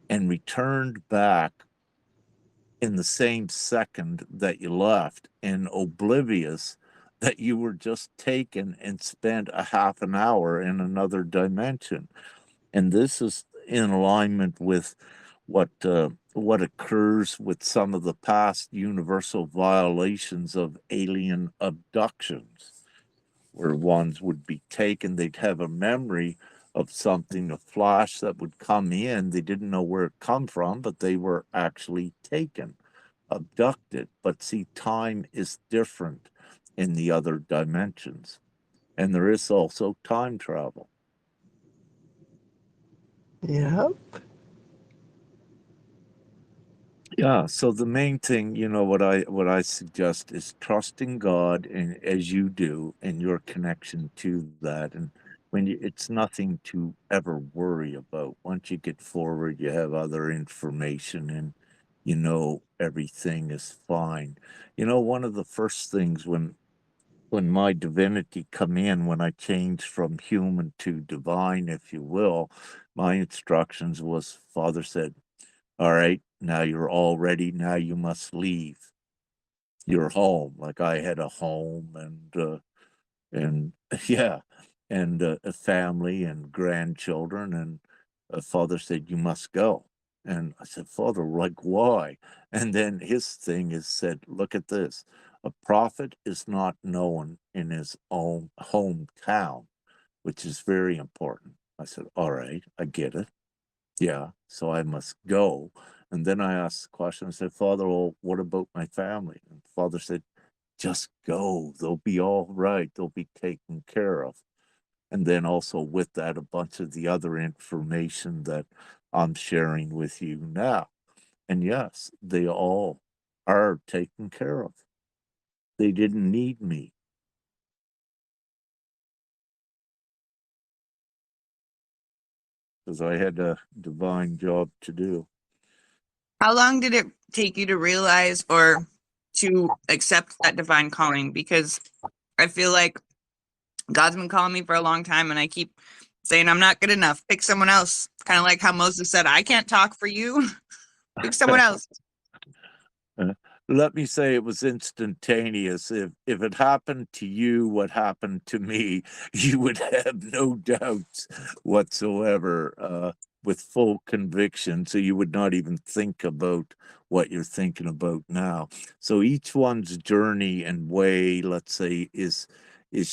and returned back in the same second that you left and oblivious that you were just taken and spent a half an hour in another dimension. And this is in alignment with what occurs with some of the past universal violations of alien abductions, where ones would be taken, they'd have a memory of something, a flash that would come in. They didn't know where it come from, but they were actually taken, abducted. But see, time is different in the other dimensions. And there is also time travel. Yeah. Yeah, so the main thing, what I suggest is trusting God, and as you do, and your connection to that. And it's nothing to ever worry about. Once you get forward, you have other information, and everything is fine. One of the first things when my divinity come in, when I changed from human to divine, if you will, my instructions was, Father said, all right, now you're all ready. Now you must leave your home. Like I had a home and yeah, and a family and grandchildren. And Father said, you must go. And I said, Father, like why? And then his thing is said, look at this. A prophet is not known in his own hometown, which is very important. I said, all right, I get it. Yeah, so I must go. And then I asked the question, I said, Father, well, what about my family? And Father said, just go. They'll be all right. They'll be taken care of. And then also with that, a bunch of the other information that I'm sharing with you now. And yes, they all are taken care of. They didn't need me. Because I had a divine job to do. How long did it take you to realize or to accept that divine calling? Because I feel like God's been calling me for a long time and I keep saying I'm not good enough. Pick someone else. Kind of like how Moses said, I can't talk for you. Pick someone else. Let me say it was instantaneous. If it happened to you, what happened to me, you would have no doubts whatsoever, with full conviction. So you would not even think about what you're thinking about now. So each one's journey and way, let's say, is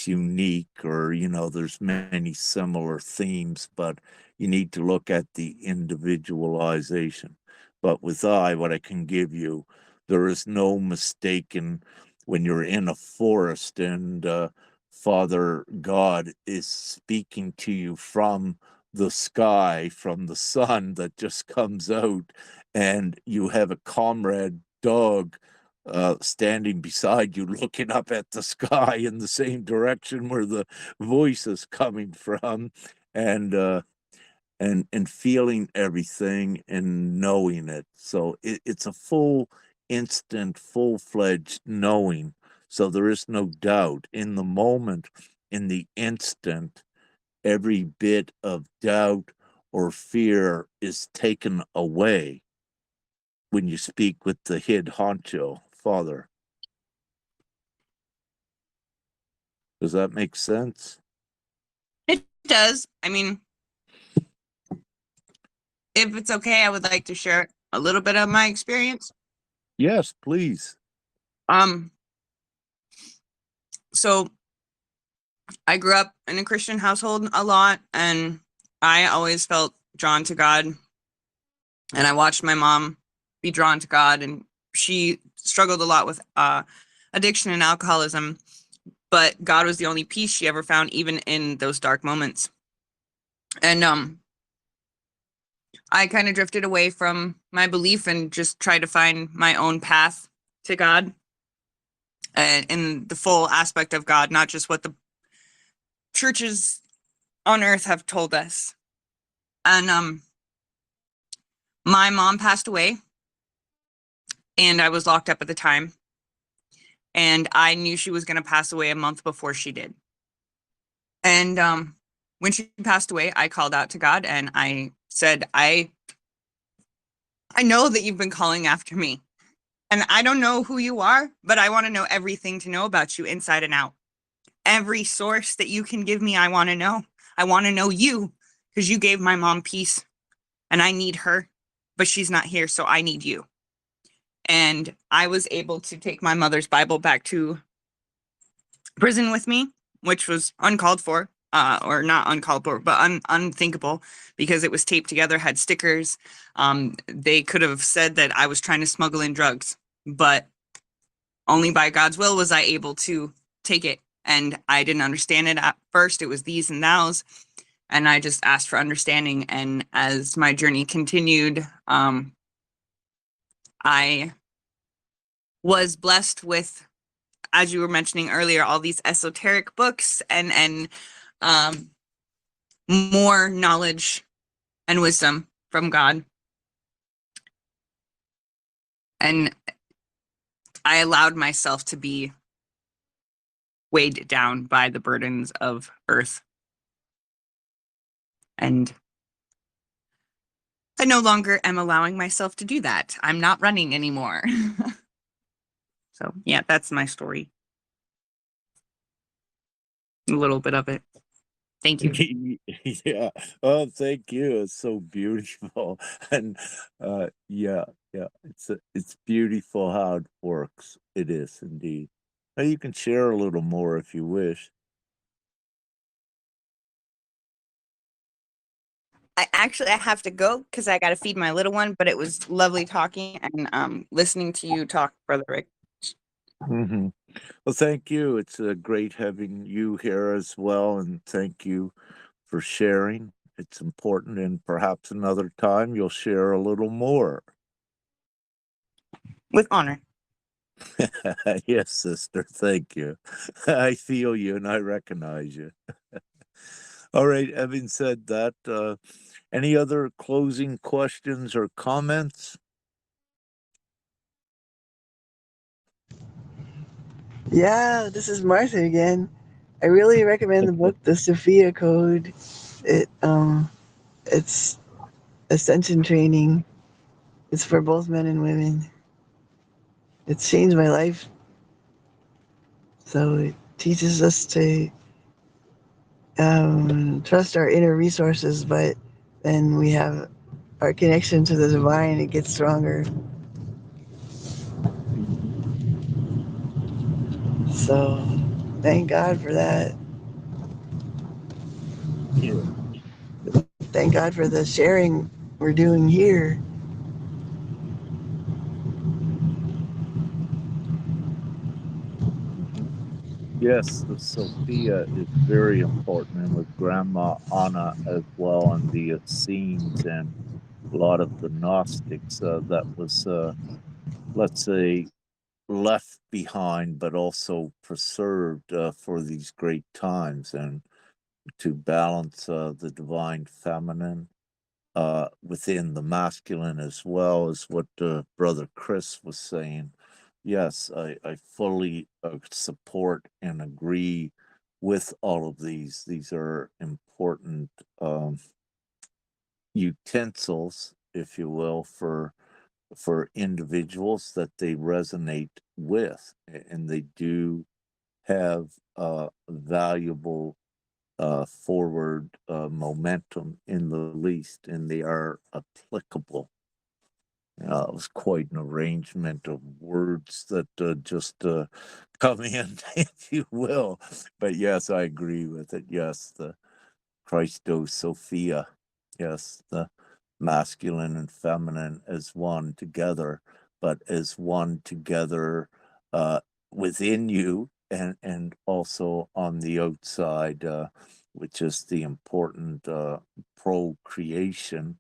unique, or there's many similar themes, but you need to look at the individualization. But with what I can give you, there is no mistaken when you're in a forest and Father God is speaking to you from the sky, from the sun that just comes out, and you have a comrade dog standing beside you, looking up at the sky in the same direction where the voice is coming from, and feeling everything and knowing it. So it's a full instant, full-fledged knowing. So there is no doubt in the moment, in the instant, every bit of doubt or fear is taken away when you speak with the head honcho, Father. Does that make sense? It does. I mean, If it's okay, I would like to share a little bit of my experience. Yes, please. So I grew up in a Christian household a lot, and I always felt drawn to God. And I watched my mom be drawn to God, and she struggled a lot with addiction and alcoholism, but God was the only peace she ever found, even in those dark moments. And I kind of drifted away from my belief and just tried to find my own path to God, and in the full aspect of God, not just what the churches on earth have told us. And my mom passed away, and I was locked up at the time, and I knew she was going to pass away a month before she did. And when she passed away, I called out to God and I said, I know that you've been calling after me, and I don't know who you are, but I want to know everything to know about you inside and out. Every source that you can give me, I want to know. I want to know you, because you gave my mom peace, and I need her, but she's not here, so I need you. And I was able to take my mother's Bible back to prison with me, which was uncalled for, or not uncalled for, but unthinkable, because it was taped together, had stickers. They could have said that I was trying to smuggle in drugs, but only by God's will was I able to take it. And I didn't understand it at first. It was these and thous. And I just asked for understanding. And as my journey continued, I was blessed with, as you were mentioning earlier, all these esoteric books and more knowledge and wisdom from God. And I allowed myself to be weighed down by the burdens of earth. And I no longer am allowing myself to do that. I'm not running anymore. So yeah, that's my story. A little bit of it. Thank you. Yeah. Oh, thank you. It's so beautiful. And yeah, it's beautiful how it works. It is indeed. Now you can share a little more if you wish. I have to go because I got to feed my little one, but it was lovely talking and listening to you talk, Brother Rick. Hmm. Well, thank you. It's great having you here as well, and thank you for sharing. It's important, and perhaps another time you'll share a little more. With honor. Yes, sister. Thank you. I feel you and I recognize you. All right. Having said that, any other closing questions or comments? Yeah, this is Martha again. I really recommend the book, The Sophia Code. It's Ascension training. It's for both men and women. It's changed my life. So it teaches us to trust our inner resources, but then we have our connection to the divine. It gets stronger. Mhm. So thank God for that. Yeah. Thank God for the sharing we're doing here. Mhm. Yes, the Sophia is very important, and with Grandma Anna as well, and the Essenes and a lot of the Gnostics that was, let's say, left behind, but also preserved for these great times, and to balance the divine feminine within the masculine, as well as what Brother Chris was saying. Yes, I fully support and agree with all of these. These are important utensils, if you will, for individuals that they resonate with, and they do have valuable forward momentum in the least, and they are applicable. It was quite an arrangement of words that just come in, if you will. But yes, I agree with it. Yes, the Christos Sophia. Yes, the masculine and feminine as one together, but as one together uh, within you and also on the outside, which is the important procreation,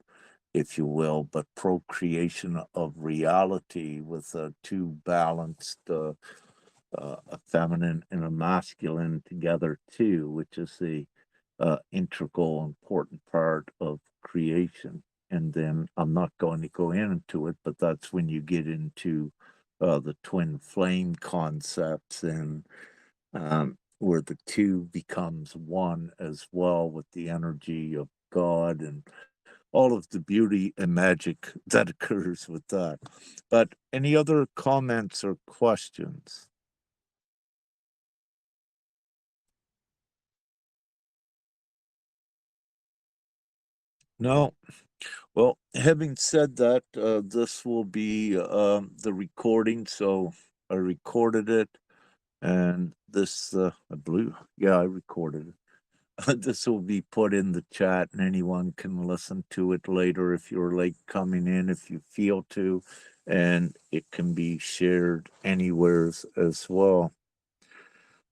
if you will, but procreation of reality with two balanced, a feminine and a masculine together too, which is the integral, important part of creation. And then I'm not going to go into it, but that's when you get into the twin flame concepts and where the two becomes one as well with the energy of God and all of the beauty and magic that occurs with that. But any other comments or questions? No. Well, having said that, this will be the recording. So I recorded it, and this, I believe, yeah, I recorded it. This will be put in the chat, and anyone can listen to it later if you're late coming in, if you feel to, and it can be shared anywheres as well.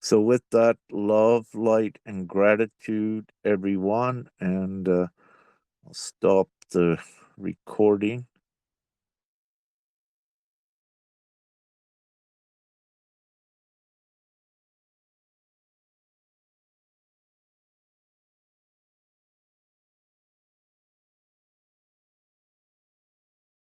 So, with that, love, light, and gratitude, everyone, and I'll stop the recording.